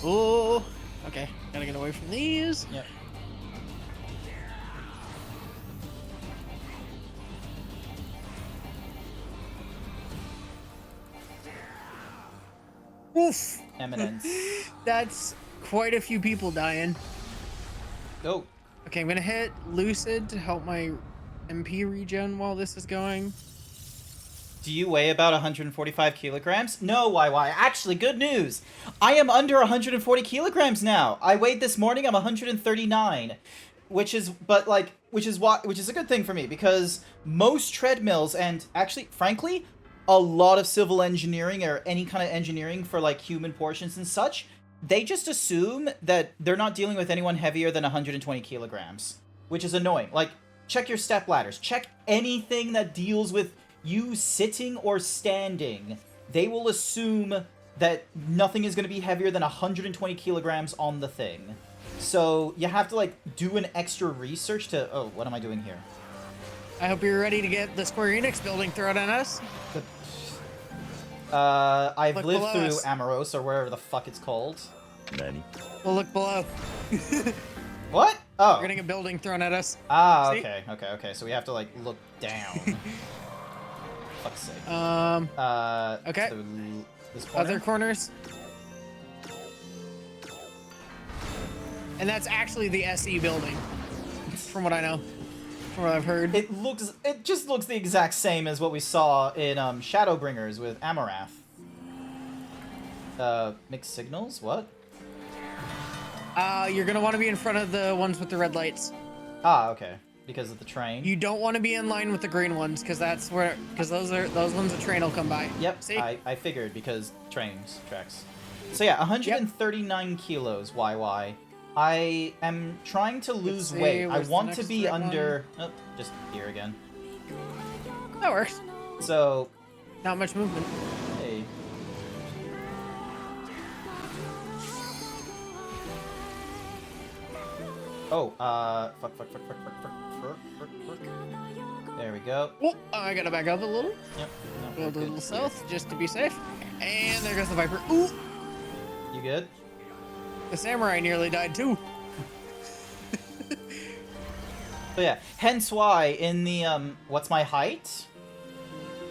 Oh, okay. Gotta get away from these. Yep. Oof. Eminence. That's quite a few people dying. Oh. Okay, I'm gonna hit Lucid to help my MP regen while this is going. Do you weigh about 145 kilograms? No, YY. Actually, good news. I am under 140 kilograms now. I weighed this morning. I'm 139, which is a good thing for me because most treadmills and actually, frankly, a lot of civil engineering or any kind of engineering for like human portions and such, they just assume that they're not dealing with anyone heavier than 120 kilograms, which is annoying. Like, check your step ladders. Check anything that deals with you sitting or standing. They will assume that nothing is going to be heavier than 120 kilograms on the thing. So you have to, like, do an extra research to... Oh, what am I doing here? I hope you're ready to get the Square Enix building thrown at us. I've Look lived below through us. Amoros, or wherever the fuck it's called. We'll look below. What? Oh. We're getting a building thrown at us. Ah, See? okay. So we have to, like, look down. Fuck's sake. Okay. So this corner? Other corners. And that's actually the SE building, from what I know, from what I've heard. It just looks the exact same as what we saw in Shadowbringers with Amorath. Mixed signals? What? You're gonna want to be in front of the ones with the red lights. Ah, okay. Because of the train. You don't want to be in line with the green ones, because those ones the train will come by. Yep. See? I figured because tracks. So yeah, 139 kilos. YY. I am trying to lose see, weight. I where's the want to next be red under. Oh, just here again. That works. So. Not much movement. Hey. Oh, fuck. There we go. Oh, I gotta back up a little. Yep. No, Go we're a good. little south, just to be safe. And there goes the Viper. Ooh! You good? The Samurai nearly died too. So yeah, hence why in the, what's my height?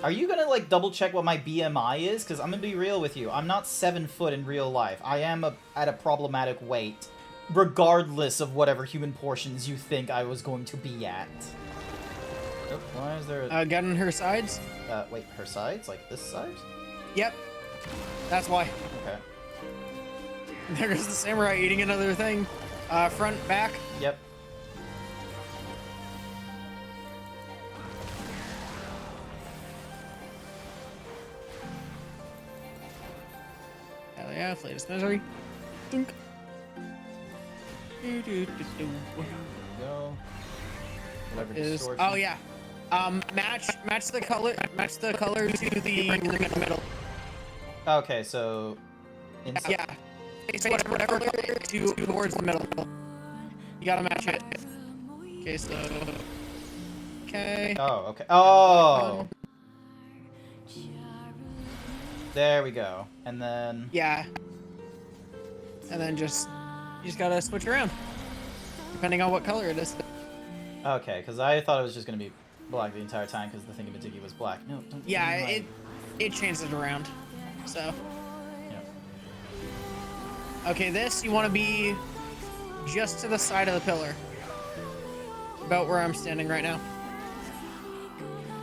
Are you gonna, like, double check what my BMI is? Because I'm gonna be real with you. I'm not 7 foot in real life. I am at a problematic weight, regardless of whatever human portions you think I was going to be at. Oh, why is there a... Gun on her sides? wait, her sides? Like this side? Yep. That's why. Okay. There's the samurai eating another thing. Front, back. Yep. Hell yeah, latest misery. Dunk. Go. Whatever Is distortion. oh yeah. Match the color to the ring in the middle. Okay, so... Yeah. It's whatever color towards the middle. You gotta match it. Okay, so okay. Oh, okay. Oh! There we go. And then... Yeah. And then you just gotta switch around. Depending on what color it is. Okay, because I thought it was just going to be black the entire time because the thingamajiggy was black. No, don't Yeah, do my- it changes it around. So Yeah. okay, this you wanna be just to the side of the pillar. About where I'm standing right now.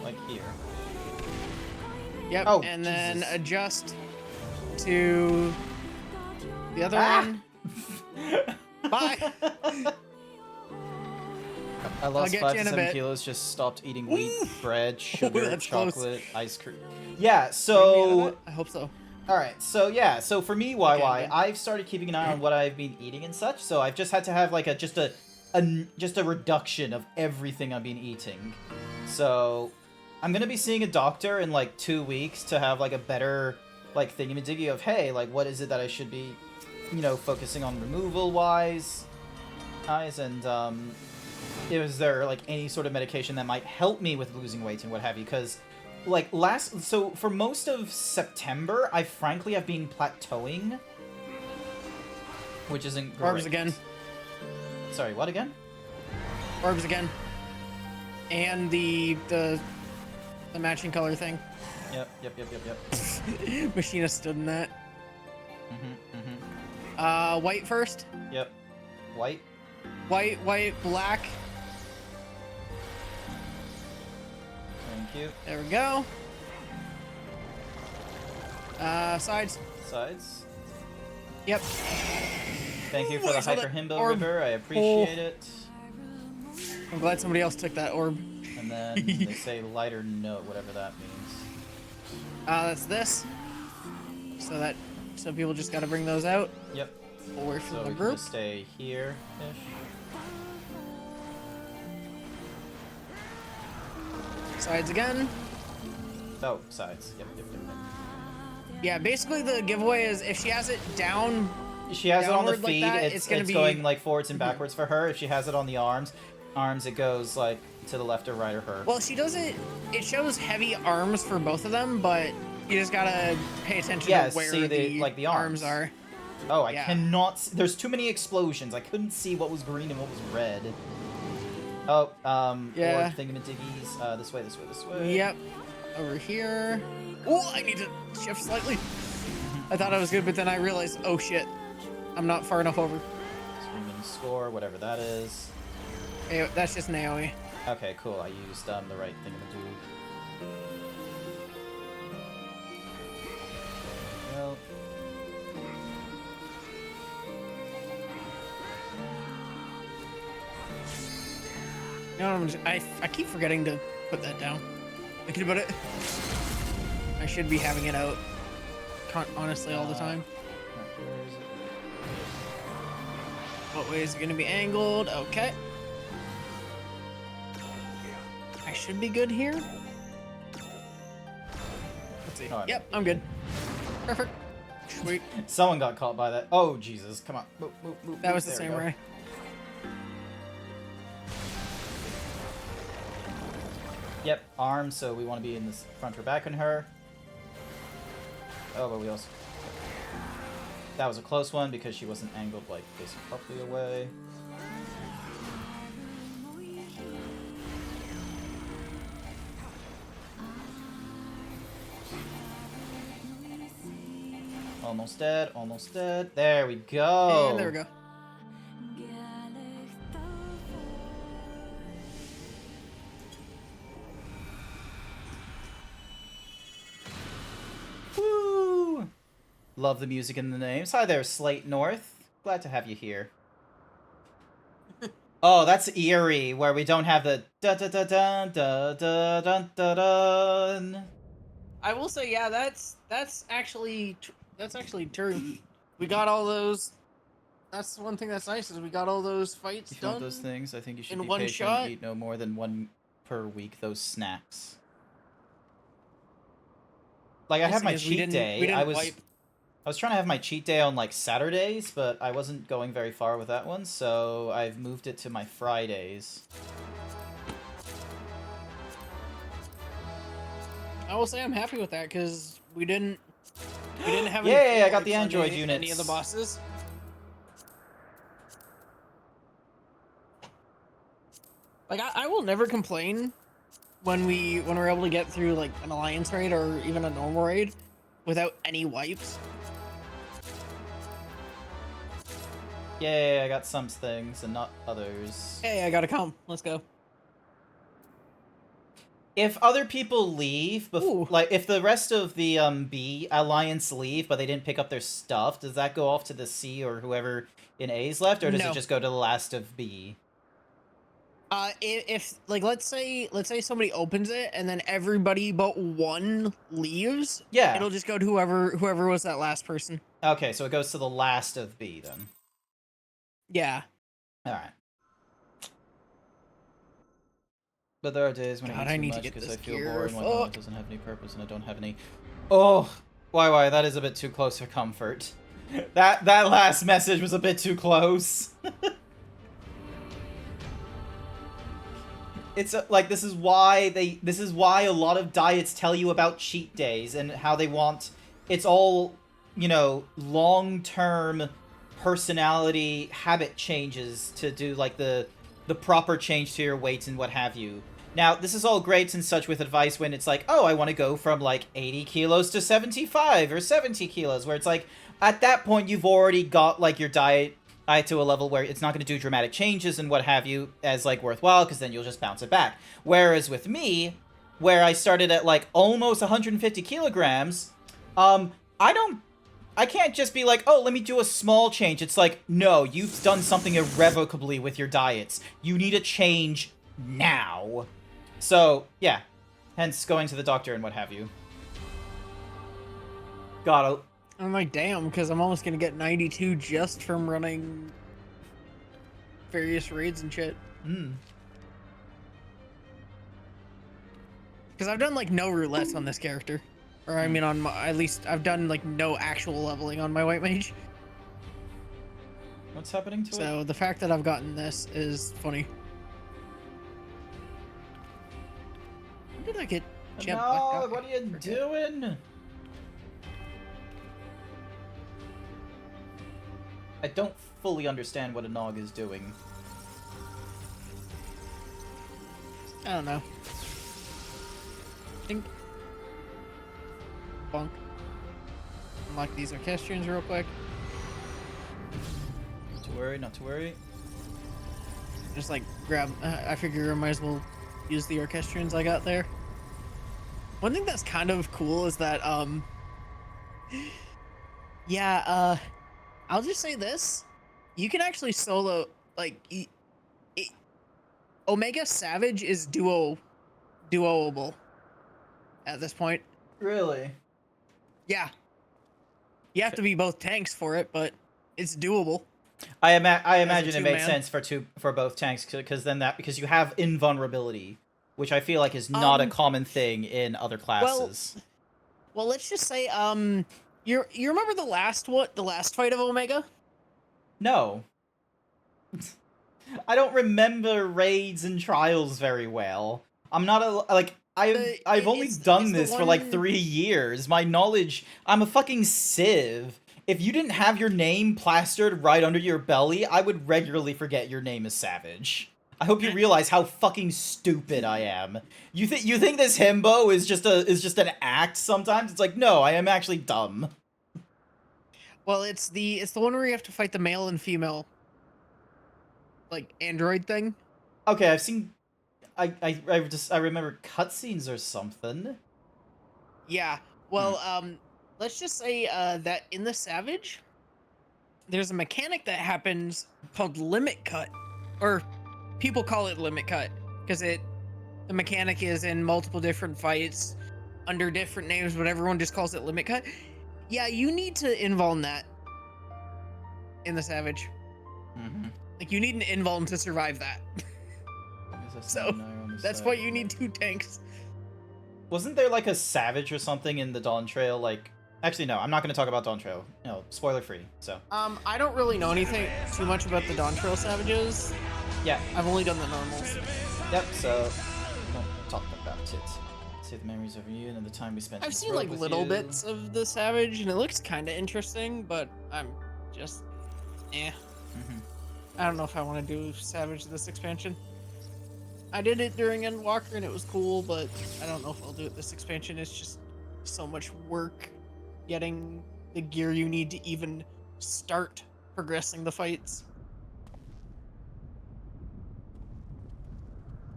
Like here. Yep, Oh, and then Jesus. adjust to the other Ah! one. Bye. I lost get 5 you to in a 7 bit. kilos, just stopped eating wheat, bread, sugar, that's close. chocolate, ice cream. Yeah, Bring me out of so... that? I hope so. Alright, so yeah, so for me, YY, Okay. I've started keeping an eye on what I've been eating and such, so I've just had to have like just a reduction of everything I've been eating. So I'm gonna be seeing a doctor in like 2 weeks to have like a better like thingamadiggy of, hey, like what is it that I should be, you know, focusing on removal wise, and is there like any sort of medication that might help me with losing weight and what have you? Because like so for most of September, I frankly have been plateauing, which isn't great. Orbs again. Sorry, what again? Orbs again. And the matching color thing. Yep. Machina stood in that. White first. Yep. White. White, black. Thank you. There we go. Sides. Sides. Yep. Thank you for Ooh, the I saw that Hyper Himbo orb. River. I appreciate it. I'm glad somebody else took that orb. And then they say lighter note, whatever that means. That's this. So people just gotta bring those out. Yep. Away from So the we can group. just stay here-ish. Sides again. Oh, sides. Yep. Yeah, basically the giveaway is if she has it down. She has it on the Downward like feet. that, it's it's gonna be- going like forwards and backwards for her. If she has it on the arms, it goes like to the left or right or her. Well, she does it. It shows heavy arms for both of them, but you just gotta pay attention Yeah, to where see the like the arms. are. Oh, I yeah. cannot. There's too many explosions. I couldn't see what was green and what was red. Oh, Yeah. orb thingamajiggies. This way. Yep. Over here. Oh, I need to shift slightly. I thought I was good, but then I realized, oh shit, I'm not far enough over. Screaming score, whatever that is. Hey, that's just an AoE. Okay, cool. I used the right thingamajig. Well. You know what I keep forgetting to put that down. Thinking about it. I should be having it out. Honestly, all the time. Where is it? What way is it gonna be angled? Okay. I should be good here. Let's see. Oh, I'm Yep, I'm good. Perfect. Sweet. Someone got caught by that. Oh, Jesus. Come on. Move, That was the There we go. samurai. Yep, arms, so we want to be in this front or back on her. Oh, but we also... That was a close one because she wasn't angled, like, facing properly away. Almost dead, almost dead. There we go. And there we go. Woo! Love the music in the names. Hi there, Slate North. Glad to have you here. Oh, that's eerie, where we don't have the da da da da da da da da da. I will say, yeah, that's actually true. We got all those. That's one thing that's nice is we got all those fights If you want done. those things, I think you should in be one patient. shot? Eat no more than one per week. Those snacks. Like I Nice have thing my is we cheat didn't- day. we didn't I was wipe. trying to have my cheat day on like Saturdays, but I wasn't going very far with that one, so I've moved it to my Fridays. I will say I'm happy with that because we didn't have any Yay, I got wipes the on Android any of the units. bosses. Like I will never complain when we're able to get through like an alliance raid or even a normal raid without any wipes. Yay, I got some things and not others. Hey, I gotta come. Let's go. If other people leave, Ooh. like if the rest of the B alliance leave, but they didn't pick up their stuff, does that go off to the C or whoever in A's left, or does No. it just go to the last of B? If like let's say somebody opens it and then everybody but one leaves, Yeah. it'll just go to whoever was that last person. Okay, so it goes to the last of B then. Yeah. All right. But there are days when God, I I eat too need to much get because I this feel gear. boring when my life Fuck. doesn't have any purpose and I don't have any. Oh, why? That is a bit too close for comfort. That last message was a bit too close. It's like this is why a lot of diets tell you about cheat days and how they want it's all, you know, long-term personality habit changes to do like the proper change to your weight and what have you. Now, this is all great and such with advice when it's like, oh, I want to go from like 80 kilos to 75 or 70 kilos, where it's like, at that point, you've already got like your diet to a level where it's not going to do dramatic changes and what have you as like worthwhile, because then you'll just bounce it back. Whereas with me, where I started at like almost 150 kilograms, I can't just be like, oh, let me do a small change. It's like, no, you've done something irrevocably with your diets. You need a change now. So, yeah. Hence going to the doctor and what have you. God, I'm like, damn, because I'm almost gonna get 92 just from running various raids and shit. Because I've done like no roulettes on this character, or I mean, on my, at least I've done like no actual leveling on my white mage. what's happening to it? So the fact that I've gotten this is funny. When did I get gem? No, what are you doing? I don't fully understand what a Nog is doing. I don't know. Think. Bonk. Unlock these orchestrions real quick. Not to worry, not to worry. Just like grab. I figure I might as well use the orchestrions I got there. One thing that's kind of cool is that yeah, I'll just say this: you can actually solo like Omega Savage is duoable at this point. Really? Yeah. You have to be both tanks for it, but it's doable. I imagine it makes two-man. sense for both tanks because you have invulnerability, which I feel like is not a common thing in other classes. Well, let's just say you remember the last fight of Omega? No. I don't remember raids and trials very well. I'm not I've only done it's the this for like one- 3 years. My knowledge, I'm a fucking civ. If you didn't have your name plastered right under your belly, I would regularly forget your name is Savage. I hope you realize how fucking stupid I am. You think this himbo is just an act sometimes? It's like, no, I am actually dumb. Well, it's the one where you have to fight the male and female, like android thing. Okay, I've seen. I remember cutscenes or something. Yeah. Well, let's just say that in the Savage, there's a mechanic that happens called limit cut, or people call it limit cut because the mechanic is in multiple different fights under different names, but everyone just calls it limit cut. Yeah, you need to invuln that in the Savage. Mm-hmm. Like, you need an invuln to survive that. So, that's why you need 2 tanks. Wasn't there like a Savage or something in the Dawn Trail? Like, actually, no. I'm not going to talk about Dawn Trail. No, spoiler free. So. I don't really know anything too much about the Dawn Trail Savages. Yeah. I've only done the normals. Yep. So, don't talk about it. Save the memories of you and the time we spent. I've seen like little bits of the Savage, and it looks kind of interesting, but I'm just, I don't know if I want to do Savage this expansion. I did it during Endwalker and it was cool, but I don't know if I'll do it this expansion. It's just so much work getting the gear you need to even start progressing the fights.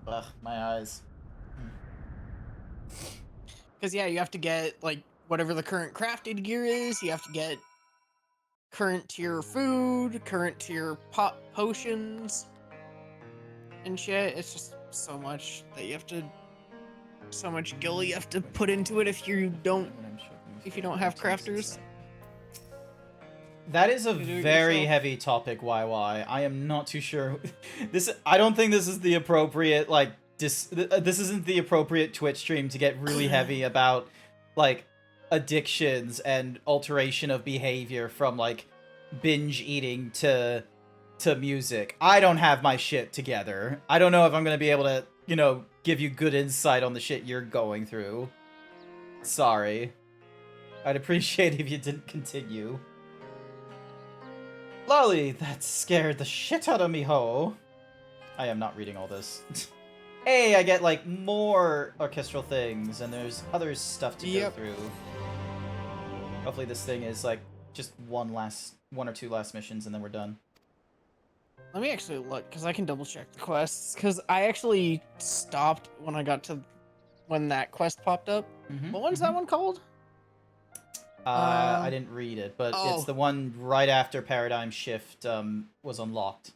Ugh, my eyes. Because, yeah, you have to get, like, whatever the current crafted gear is. You have to get current tier food, current tier potions, and shit. It's just so much that you have to... So much gil you have to put into it if you don't have crafters. That is a You do it very yourself. heavy topic, YY. I am not too sure. I don't think this is the appropriate, like, this isn't the appropriate Twitch stream to get really heavy about, like, addictions and alteration of behavior from, like, binge eating to music. I don't have my shit together. I don't know if I'm gonna be able to, you know, give you good insight on the shit you're going through. Sorry. I'd appreciate if you didn't continue. Lolly, that scared the shit out of me, ho. I am not reading all this. Hey, I get, like, more orchestral things, and there's other stuff to go through. Hopefully this thing is, like, just one or two last missions, and then we're done. Let me actually look, because I can double check the quests, because I actually stopped when I got to when that quest popped up. What one's that one called? I didn't read it, but it's the one right after Paradigm Shift was unlocked.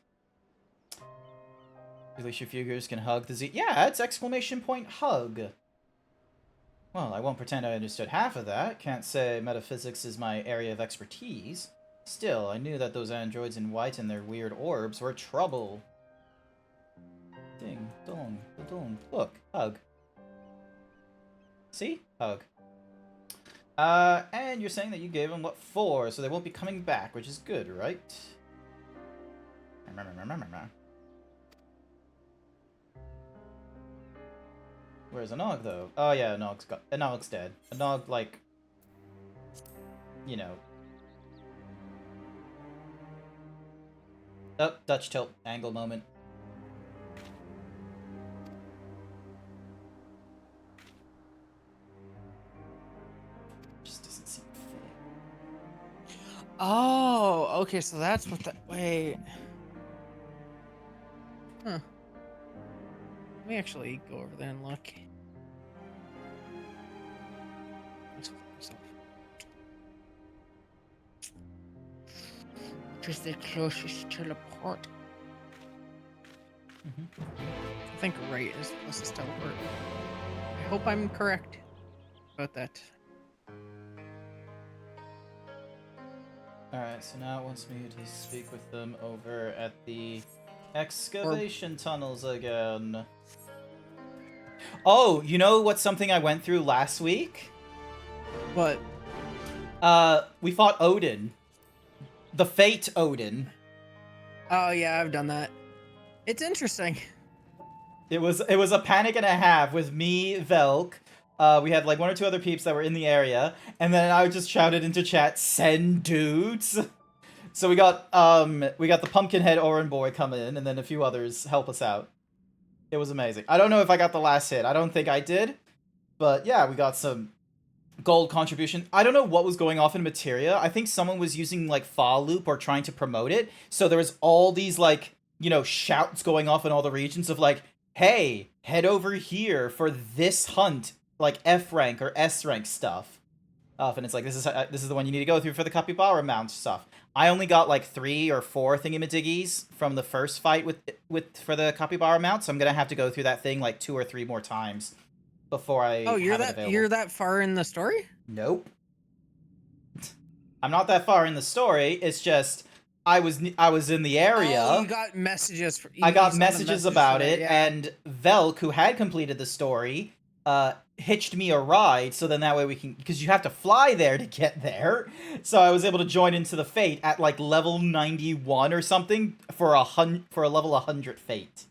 Alicia Fugers can hug the Z. Yeah, it's exclamation point hug. Well, I won't pretend I understood half of that. Can't say metaphysics is my area of expertise. Still, I knew that those androids in white and their weird orbs were trouble. Ding, dong, dong. Look, hug. See? Hug. And you're saying that you gave them, what, 4, so they won't be coming back, which is good, right? Where's Anog, though? Oh, yeah, Anog's dead. Anog, like... You know. Oh, Dutch tilt. Angle moment. Just doesn't seem fitting. Oh, okay, so that's what that... Wait. Huh. Let me actually go over there and look. Just the closest teleport. I think right is the closest teleport. I hope I'm correct about that. Alright, so now it wants me to speak with them over at the excavation tunnels again. Oh, you know what's something I went through last week? What? We fought Odin. The Fate Odin. Oh yeah, I've done that. It's interesting. It was a panic and a half with me, Velk. We had like 1 or 2 other peeps that were in the area, and then I just shouted into chat, "Send dudes!" So we got the Pumpkinhead Orin boy come in, and then a few others help us out. It was amazing. I don't know if I got the last hit. I don't think I did, but yeah, we got some gold contribution. I don't know what was going off in Materia. I think someone was using like Fa Loop or trying to promote it. So there was all these like, you know, shouts going off in all the regions of like, hey, head over here for this hunt, like F rank or S rank stuff. And it's like, this is the one you need to go through for the Capybara mount stuff. I only got like 3 or 4 thingamadiggies from the first fight for the Capybara mount, so I'm gonna have to go through that thing like 2 or 3 more times before I Oh, have it available. you're that far in the story? Nope. I'm not that far in the story. It's just I was in the area. Oh, you got messages. I got messages about it, yeah. and Velk, who had completed the story, hitched me a ride. So then that way we can, because you have to fly there to get there. So I was able to join into the fate at like level 91 or something for a level 100 fate.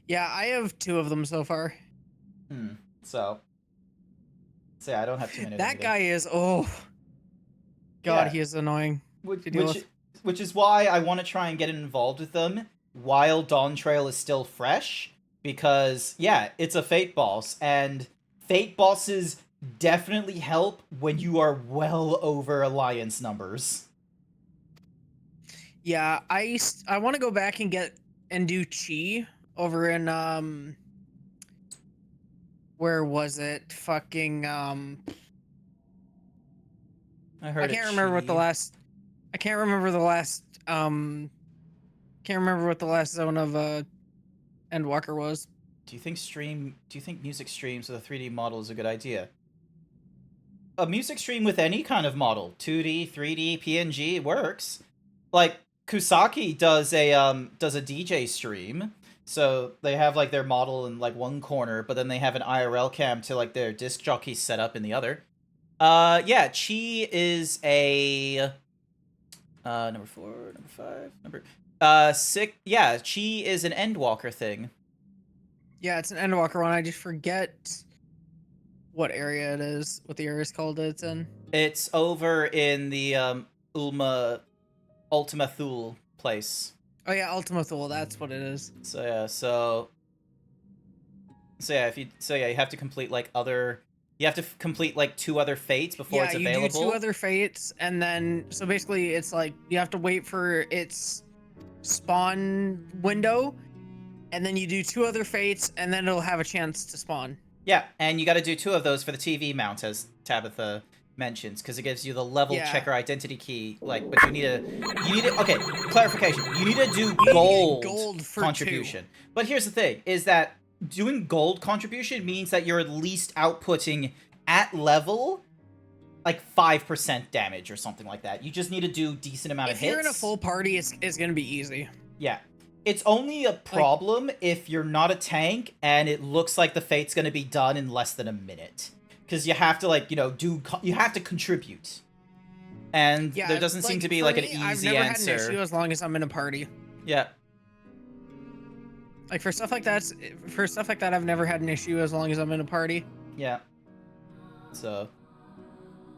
Yeah, I have 2 of them so far. So yeah, I don't have too many. That guy is God, Yeah. he is annoying. Which is why I want to try and get involved with them while Dawn Trail is still fresh, because yeah, it's a Fate boss, and Fate bosses definitely help when you are well over Alliance numbers. Yeah, I want to go back and do Chi over in where was it? Fucking I can't remember what the last zone of Endwalker was. Do you think music streams with a 3D model is a good idea? A music stream with any kind of model, 2D, 3D, PNG, works. Like Kusaki does a DJ stream. So they have like their model in like one corner, but then they have an IRL cam to like their disc jockey set up in the other. Yeah, Chi is a number 4, number 5, 6. Yeah, Chi is an Endwalker thing. Yeah, it's an Endwalker one. I just forget what area it is, what the area is called it's in. It's over in the Ultima Thule place. Oh yeah, Ultima Thule, that's what it is. So yeah, you have to complete like you have to complete like 2 other fates before it's available. Yeah, you do 2 other fates, and then so basically it's like you have to wait for its spawn window, and then you do 2 other fates, and then it'll have a chance to spawn. Yeah, and you got to do 2 of those for the TV mount, as Tabitha mentions, because it gives you the level checker identity key. Like, but you need to. Okay, clarification. You need to do gold for contribution. 2. But here's the thing: is that doing gold contribution means that you're at least outputting at level like 5% damage or something like that. You just need to do decent amount of hits. If you're in a full party, it's gonna be easy. Yeah. It's only a problem if you're not a tank and it looks like the fate's gonna be done in less than a minute. Because you have to, like, you know, you have to contribute. And there doesn't seem to be, like, an easy I've never answer. had an issue as long as I'm in a party. Yeah. Like, for stuff like that, I've never had an issue as long as I'm in a party. Yeah. So.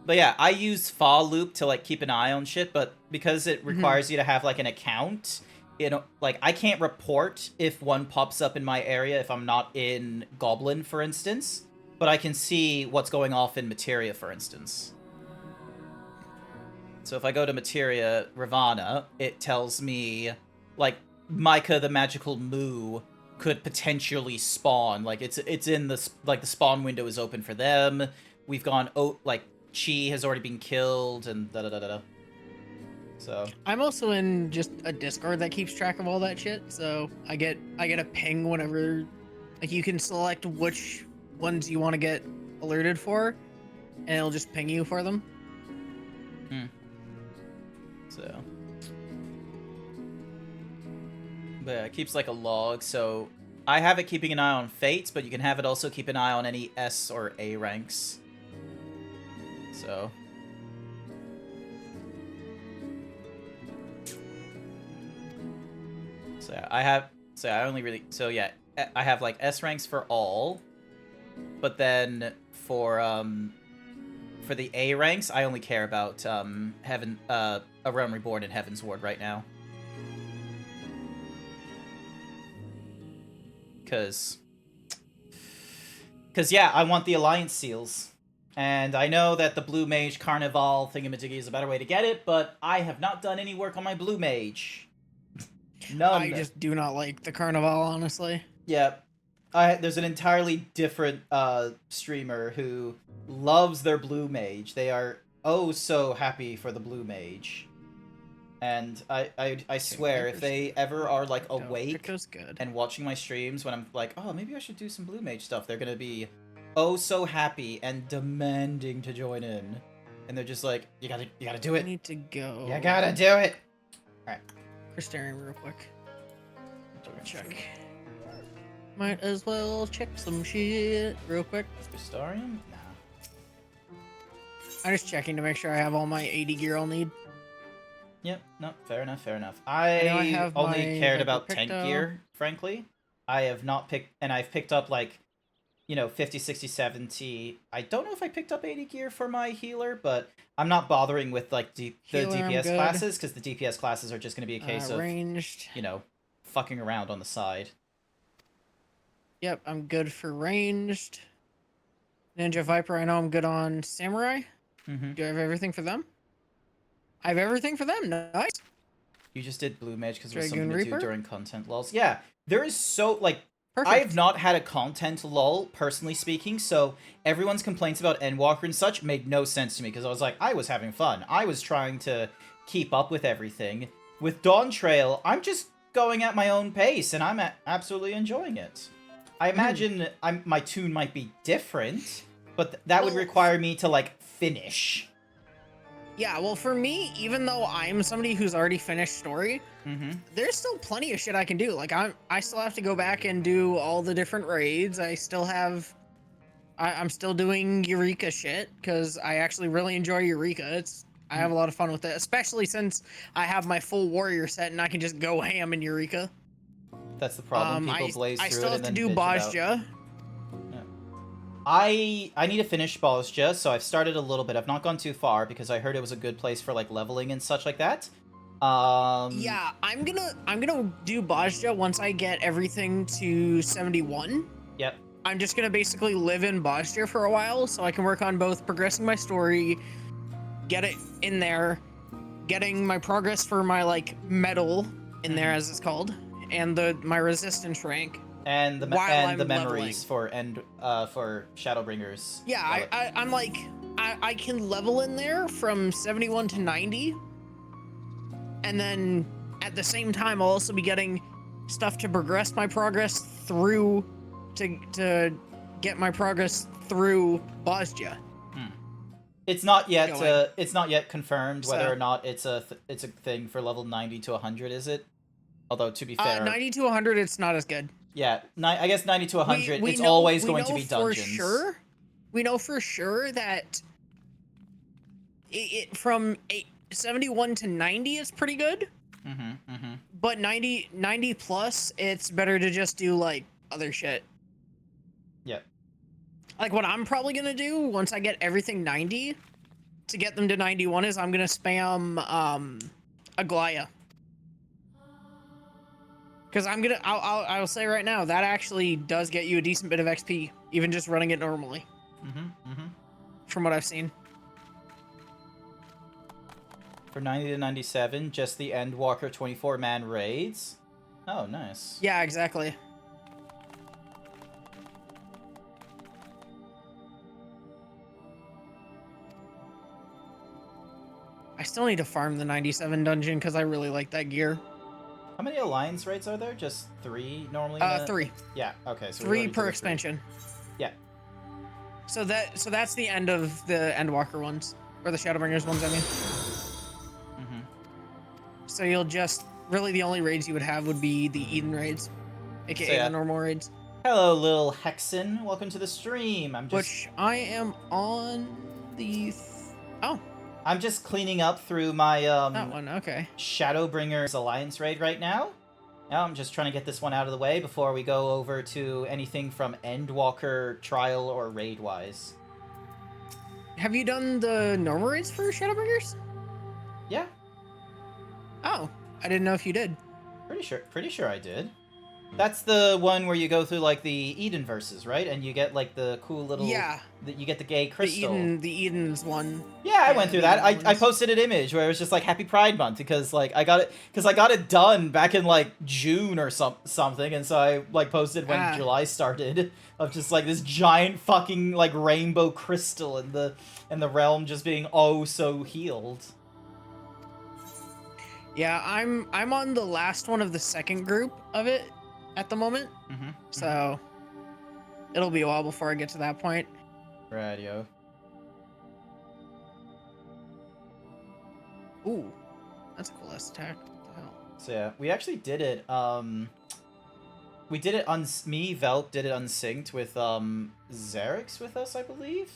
But yeah, I use Fa Loop to, like, keep an eye on shit, but because it requires you to have, like, an account, you know, like, I can't report if one pops up in my area if I'm not in Goblin, for instance. But I can see what's going off in Materia, for instance. So if I go to Materia Ravana, it tells me, like, Micah the Magical Moo could potentially spawn. Like, it's in the, like, the spawn window is open for them. We've gone, like, Chi has already been killed, and da-da-da-da-da. So. I'm also in just a Discord that keeps track of all that shit, so I get a ping whenever, like, you can select which ones you want to get alerted for, and it'll just ping you for them. So. But yeah, it keeps like a log, so I have it keeping an eye on fates, but you can have it also keep an eye on any S or A ranks. So. So yeah, I have like S ranks for all, but then for the A ranks, I only care about Heaven, A Realm Reborn and Heaven's Ward right now. Cause yeah, I want the Alliance seals And I know that the Blue Mage Carnival thingamajiggy is a better way to get it, but I have not done any work on my Blue Mage. None. I just do not like the Carnival, honestly. Yeah. There's an entirely different streamer who loves their Blue Mage. They are oh so happy for the Blue Mage. And I swear, if they ever are like awake and watching my streams when I'm like, oh, maybe I should do some Blue Mage stuff, they're gonna be oh so happy and demanding to join in. And they're just like, you gotta do I it. need to go. You gotta do it. Alright. Crystarium real quick. Check. Might as well check some shit real quick. Crystarium? Nah. I'm just checking to make sure I have all my 80 gear I'll need. Yep, no, fair enough. I have only my cared about Viper tank Picto. gear, frankly. I have not picked, and I've picked up like, 50, 60, 70. I don't know if I picked up 80 gear for my healer, but I'm not bothering with like the Healer, I'm DPS good. classes, because the DPS classes are just going to be a case of, Ranged. fucking around on the side. Yep, I'm good for ranged. Ninja Viper, I know I'm good on Samurai. Mm-hmm. Do I have everything for them? I have everything for them. Nice. You just did Blue Mage because it was Dragoon something to do Reaper? during content lulls. Yeah, there is so, like, Perfect. I have not had a content lull, personally speaking, so everyone's complaints about Endwalker and such made no sense to me, because I was like, I was having fun. I was trying to keep up with everything. With Dawn Trail, I'm just going at my own pace, and I'm absolutely enjoying it. I imagine my tune might be different, but that would require me to, like, finish. Yeah, well, for me, even though I'm somebody who's already finished story, there's still plenty of shit I can do. Like, I still have to go back and do all the different raids. I still have... I'm still doing Eureka shit, because I actually really enjoy Eureka. I have a lot of fun with it, especially since I have my full warrior set and I can just go ham in Eureka. That's the problem. People blaze through I it still and have to then do bitch about- Bajja. I need to finish Ballsja, so I've started a little bit. I've not gone too far because I heard it was a good place for like leveling and such like that. Yeah, I'm gonna do Bajja once I get everything to 71. Yep. I'm just gonna basically live in Bajja for a while, so I can work on both progressing my story, get it in there, getting my progress for my like medal in there as it's called, and my resistance rank. And the while I'm memories leveling. for Shadowbringers. Yeah, I'm like I can level in there from 71 to 90, and then at the same time I'll also be getting stuff to progress my progress through to get my progress through Bajja. It's not yet Going. it's not yet confirmed whether So- or not it's a thing for level 90 to 100, is it? Although to be fair, 90 to 100 it's not as good. yeah, I guess 90 to 100 We it's know- always we going to know be for dungeons. sure. We know for sure that it from 71 to 90 is pretty good. But 90 plus, it's better to just do like other shit. Yep. Like what I'm probably gonna do once I get everything 90 to get them to 91 is I'm gonna spam Aglaya. Because I'll say right now that actually does get you a decent bit of XP, even just running it normally. From what I've seen. For 90 to 97, just the Endwalker 24-man raids. Oh, nice. Yeah, exactly. I still need to farm the 97 dungeon because I really like that gear. How many Alliance raids are there? Just 3 normally? 3. Yeah, okay. So we 3 already per did the expansion. Yeah. So that's the end of the Endwalker ones, or the Shadowbringers ones, I mean. So you'll just really the only raids you would have would be the Eden raids, aka So, yeah. the normal raids. Hello, Lil Hexen. Welcome to the stream. Which I am on the. Oh, I'm just cleaning up through my that one. Okay. Shadowbringers Alliance raid right now. Now I'm just trying to get this one out of the way before we go over to anything from Endwalker trial or raid wise. Have you done the normal raids for Shadowbringers? Yeah, Oh, I didn't know if you did. pretty sure I did. That's the one where you go through like the Eden verses, right? And you get like the cool little Yeah. You get the gay crystal. The Eden's one. Yeah, I went through the that. Eden I ones. posted an image where it was just like Happy Pride Month because like I got it done back in like June or something, and so I like posted when July started of just like this giant fucking like rainbow crystal and the realm just being oh so healed. Yeah, I'm on the last one of the second group of it at the moment. So it'll be a while before I get to that point. Radio. Ooh, that's a cool ass attack. What the hell? So yeah, we actually did it. We did it me, Velk did it unsynced with Xerix with us, I believe,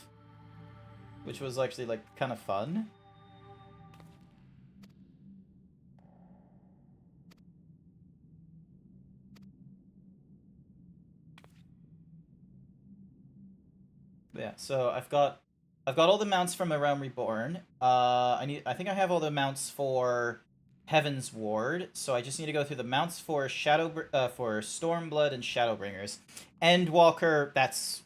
which was actually like kind of fun. Yeah, so I've got all the mounts from A Realm Reborn. I think I have all the mounts for Heaven's Ward, so I just need to go through the mounts for for Stormblood and Shadowbringers. Endwalker, that's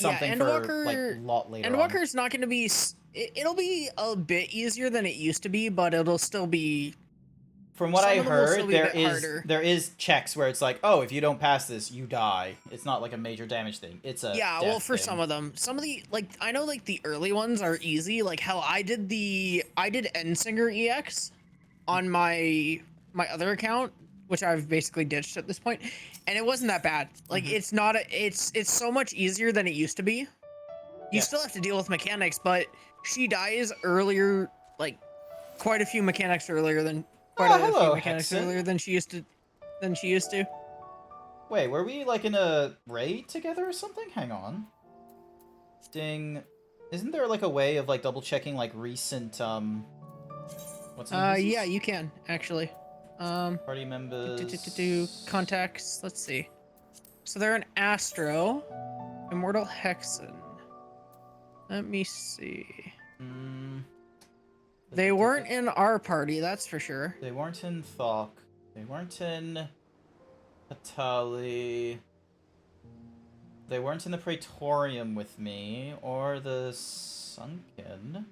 something for like a lot later. Endwalker's not going to be. It'll be a bit easier than it used to be, but it'll still be. From what I heard, harder. there is checks where it's like, oh, if you don't pass this, you die. It's not like a major damage thing. It's a well, for thing. some of them, some of the like I know like the early ones are easy. Like hell, I did Endsinger EX on my other account, which I've basically ditched at this point, and it wasn't that bad. Like it's not it's so much easier than it used to be. You still have to deal with mechanics, but she dies earlier, like quite a few mechanics earlier than. Earlier than she used to. Wait, were we like in a raid together or something? Hang on. Ding. Isn't there like a way of like double checking like recent what's yeah, you can actually. Party members. Contacts. Let's see. So they're an Astro, Immortal Hexen. Let me see. They weren't in our party, that's for sure. They weren't in Thok. They weren't in Atali. They weren't in the Praetorium with me, or the Sunken.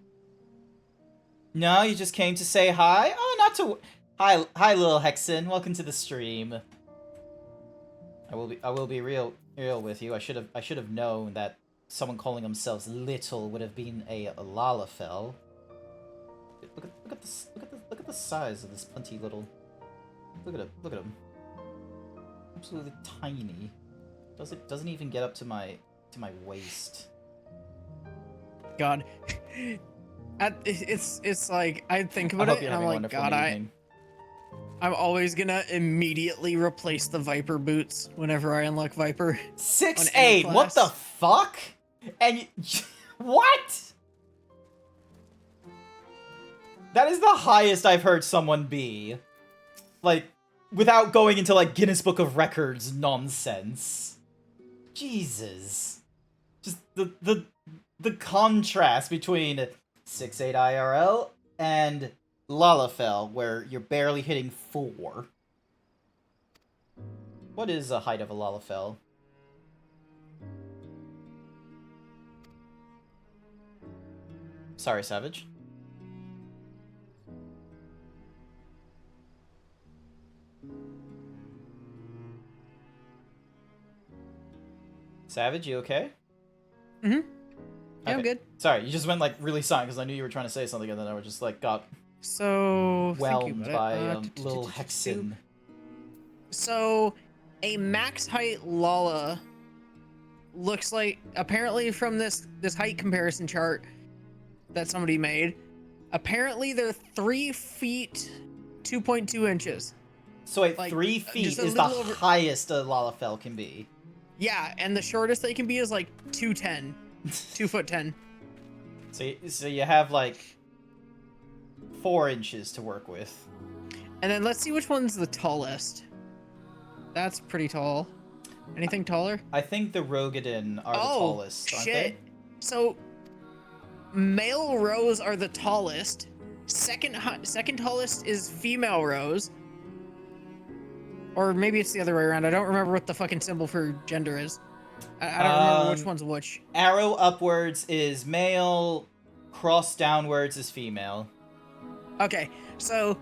No, you just came to say hi? Oh, not to... Hi, little Hexen. Welcome to the stream. I will be real with you. I should have known that someone calling themselves little would have been a Lalafell. Look at the size of this punty little. Look at him. Absolutely tiny. Doesn't even get up to my waist. God, it's like I think about it and I'm like, God, I'm always gonna immediately replace the Viper boots whenever I unlock Viper. 6'8". What the fuck? And what? That is the highest I've heard someone be. Like, without going into, like, Guinness Book of Records nonsense. Jesus. Just the contrast between 6'8" IRL and Lalafell, where you're barely hitting 4. What is the height of a Lalafell? Sorry, Savage. Savage, you okay? Mm-hmm. Yeah, okay. I'm good. Sorry, you just went like really silent because I knew you were trying to say something and then I was just like got whelmed by little Hexen. So, a max height Lala looks like, apparently from this height comparison chart that somebody made, apparently they're 3 feet 2.2 inches. So wait, like, 3 feet is the highest a Lalafell can be. Yeah, and the shortest they can be is like 2'10", 2'10". So you have like 4 inches to work with. And then let's see which one's the tallest. That's pretty tall. Anything taller? I think the Rogadin are the tallest, aren't they? So male rows are the tallest. Second tallest is female rows. Or maybe it's the other way around. I don't remember what the fucking symbol for gender is. I don't remember which one's which. Arrow upwards is male, cross downwards is female. Okay, so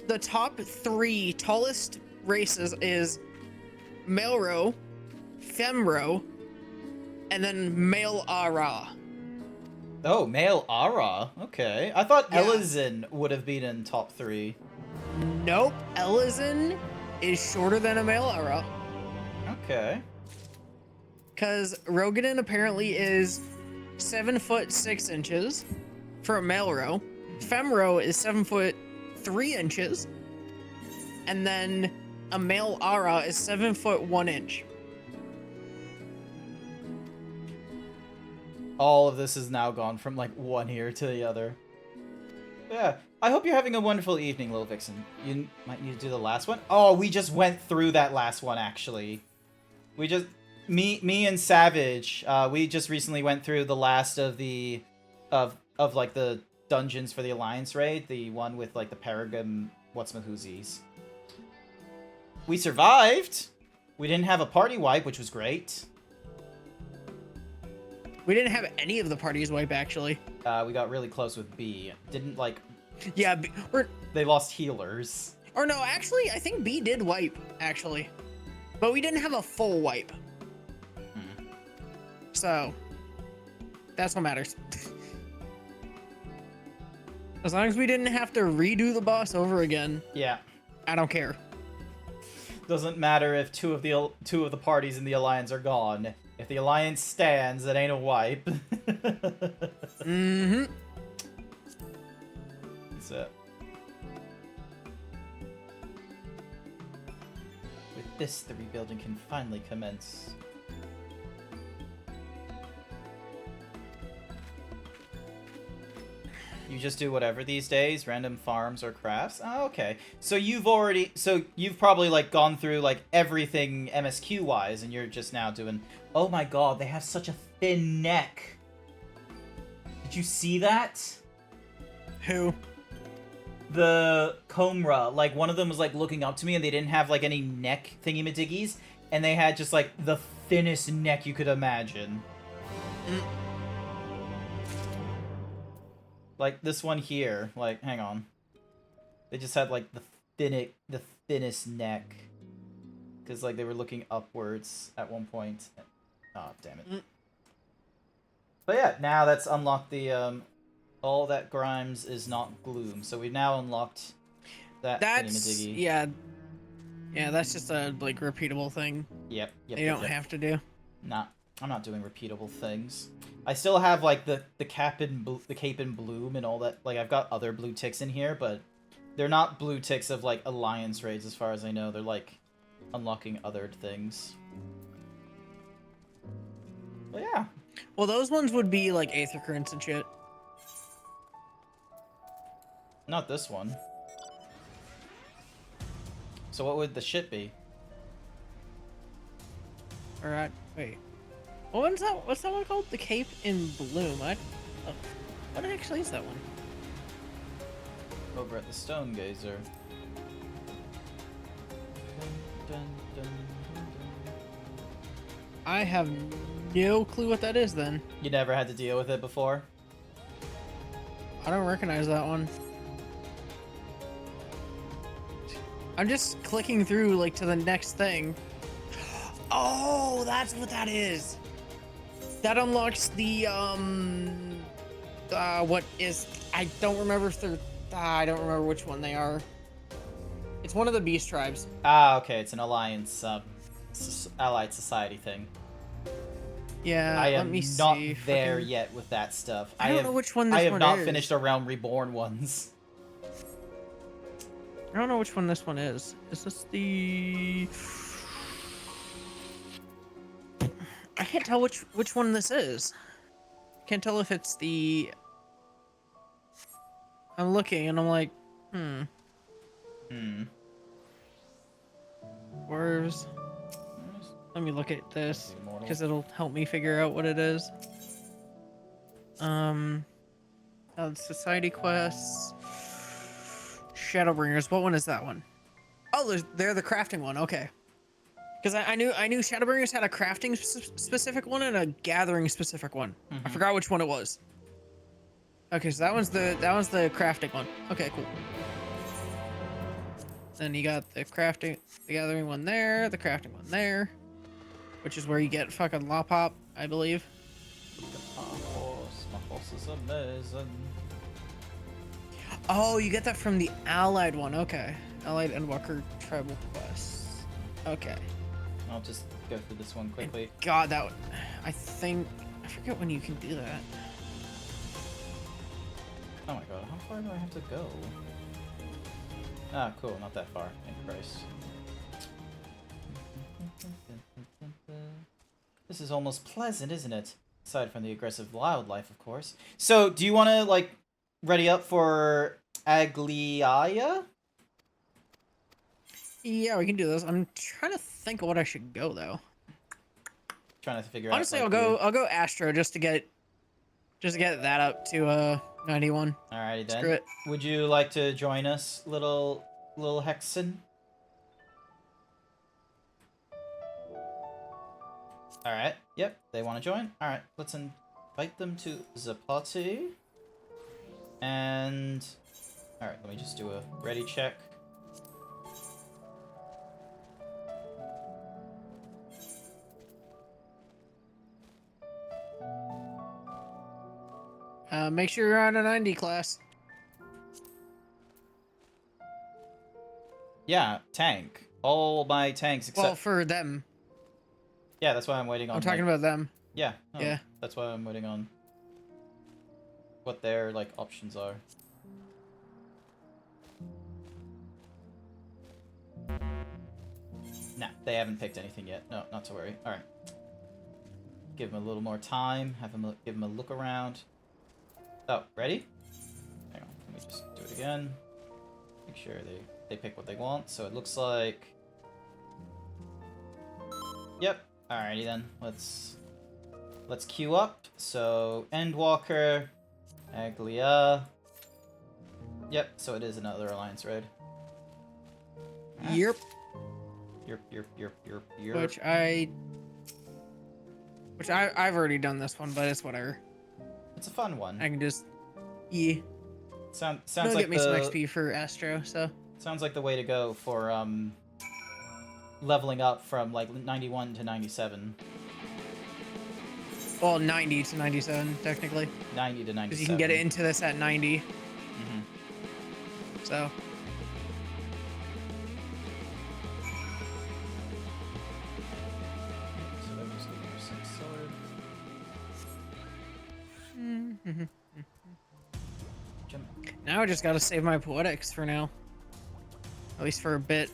the top 3 tallest races is male row, fem row, and then male ara. Oh, male Ara. Okay. I thought Yeah. Elizin would have been in top 3. Nope, Elizin is shorter than a male ara. Okay. Because Rogadin apparently is 7 foot 6 inches for a male row. Fem row is 7 foot 3 inches. And then a male ara is 7 foot 1 inch. All of this has now gone from like one ear to the other. Yeah. I hope you're having a wonderful evening, Little Vixen. You might need to do the last one. Oh, we just went through that last one, actually. We just... Me and Savage, we just recently went through the last of the... Of like, the dungeons for the Alliance raid. The one with, like, the Paragon what's-mahoozies. We survived! We didn't have a party wipe, which was great. We didn't have any of the parties wipe, actually. We got really close with B. Didn't, like... Yeah, They lost healers. or no, actually, I think B did wipe, actually. But we didn't have a full wipe. So, that's what matters. As long as we didn't have to redo the boss over again, Yeah. I don't care. Doesn't matter if two of the parties in the Alliance are gone. If the Alliance stands, it ain't a wipe. Mm-hmm. That's it. With this, the rebuilding can finally commence. You just do whatever these days? Random farms or crafts? Oh, okay. So you've probably, like, gone through, like, everything MSQ-wise, and you're just now doing... Oh my god, they have such a thin neck! Did you see that? Who? The Comra, like, one of them was, like, looking up to me, and they didn't have, like, any neck thingy-majiggies, and they had just, like, the thinnest neck you could imagine. Like, this one here, like, hang on. They just had, like, the thinnest neck. Because, like, they were looking upwards at one point. Oh, damn it. But yeah, now that's unlocked the, all that Grimes is not gloom. So we've now unlocked that That's, thingy-majiggy. yeah. Yeah, that's just a, like, repeatable thing. Yep. You don't have to do. Nah, I'm not doing repeatable things. I still have, like, the cape and bloom and all that. Like, I've got other blue ticks in here, but they're not blue ticks of, like, Alliance raids as far as I know. They're, like, unlocking other things. But yeah. Well, those ones would be, like, Aether Currents and shit. Not this one. So what would the shit be? Alright, wait. What's that one called? The Cape in Bloom. What actually is that one? Over at the Stone Gazer. Dun, dun, dun, dun. I have no clue what that is then. You never had to deal with it before? I don't recognize that one. I'm just clicking through, like, to the next thing. Oh, that's what that is. That unlocks the, what is... I don't remember if they're... I don't remember which one they are. It's one of the beast tribes. Ah, okay, it's an Alliance, Allied Society thing. Yeah, I let am me not see. there Fucking- yet with that stuff. I don't know which one this I have one not is. finished a Realm Reborn ones. I don't know which one this one is. Is this the... I can't tell which one this is. Can't tell if it's the... I'm looking and I'm like, Where's... Let me look at this, because it'll help me figure out what it is. Society quests... Shadowbringers. What one is that one? Oh, they're the crafting one. Okay. Because I knew Shadowbringers had a crafting specific one and a gathering specific one. I forgot which one it was. Okay, so that one's the crafting one. Okay, cool. Then you got the gathering one there, the crafting one there, which is where you get fucking Lopop, I believe. My horse is amazing. Oh, you get that from the allied one. Okay, allied Endwalker tribal quests. Okay. I'll just go through this one quickly. God, that one, I forget when you can do that. Oh my god, how far do I have to go? Ah, cool, not that far. Thank Christ. This is almost pleasant, isn't it? Aside from the aggressive wildlife, of course. So, do you want to, like, ready up for Agliaya? Yeah, we can do this. I'm trying to think of what I should go though. Trying to figure Honestly, out. I'll go Astro just to get that up to 91. Alrighty then. Screw it. Would you like to join us, little Hexen? Alright, yep, they want to join. Alright, let's invite them to the party. And... Alright, let me just do a ready check. Make sure you're on a 90 class. Yeah, tank. All my tanks except... Well, for them. Yeah, that's why I'm waiting on... I'm talking about them. Yeah. No, Yeah. That's why I'm waiting on what their, like, options are. Nah, they haven't picked anything yet. No, not to worry. Alright. Give them a little more time. Give them a look around. Oh, ready? Hang on, let me just do it again. Make sure they pick what they want. So it looks like... Yep. Alrighty then. Let's queue up. So, Endwalker, Aglia. Yep, so it is another Alliance raid. Yep. Yep. Which I've already done this one, but it's whatever. It's a fun one. I can just Sounds It'll like get me some XP for Astro, so. Sounds like the way to go for leveling up from like 91 to 97. Well, 90 to 97 technically. 90 to 97. Because you can get into this at 90. Mm-hmm. So. So that was the six sword. Jump. Now I just gotta save my poetics for now. At least for a bit.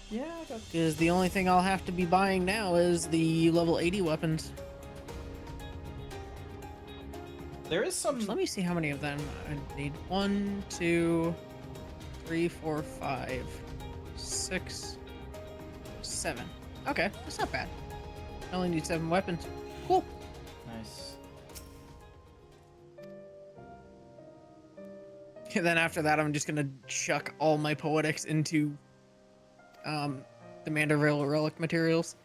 Yeah, I got. Because the only thing I'll have to be buying now is the level 80 weapons. There is some. Let me see how many of them I need. 1, 2, 3, 4, 5, 6, 7. Okay, that's not bad. I only need 7 weapons. Cool. Nice. And then after that, I'm just gonna chuck all my poetics into the Manderville relic materials,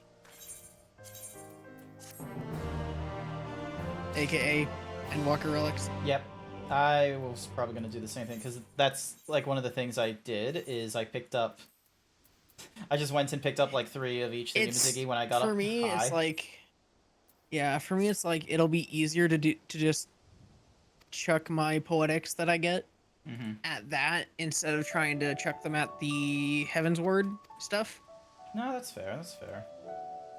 aka Endwalker relics. Yep. I was probably gonna do the same thing because that's like one of the things I did is I picked up. I just went and picked up like 3 of each thingamajiggy when I got up for me, high. it's like, yeah, for me, it's like it'll be easier to just chuck my poetics that I get at that instead of trying to chuck them at the Heaven's Word stuff. No, that's fair. That's fair.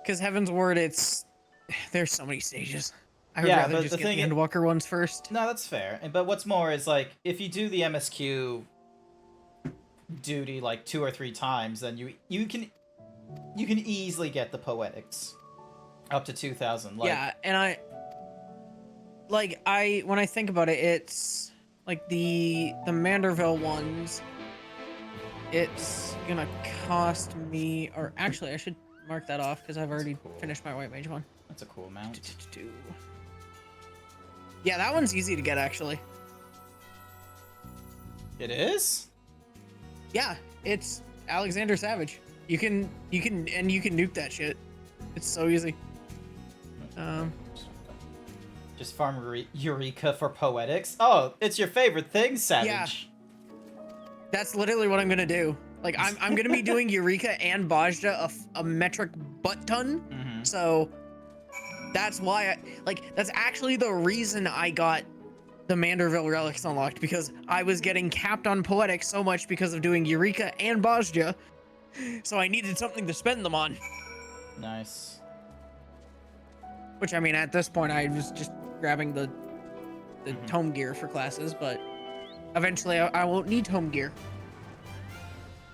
Because Heaven's Word, there's so many stages. I would Yeah, rather but just the get thing the Endwalker ones first. No, that's fair. But what's more is like if you do the MSQ duty like 2 or 3 times, then you can easily get the poetics up to 2,000. Like, yeah, and when I think about it, it's like the Manderville ones. It's gonna cost me, or actually, I should mark that off because I've already finished my White Mage one. that's a cool amount. Yeah, that one's easy to get actually. It is? Yeah, it's Alexander Savage. You can nuke that shit. It's so easy. Just farm Eureka for poetics? Oh, it's your favorite thing, Savage. That's literally what I'm gonna do. Like, I'm gonna be doing Eureka and Bajda a metric butt ton. Mm-hmm. So that's why that's actually the reason I got the Manderville relics unlocked, because I was getting capped on poetics so much because of doing Eureka and Bajda. So I needed something to spend them on. Nice. Which, I mean, at this point, I was just grabbing the tome gear for classes, but eventually I won't need tome gear.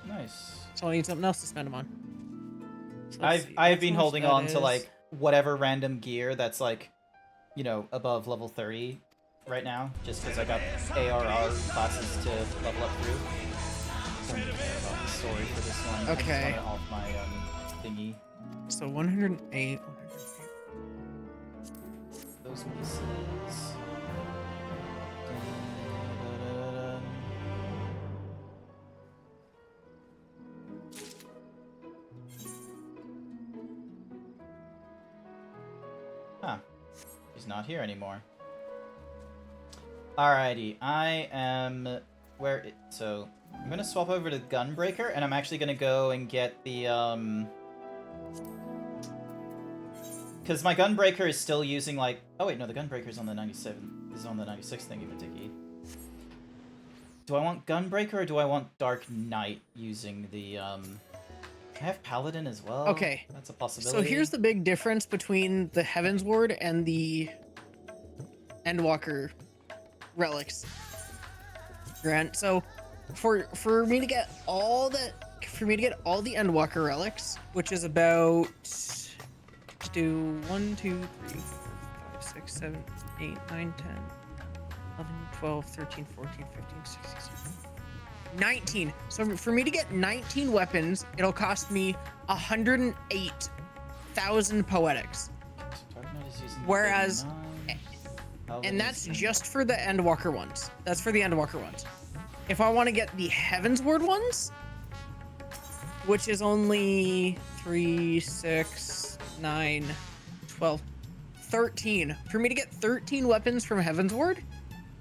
Nice. So I need something else to spend them on. So I've been holding on to like whatever random gear that's like, you know, above level 30 right now, just because I got ARR classes to level up through. Don't care about the story for this one. Okay. I just want it off my thingy. So 108. Those pieces. Huh. He's not here anymore. Alrighty, I am... So, I'm gonna swap over to Gunbreaker, and I'm actually gonna go and get the, because my Gunbreaker is still using, like... Oh wait, no, the Gunbreaker is on the 97... is on the 96 thingy-majiggy. Do I want Gunbreaker, or do I want Dark Knight using the, I have Paladin as well. Okay. That's a possibility. So here's the big difference between the Heaven's Ward and the Endwalker relics. Grant. So for me to get all the Endwalker relics, which is about, to do 1, 2, 3, 4, 5, 6, 7, 8, 9, 10, 11, 12, 13, 14, 15, 16, 17, 19. So for me to get 19 weapons, it'll cost me 108,000 poetics. Whereas, and that's just for the Endwalker ones. That's for the Endwalker ones. If I want to get the Heaven's Ward ones, which is only 3, 6, 9, 12, 13. For me to get 13 weapons from Heaven's Ward,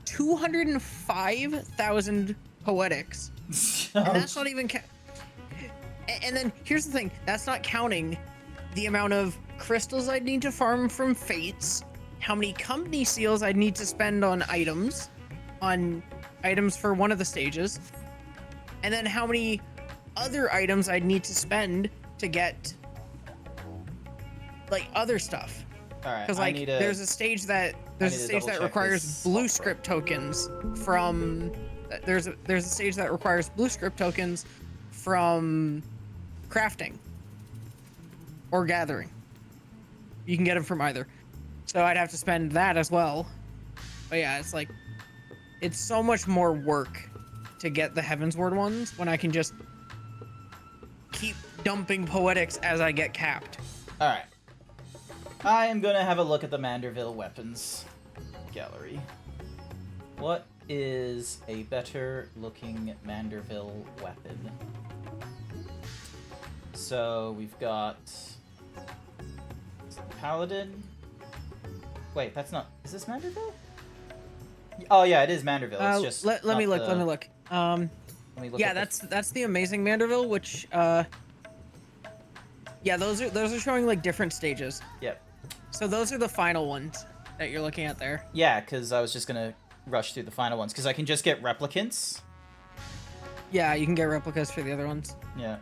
205,000 poetics. And that's not even and then here's the thing, that's not counting the amount of crystals I'd need to farm from fates, how many company seals I'd need to spend on items for one of the stages, and then how many other items I'd need to spend to get like other stuff. Alright, because like there's a stage that requires blue script tokens from there's a stage that requires blue script tokens from crafting or gathering. You can get them from either. So I'd have to spend that as well. But yeah, it's like, it's so much more work to get the Heaven's Ward ones when I can just keep dumping poetics as I get capped. Alright. I am gonna have a look at the Manderville weapons gallery. What is a better looking Manderville weapon? So we've got Paladin. Wait, that's not. Is this Manderville? Oh yeah, it is Manderville. It's just let me look. Let me look. Yeah, at that's the amazing Manderville, which yeah, those are showing like different stages. Yep. So those are the final ones that you're looking at there. Yeah, because I was just gonna rush through the final ones because I can just get replicants. Yeah, you can get replicas for the other ones. Yeah.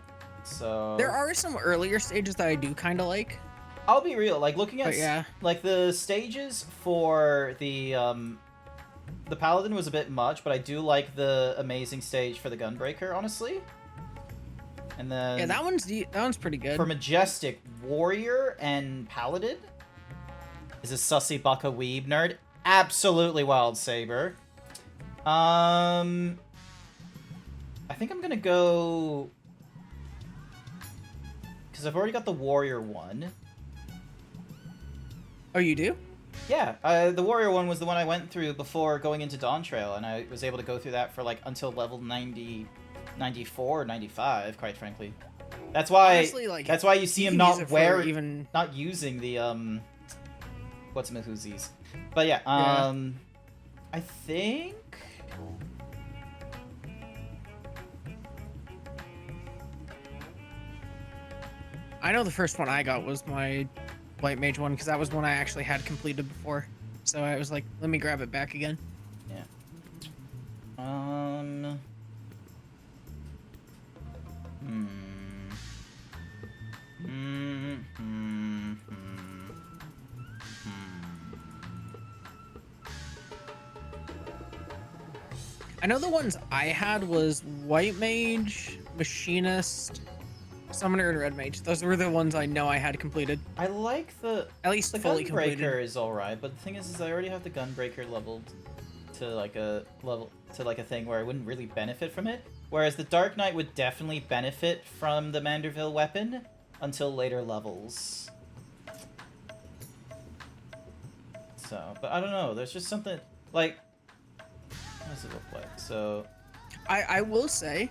So there are some earlier stages that I do kind of like. I'll be real, like looking at yeah, like the stages for the Paladin was a bit much, but I do like the amazing stage for the Gunbreaker, honestly. And then yeah, that one's pretty good. For Majestic, Warrior and Paladin is a sussy bucka weeb nerd. Absolutely Wild Saber. I think I'm gonna go because I've already got the Warrior one. Oh, you do? Yeah, the warrior one was the one I went through before going into Dawn Trail, and I was able to go through that for like until level 90, 94, 95, quite frankly. That's why. Honestly, like, that's why you see you him can use not it for wearing, even- not using the what's Mahuzis. But yeah, Yeah. I think. I know the first one I got was my White Mage one, because that was one I actually had completed before. So I was like, let me grab it back again. Yeah. I know the ones I had was White Mage, Machinist, Summoner, and Red Mage. Those were the ones I know I had completed. I like the At least the fully Gunbreaker completed. is alright, but the thing is I already have the Gunbreaker leveled to like a thing where I wouldn't really benefit from it. Whereas the Dark Knight would definitely benefit from the Manderville weapon until later levels. So, but I don't know. There's just something like. What does it look like? So. I will say,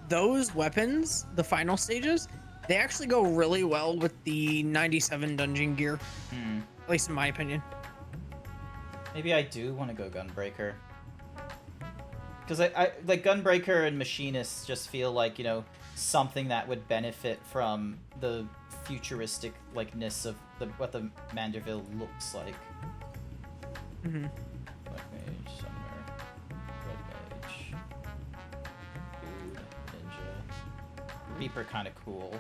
those weapons, the final stages, they actually go really well with the 97 dungeon gear. At least in my opinion. Maybe I do want to go Gunbreaker. Because I like Gunbreaker and Machinist just feel like, you know, something that would benefit from the futuristic likeness of what the Manderville looks like. Mm-hmm. Black Mage, Summoner, Red Mage, Dude, Ninja. Reaper kind of cool.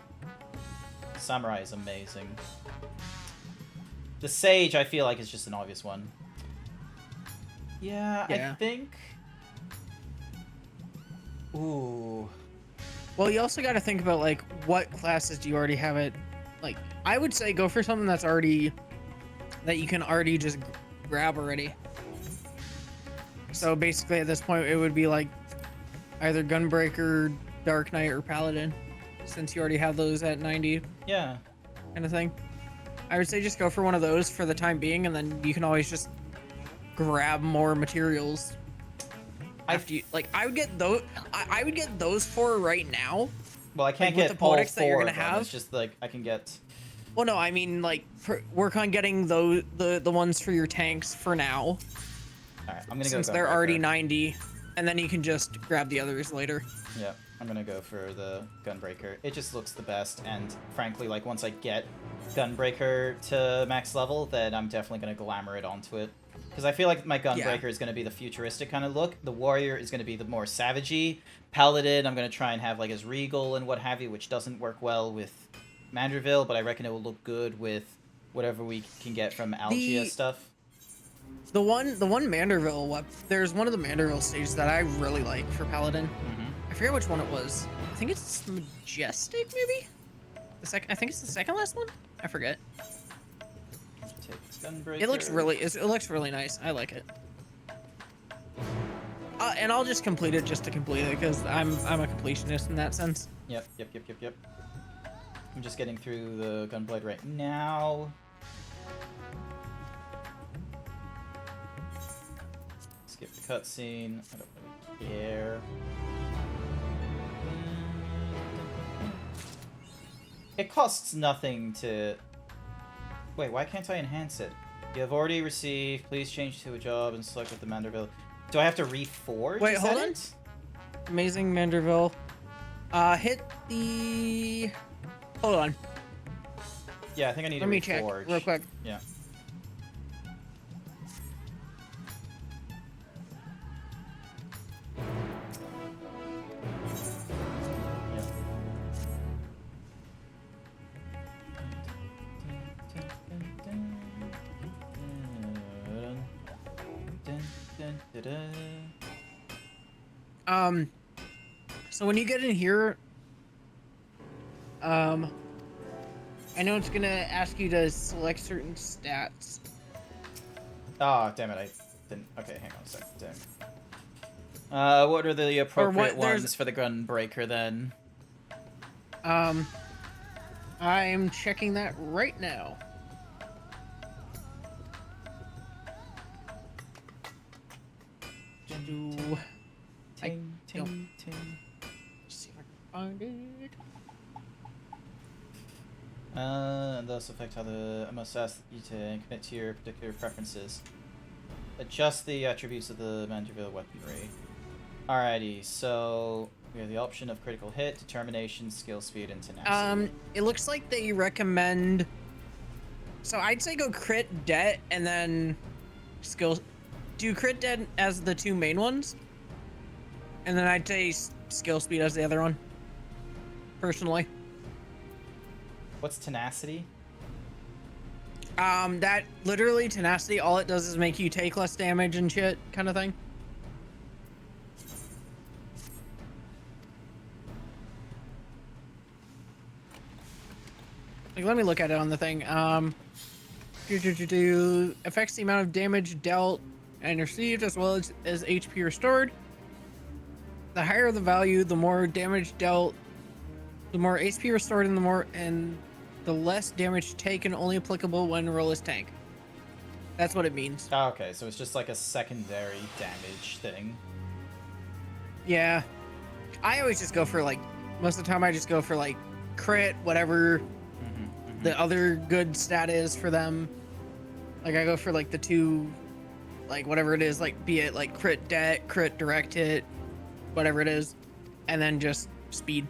Samurai is amazing. The Sage, I feel like, is just an obvious one. Yeah, I Yeah. think... Ooh. Well, you also got to think about, like, what classes do you already have it. Like, I would say go for something that's already, that you can already just grab already. So basically at this point it would be like either Gunbreaker, Dark Knight, or Paladin, since you already have those at 90 Yeah. kind of thing. I would say just go for one of those for the time being, and then you can always just grab more materials. After you, like, I would get those. I would get those four right now. Well, I can't Like, with get the all products that you're four gonna of them. have? It's just like I can get. Well, no, I mean, like, work on getting those the ones for your tanks for now, All right, I'm gonna since go. they're already Gunbreaker. 90, and then you can just grab the others later. Yeah, I'm gonna go for the Gunbreaker. It just looks the best, and frankly, like once I get Gunbreaker to max level, then I'm definitely gonna glamour it onto it. Because I feel like my Gunbreaker is gonna be the futuristic kind of look. The Warrior is gonna be the more savagey. Paladin, I'm gonna try and have like as regal and what have you, which doesn't work well with Manderville, but I reckon it will look good with whatever we can get from Algia stuff. The one Manderville there's one of the Manderville stages that I really like for Paladin. I forget which one it was. I think it's Majestic, maybe. I think it's the second last one. I forget. Take this Gunbreaker. It looks really nice. I like it. And I'll just complete it just to complete it, because I'm a completionist in that sense. Yep. I'm just getting through the Gunblade right now. Skip the cutscene. I don't really care. It costs nothing to... Wait, why can't I enhance it? You have already received. Please change to a job and select with the Manderville. Do I have to reforge? Wait, Is hold that on. it? Amazing Manderville. Hit the... Hold on. Yeah, I think I need Let to me check reforge. real quick. Yeah. So when you get in here, I know it's gonna ask you to select certain stats. Oh, damn it, I didn't... Okay, hang on a second. Damn. What are the appropriate ones for the Gunbreaker, then? I'm checking that right now. And thus affect how the I must ask you to commit to your particular preferences. Adjust the attributes of the Manderville weaponry. Alrighty, so we have the option of critical hit, determination, skill, speed, and tenacity. It looks like they recommend. So I'd say go crit, det, and then skill. Do crit, det as the two main ones, and then I'd say skill, speed as the other one. Personally. What's tenacity? That literally tenacity. All it does is make you take less damage and shit, kind of thing. Like, let me look at it on the thing. Affects the amount of damage dealt and received as well as HP restored. The higher the value, the more damage dealt, the more HP restored, and the less damage taken. Only applicable when roll is tank. That's what it means. Oh, okay, so it's just like a secondary damage thing. Yeah, I always just go for like most of the time. I just go for like crit, whatever the other good stat is for them. Like I go for like the two, like whatever it is, like be it like crit det, crit direct hit, whatever it is, and then just speed.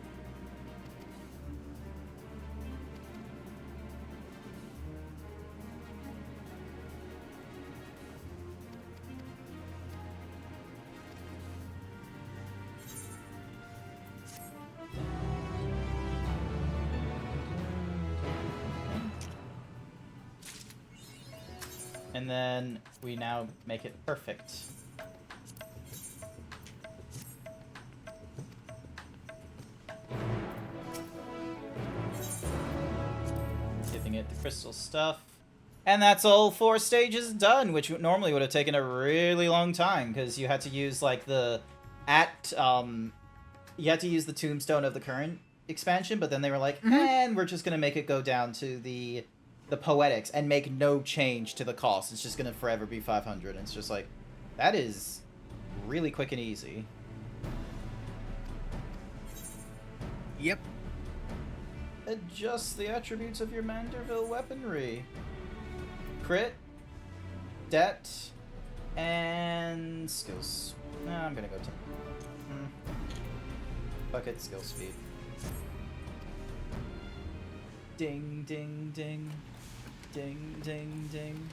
And then we now make it perfect. Giving it the crystal stuff. And that's all 4 stages done, which normally would have taken a really long time, because you had to use, like, you had to use the tombstone of the current expansion, but then they were like, and we're just gonna make it go down to the poetics and make no change to the cost. It's just gonna forever be 500. And it's just like, that is really quick and easy. Yep. Adjust the attributes of your Manderville weaponry. Crit, det, and skills. No, I'm gonna go to bucket skill speed. Ding, ding, ding. Ding, ding, ding.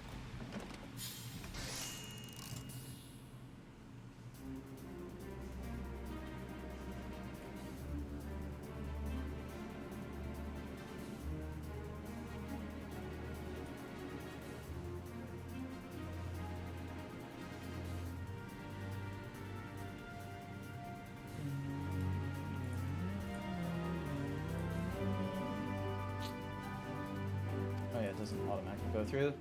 Oh yeah, it doesn't automatically go through.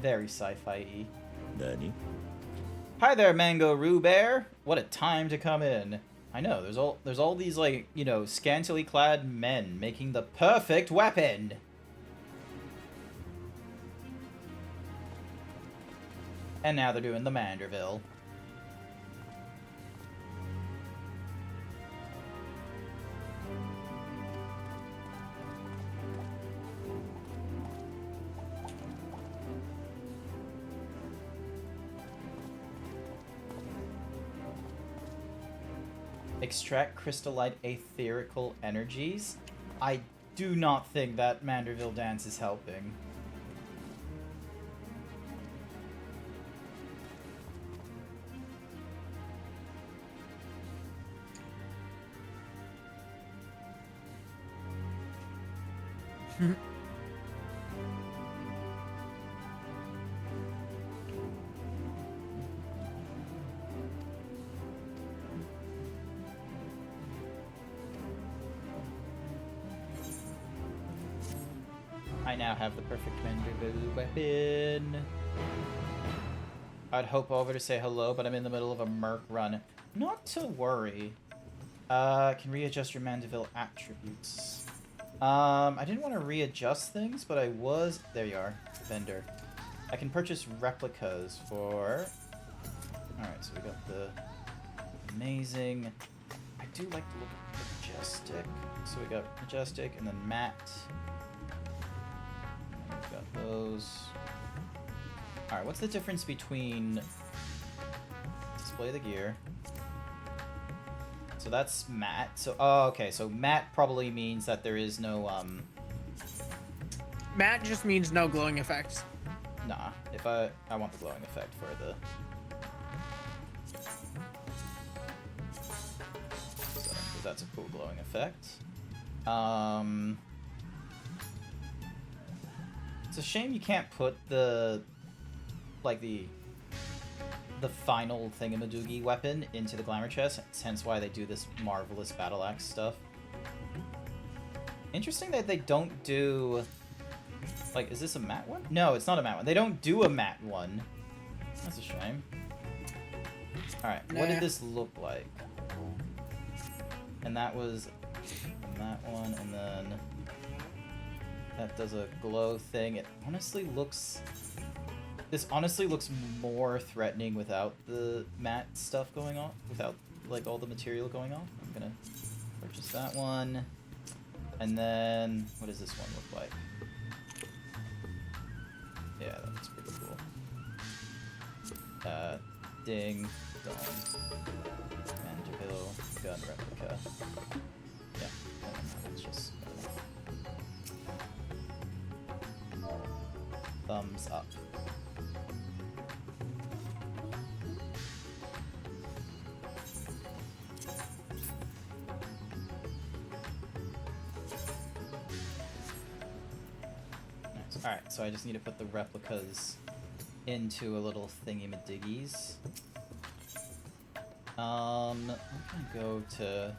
Very sci-fi-y. Nani? Hi there, Mango Roo Bear. What a time to come in. I know, there's all these, like, you know, scantily clad men making the perfect weapon. And now they're doing the Manderville. Extract crystallite etherical energies. I do not think that Manderville dance is helping. I now have the perfect Manderville weapon. I'd hope over to say hello, but I'm in the middle of a merc run. Not to worry. Can readjust your Manderville attributes. I didn't want to readjust things, but I was... There you are. Vendor. I can purchase replicas for... Alright, so we got the amazing. I do like to look at Majestic. So we got Majestic and then Matte. And we've got those. Alright, what's the difference between display the gear? So that's matte. So, oh, okay. So matte probably means that there is no, Matte just means no glowing effects. Nah. If I want the glowing effect for the... So, 'cause that's a cool glowing effect. It's a shame you can't put the... like, the final thingamadoogie weapon into the glamour chest, hence why they do this marvelous battle axe stuff. Interesting that they don't do... Like, is this a matte one? No, it's not a matte one. They don't do a matte one. That's a shame. Alright, what did this look like? And that was that one, and then that does a glow thing. It honestly looks... This honestly looks more threatening without the matte stuff going on, without, like, all the material going on. I'm gonna purchase that one. And then, what does this one look like? Yeah, that looks pretty cool. Ding, dong, Manderville, gun replica. Yeah, it's just... thumbs up. Alright, so I just need to put the replicas into a little thingy-madiggies. I'm gonna go to...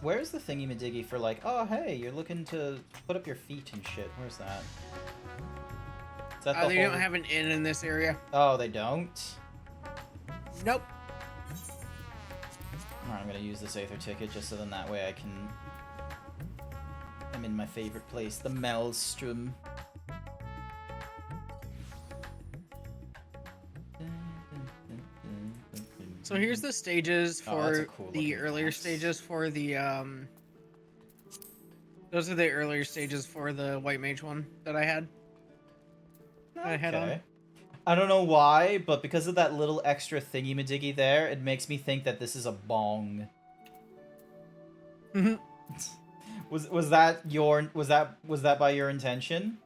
Where's the thingy-madiggy for, like, oh, hey, you're looking to put up your feet and shit? Where's that? Is that the They don't have an inn in this area. Oh, they don't? Nope. Alright, I'm gonna use this Aether ticket just so then that way I can... I'm in my favorite place, the Maelstrom. So here's the stages Oh, that's a for cool the looking earlier axe. stages for the Those are the earlier stages for the White Mage one that I had. I had on. I don't know why, but because of that little extra thingy-madiggy there, it makes me think that this is a bong. Mhm. Was that your was that by your intention?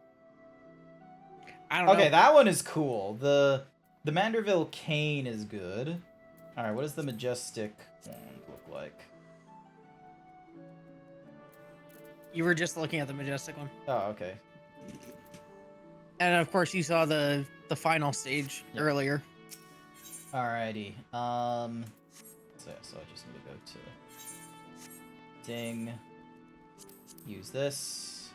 I don't know. Okay, that one is cool. The Manderville cane is good. All right, what does the Majestic one look like? You were just looking at the Majestic one. Oh, okay. And of course you saw the final stage earlier. Alrighty. So I just need to go to Ding. Use this.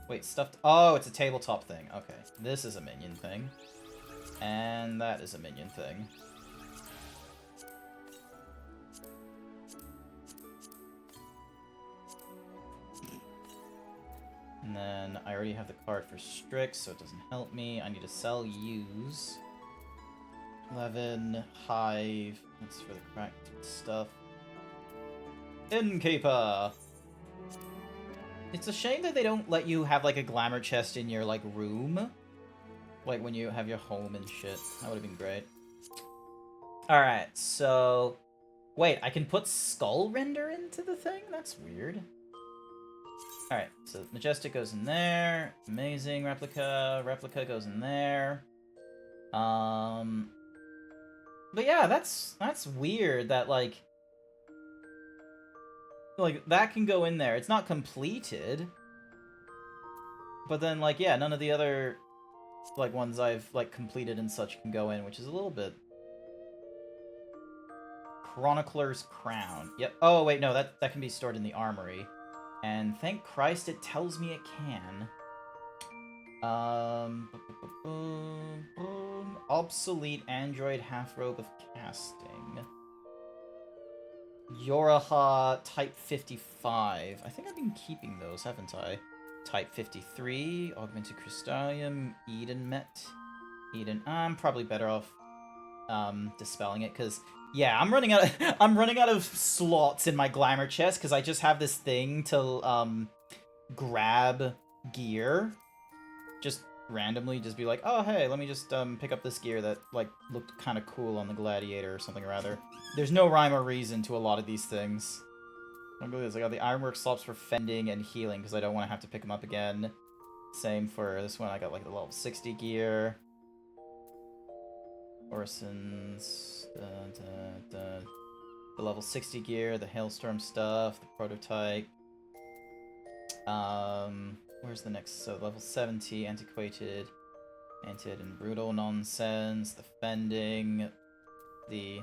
Wait, stuffed. Oh, it's a tabletop thing. Okay, this is a minion thing, and that is a minion thing. And then I already have the card for Strix, so it doesn't help me. I need to sell use. 11, Hive. That's for the cracked stuff. Innkeeper! It's a shame that they don't let you have, like, a glamour chest in your, like, room. Like, when you have your home and shit. That would have been great. Alright, so... Wait, I can put Skull Render into the thing? That's weird. Alright, so Majestic goes in there. Amazing. Replica. Replica goes in there. But yeah, that's weird that, like, that can go in there. It's not completed. But then, like, yeah, none of the other, like, ones I've, like, completed and such can go in, which is a little bit... Chronicler's Crown. Yep. Oh, wait, no, that can be stored in the armory. And thank Christ it tells me it can. Obsolete Android Half-Robe of Casting. Yoraha Type 55. I think I've been keeping those, haven't I? Type 53, Augmented Crystallium, Eden Met. Eden, I'm probably better off dispelling it, because yeah, I'm running out of slots in my glamour chest, because I just have this thing to grab gear. Just randomly just be like, oh hey, let me just pick up this gear that like looked kind of cool on the gladiator or something or other. There's no rhyme or reason to a lot of these things. Look at this, I got the ironwork slops for fending and healing because I don't want to have to pick them up again. Same for this one, I got like the level 60 gear. Orson's, the level 60 gear, the hailstorm stuff, the prototype. Where's the next? So level 70, antiquated, and brutal nonsense, the fending, the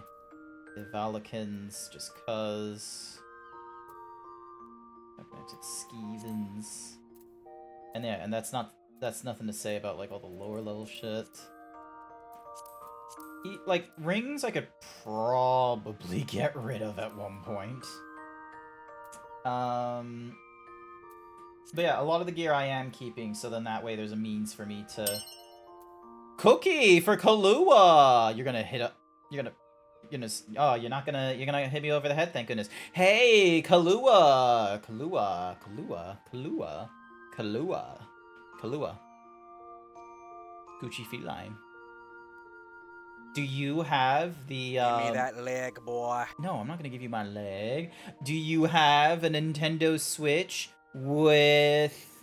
Valicans, just cuz. Augmented skeevens. And yeah, and that's nothing to say about like all the lower level shit. Like, rings I could probably get rid of at one point. But yeah, a lot of the gear I am keeping, so then that way there's a means for me to... Cookie for Kahlua! You're gonna hit up... You're gonna... Oh, you're gonna hit me over the head, thank goodness. Hey, Kahlua! Kahlua. Gucci feline. Do you have the, Give me that leg, boy. No, I'm not gonna give you my leg. Do you have a Nintendo Switch with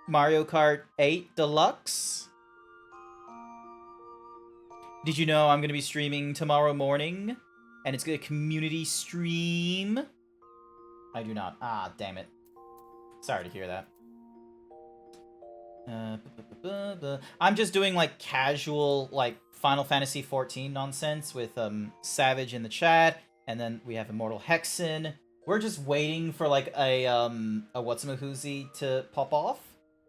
Mario Kart 8 Deluxe? Did you know I'm gonna be streaming tomorrow morning? And it's a community stream? I do not. Ah, damn it. Sorry to hear that. I'm just doing, like, casual, like, Final Fantasy XIV nonsense with, Savage in the chat, and then we have Immortal Hexen. We're just waiting for, like, a whatsamahoozy to pop off,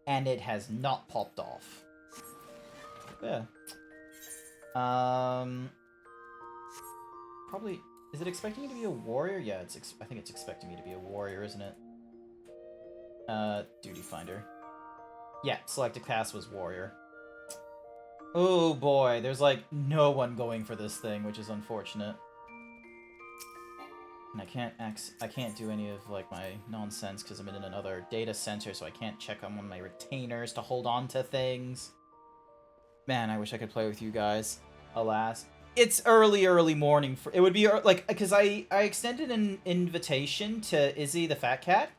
and it has not popped off. Yeah. Probably... Is it expecting me to be a warrior? Yeah, I think it's expecting me to be a warrior, isn't it? Duty Finder. Yeah, selected class was warrior. Oh boy, there's like no one going for this thing, which is unfortunate. And I can't do any of like my nonsense because I'm in another data center, so I can't check on one of my retainers to hold on to things. Man, I wish I could play with you guys. Alas, it's early morning. It would be like because I extended an invitation to Izzy the fat cat.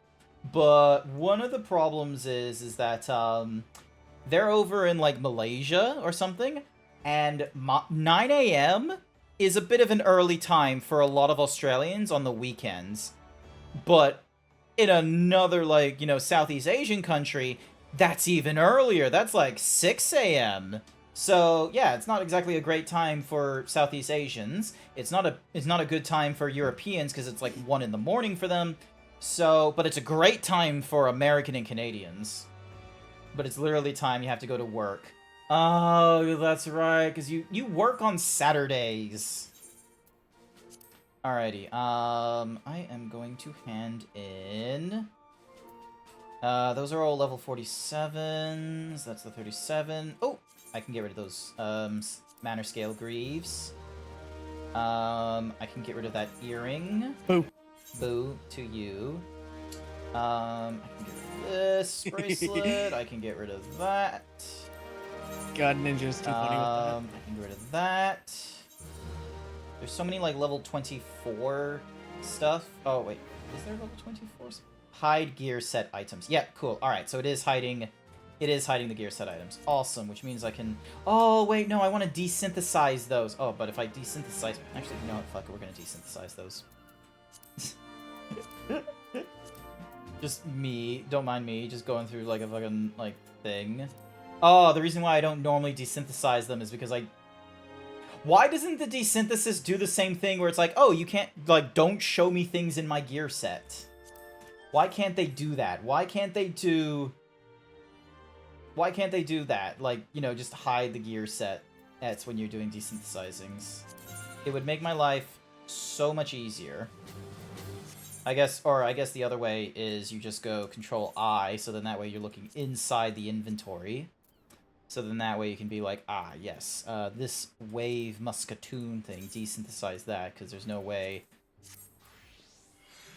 But one of the problems is that they're over in like Malaysia or something, and 9 a.m. is a bit of an early time for a lot of Australians on the weekends. But in another like, you know, Southeast Asian country, that's even earlier. That's like 6 a.m. So yeah, it's not exactly a great time for Southeast Asians. It's not a good time for Europeans because it's like 1 in the morning for them. So, but it's a great time for American and Canadians. But it's literally time you have to go to work. Oh, that's right, because you work on Saturdays. Alrighty, I am going to hand in... those are all level 47s. That's the 37. Oh, I can get rid of those, Manor Scale Greaves. I can get rid of that earring. Boo. Boo to you. I can get rid of this bracelet. I can get rid of that. God, Ninja's too funny with that. I can get rid of that. There's so many like level 24 stuff. Oh wait, is there level 24? Hide gear set items. Yeah, cool. All right, so it is hiding. It is hiding the gear set items. Awesome, which means I can... Oh, wait, no, I want to desynthesize those. Oh, but if I desynthesize... Actually, you know what? Fuck it, we're going to desynthesize those. Just me, don't mind me, just going through like a fucking like thing. Oh, the reason why I don't normally desynthesize them is because why doesn't the desynthesis do the same thing where it's like, oh, you can't, like, don't show me things in my gear set? Why can't they do that? Why can't they do that? Like, you know, just hide the gear set. That's when you're doing desynthesizings. It would make my life so much easier. I guess the other way is you just go Control I, so then that way you're looking inside the inventory. So then that way you can be like, ah, yes, this wave musketoon thing, desynthesize that, because there's no way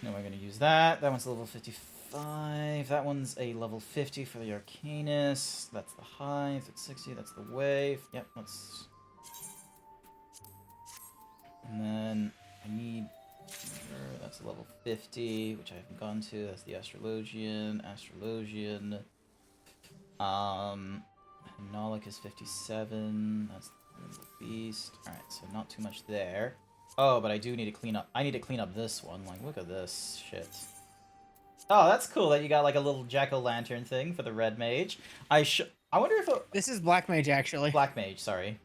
I'm going to use that. That one's a level 55. That one's a level 50 for the Arcanist. That's the Hive. That's 60. That's the Wave. Yep, let's... And then I need... That's a level 50, which I haven't gone to. That's the Astrologian. Henolik is 57. That's the Beast. Alright, so not too much there. Oh, but I do need to clean up. I need to clean up this one. Like, look at this shit. Oh, that's cool that you got like a little jack-o'-lantern thing for the red mage. I wonder if This is Black Mage, actually. Black mage, sorry.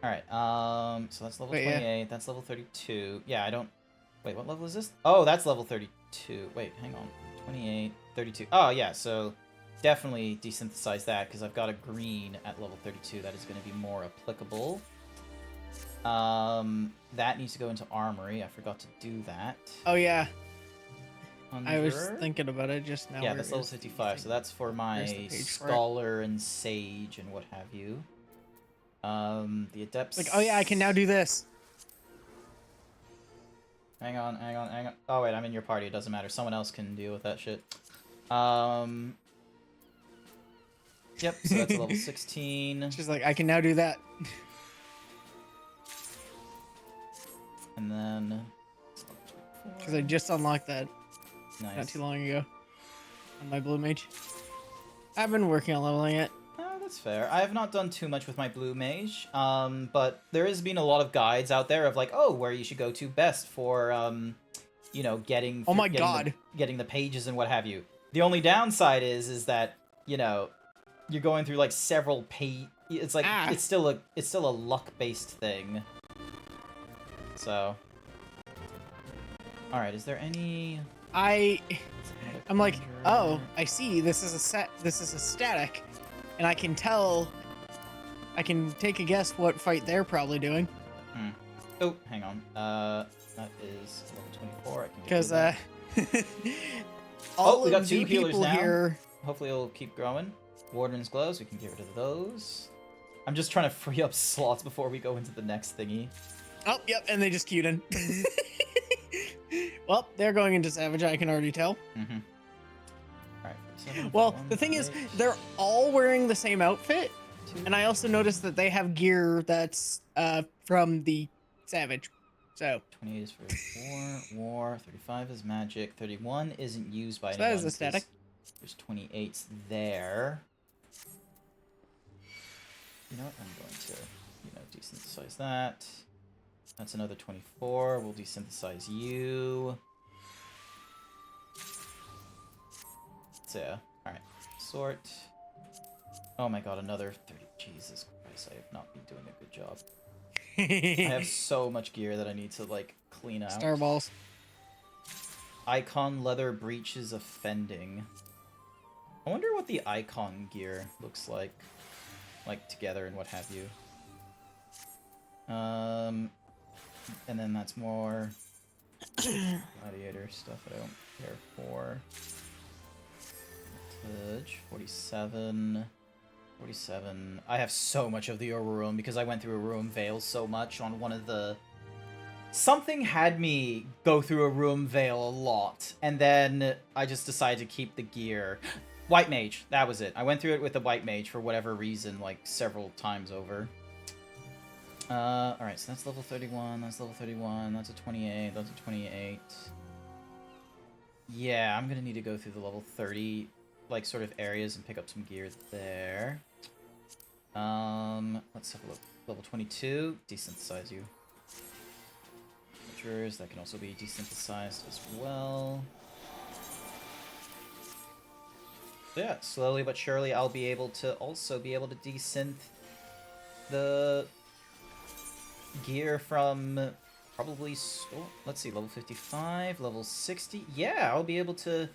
Alright, so that's level 28. Yeah. That's level 32. Yeah, I don't... Wait, what level is this? Oh, that's level 32. Wait, hang on. 28, 32. Oh, yeah, so definitely desynthesize that, because I've got a green at level 32 that is going to be more applicable. That needs to go into Armory. I forgot to do that. Oh, yeah. Under... I was thinking about it just now. Yeah, that's level 55, so that's for my Scholar and Sage and what have you. The Adepts... Like, oh yeah, I can now do this. Hang on. Oh, wait, I'm in your party. It doesn't matter. Someone else can deal with that shit. Yep, so that's a level 16. She's like, I can now do that. And then... Because I just unlocked that not too Nice. long ago on my Blue Mage. I've been working on leveling it. Oh, that's fair. I have not done too much with my Blue Mage, but there has been a lot of guides out there of like, oh, where you should go to best for, you know, getting... Oh my getting god. getting the pages and what have you. The only downside is that, you know, you're going through like several it's like it's still a luck-based thing. So, all right, is there any... I'm like, oh, I see. This is a static, and I can tell. I can take a guess what fight they're probably doing. Oh, hang on. That is level 24. I can Because oh, we got of two the healers people now. here. Hopefully it'll keep growing. Warden's Gloves, we can get rid of those. I'm just trying to free up slots before we go into the next thingy. Oh, yep, and they just queued in. Well, they're going into Savage, I can already tell. Mm-hmm. Alright. Well, the thing is, they're all wearing the same outfit, and I also noticed that they have gear that's from the Savage. So 28 is for war, 35 is magic, 31 isn't used by that anyone. is a static. There's 28s there. You know what? I'm going to, you know, desynthesize that. That's another 24. We'll desynthesize you. So, yeah. Alright. Sort. Oh my god, another 30. Jesus Christ, I have not been doing a good job. I have so much gear that I need to, like, clean out. Starballs. Icon leather breeches offending. I wonder what the icon gear looks like together and what have you. And then that's more gladiator stuff that I don't care for. Touch 47. 47. I have so much of the Room because I went through a Room Veil so much on one of the... Something had me go through a Room Veil a lot, and then I just decided to keep the gear. White Mage, that was it. I went through it with the White Mage for whatever reason, like several times over. Alright, so that's level 31, that's level 31, that's a 28, that's a 28. Yeah, I'm gonna need to go through the level 30, like, sort of areas and pick up some gear there. Let's have a look. Level 22, desynthesize you. Adventurers, that can also be desynthesized as well. So yeah, slowly but surely I'll be able to also be able to desynth the gear from probably let's see, level 55, level 60. Yeah, I'll be able to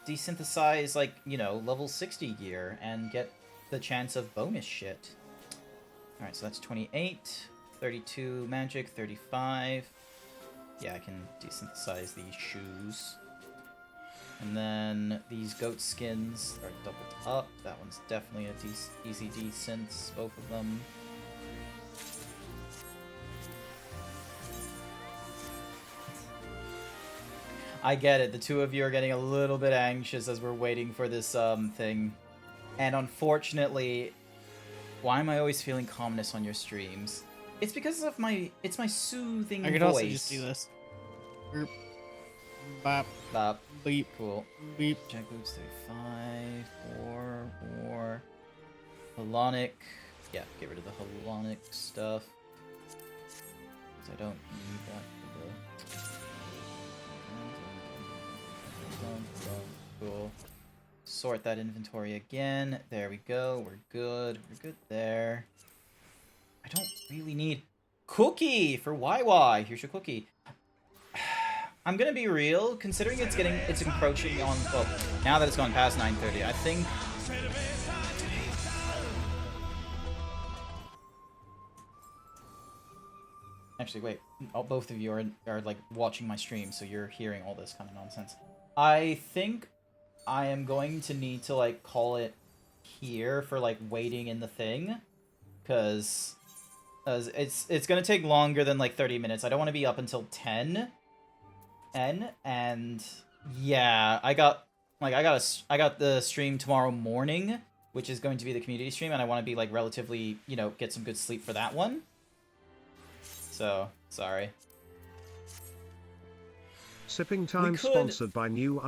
desynthesize, like, you know, level 60 gear and get the chance of bonus shit. Alright, so that's 28, 32 magic, 35. Yeah, I can desynthesize these shoes. And then these goat skins are doubled up. That one's definitely a easy desynths, both of them. I get it. The two of you are getting a little bit anxious as we're waiting for this thing. And unfortunately, why am I always feeling calmness on your streams? It's because of my soothing voice. I could also just do this. Boop. Bop. Bop. Beep. Cool. Beep. Jack Boots 35. 4. Halonic. Yeah, get rid of the Halonic stuff. 'Cause I don't need that for the... Cool. Sort that inventory again. There we go. We're good. We're good there. I don't really need... Cookie for YY. Here's your cookie. I'm gonna be real, considering it's encroaching on, well, now that it's gone past 9:30, I think... Actually, wait, both of you are like watching my stream, so you're hearing all this kind of nonsense. I think I am going to need to like call it here for like waiting in the thing, because it's gonna take longer than like 30 minutes. I don't want to be up until 10. And yeah, I got the stream tomorrow morning, which is going to be the community stream, and I want to be like relatively, you know, get some good sleep for that one. So, sorry. Sipping time sponsored by new_y_y.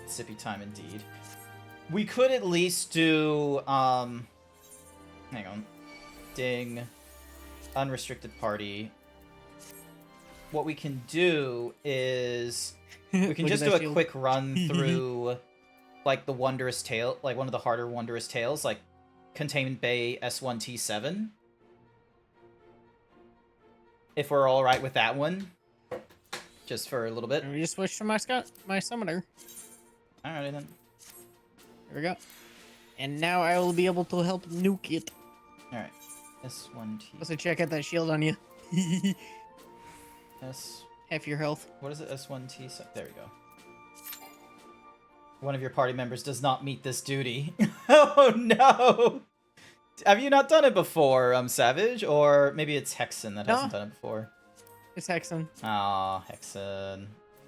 Sippy time indeed. We could at least do hang on. Ding. Unrestricted party. What we can do is we can just do a quick run through like the Wondrous Tale, like one of the harder Wondrous Tales, like Containment Bay S1T7. If we're all right with that one, just for a little bit. We just switch to my summoner. Alrighty then. There we go. And now I will be able to help nuke it. Alright. S1T. Also check out that shield on you. Half your health. What is it? S1T. There we go. One of your party members does not meet this duty. Oh no! Have you not done it before, Savage? Or maybe it's Hexen that hasn't done it before. It's Hexen. Aw, Hexen.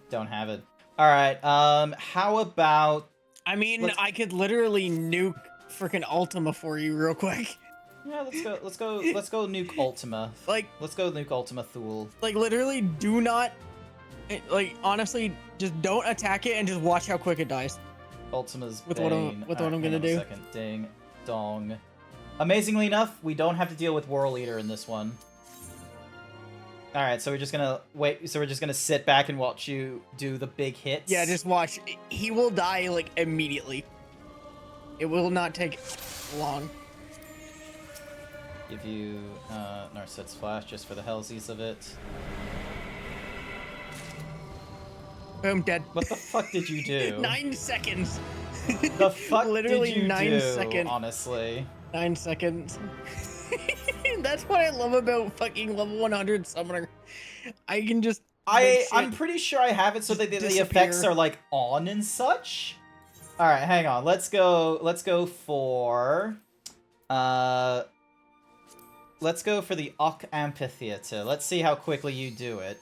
Don't have it. Alright, how about... I mean, I could literally nuke freaking Ultima for you real quick. Yeah, let's go nuke Ultima. Like, let's go nuke Ultima Thule. Like, literally do not, like, honestly, just don't attack it and just watch how quick it dies. Ultima's with Bane. what I'm gonna do. Second. Ding, dong. Amazingly enough, we don't have to deal with Whirl Eater in this one. Alright, so we're just gonna wait, so we're just gonna sit back and watch you do the big hits? Yeah, just watch. He will die, like, immediately. It will not take long. Give you Narset's Flash just for the hellsies of it. Boom, dead. What the fuck did you do? 9 seconds. The fuck Literally did you 9 do, seconds. honestly? 9 seconds. That's what I love about fucking level 100 Summoner. I can just... I'm pretty sure I have it so that the effects are, like, on and such. Alright, hang on. Let's go for... Let's go for the Ock Amphitheater. Let's see how quickly you do it.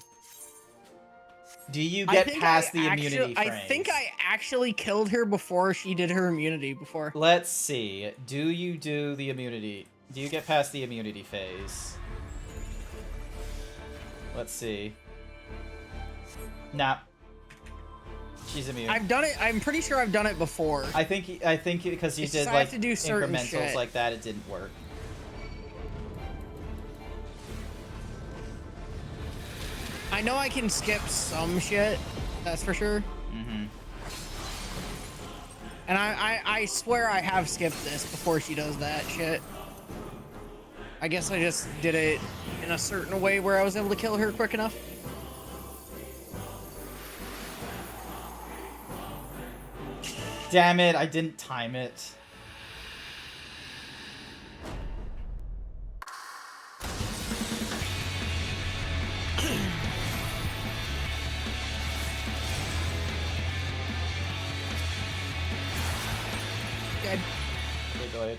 Do you get past the immunity phase? I think I actually killed her before she did her immunity before. Let's see. Do you do the immunity? Do you get past the immunity phase? Let's see. Nah. She's immune. I've done it. I'm pretty sure I've done it before. I think because you did like incrementals like that, it didn't work. I know I can skip some shit, that's for sure. Mm-hmm. And I swear I have skipped this before she does that shit. I guess I just did it in a certain way where I was able to kill her quick enough. Damn it, I didn't time it. Dead. Good.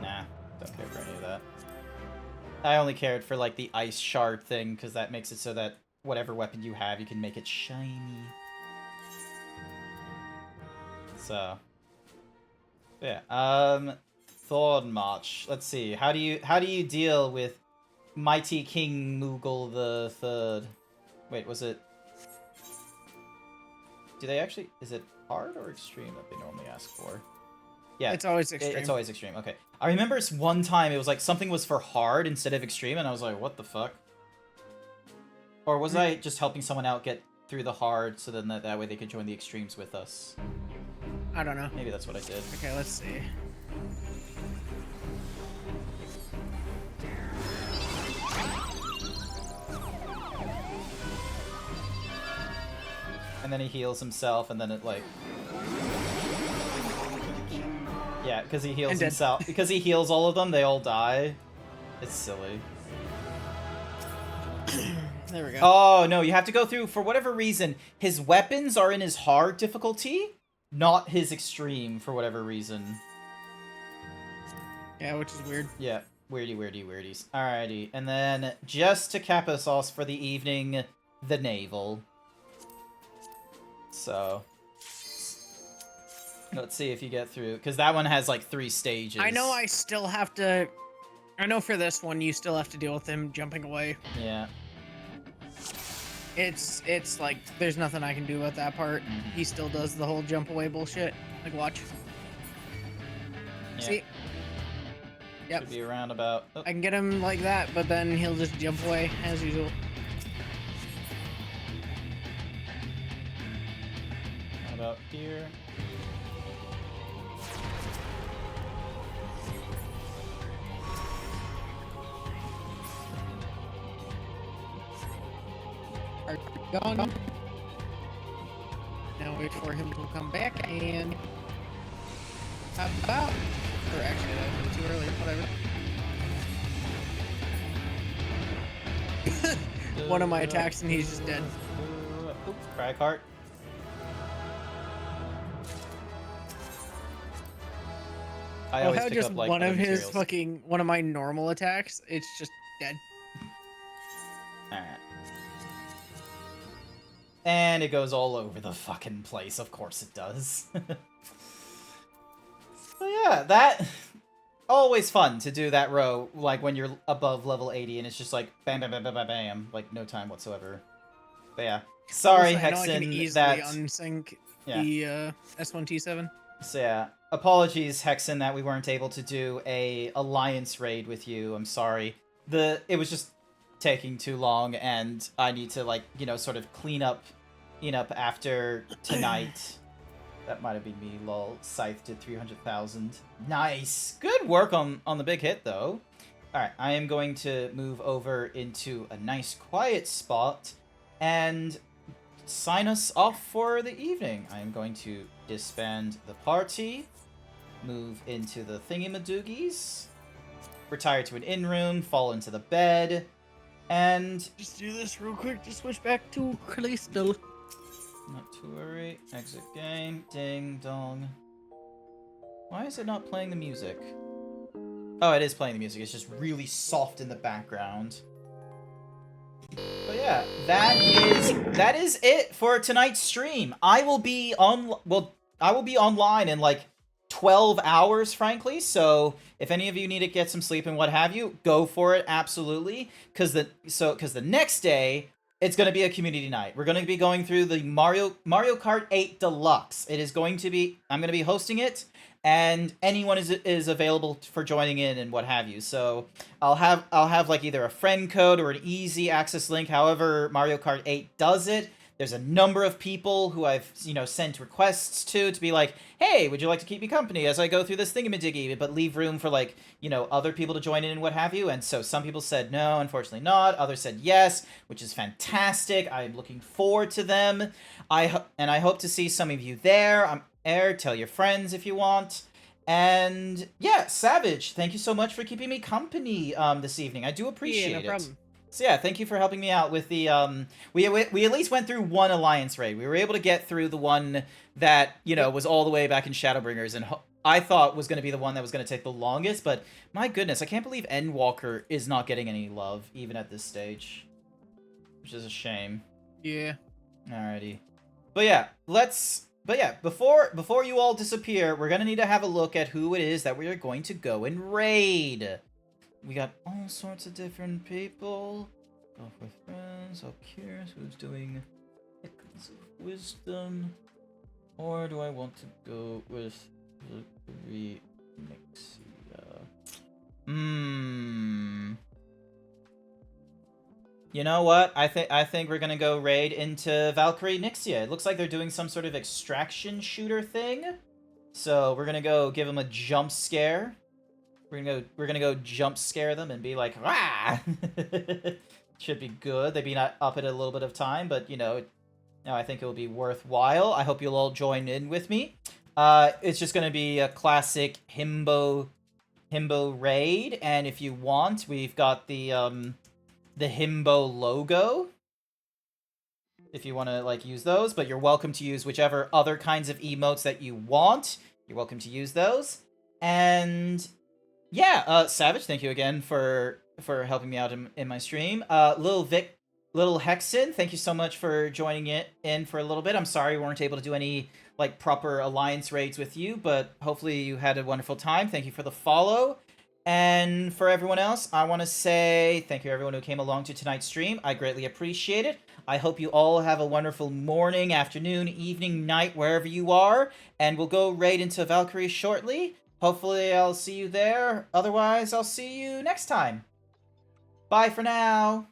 Nah, don't care for any of that. I only cared for like the ice shard thing because that makes it so that whatever weapon you have, you can make it shiny. So, yeah. Thorn March. Let's see. How do you deal with Mighty King Moogle the Third? Wait, was it? Do they actually? Is it hard or extreme that they normally ask for? Yeah, It's always extreme. It's always extreme. Okay. I remember one time it was like something was for hard instead of extreme, and I was like, what the fuck? Or was I just helping someone out get through the hard so then that way they could join the extremes with us? I don't know. Maybe that's what I did. Okay, let's see. And then he heals himself, and then it like... Yeah, because he heals And dead. himself. Because he heals all of them, they all die. It's silly. There we go. Oh, no, you have to go through, for whatever reason, his weapons are in his hard difficulty, not his extreme, for whatever reason. Yeah, which is weird. Yeah, weirdies. Alrighty, and then, just to cap us off for the evening, the naval. So... Let's see if you get through, because that one has like 3 stages. I know I still have to... I know for this one, you still have to deal with him jumping away. Yeah. It's like, there's nothing I can do about that part. He still does the whole jump away bullshit. Like, watch. Yeah. See? Yep. Should be around about... Oh. I can get him like that, but then he'll just jump away, as usual. About here. Are gone. Now wait for him to come back and... How about... Or actually, that was too early, whatever. One of my attacks and he's just dead. Oop, crack heart. I Oh, always how pick just up, like, one other of his materials. fucking... One of my normal attacks, it's just dead. Alright. And it goes all over the fucking place. Of course it does. So yeah, that... Always fun to do that row, like, when you're above level 80, and it's just like, bam, bam, bam, bam, bam, bam, like, no time whatsoever. But yeah. Sorry, Also, I know I can Hexen, easily that... unsync Yeah. the S1T7. So yeah, apologies, Hexen, that we weren't able to do a alliance raid with you. I'm sorry. It was just taking too long, and I need to, like, you know, sort of clean up after tonight. That might have been me, lol. Scythe did 300,000. Nice! Good work on the big hit, though. Alright, I am going to move over into a nice quiet spot and sign us off for the evening. I am going to disband the party, move into the thingy-madoogies, retire to an inn room, fall into the bed, and... Just do this real quick to switch back to Crystal. Not to worry. Exit game. Ding dong. Why is it not playing the music? Oh, it is playing the music. It's just really soft in the background. But yeah, that is it for tonight's stream. I will be online in like 12 hours, frankly. So if any of you need to get some sleep and what have you, go for it. Absolutely. Because the next day, it's going to be a community night. We're going to be going through the Mario Kart 8 Deluxe. It is going to be... I'm going to be hosting it, and anyone is available for joining in and what have you. So I'll have like either a friend code or an easy access link, however Mario Kart 8 does it. There's a number of people who I've, sent requests to be like, hey, would you like to keep me company as I go through this thingamadiggy, but leave room for, like, other people to join in and what have you. And so some people said no, unfortunately not. Others said yes, which is fantastic. I'm looking forward to them. I hope to see some of you there. Tell your friends if you want. And yeah, Savage, thank you so much for keeping me company this evening. I do appreciate no it. problem. So yeah, thank you for helping me out with the we at least went through one alliance raid. We were able to get through the one that, you know, was all the way back in Shadowbringers, and I thought was going to be the one that was going to take the longest, but my goodness, I can't believe Endwalker is not getting any love even at this stage, which is a shame. Yeah. Alrighty. But yeah, before you all disappear, we're going to need to have a look at who it is that we are going to go and raid. We got all sorts of different people. Go for friends. I'm curious who's doing Echoes of Wisdom. Or do I want to go with Valkyrie Nixia? You know what? I think we're gonna go raid into Valkyrie Nixia. It looks like they're doing some sort of extraction shooter thing. So we're gonna go give them a jump scare. We're gonna go jump scare them and be like, "Rah!" Should be good. They've been up at a little bit of time, but you know, I think it will be worthwhile. I hope you'll all join in with me. It's just gonna be a classic himbo raid, and if you want, we've got the himbo logo. If you want to like use those, but you're welcome to use whichever other kinds of emotes that you want. You're welcome to use those, and. Yeah, Savage, thank you again for helping me out in my stream. Little Hexen, thank you so much for joining in for a little bit. I'm sorry we weren't able to do any like proper alliance raids with you, but hopefully you had a wonderful time. Thank you for the follow. And for everyone else, I want to say thank you everyone who came along to tonight's stream. I greatly appreciate it. I hope you all have a wonderful morning, afternoon, evening, night, wherever you are. And we'll go raid into Valkyrie shortly. Hopefully I'll see you there. Otherwise, I'll see you next time. Bye for now.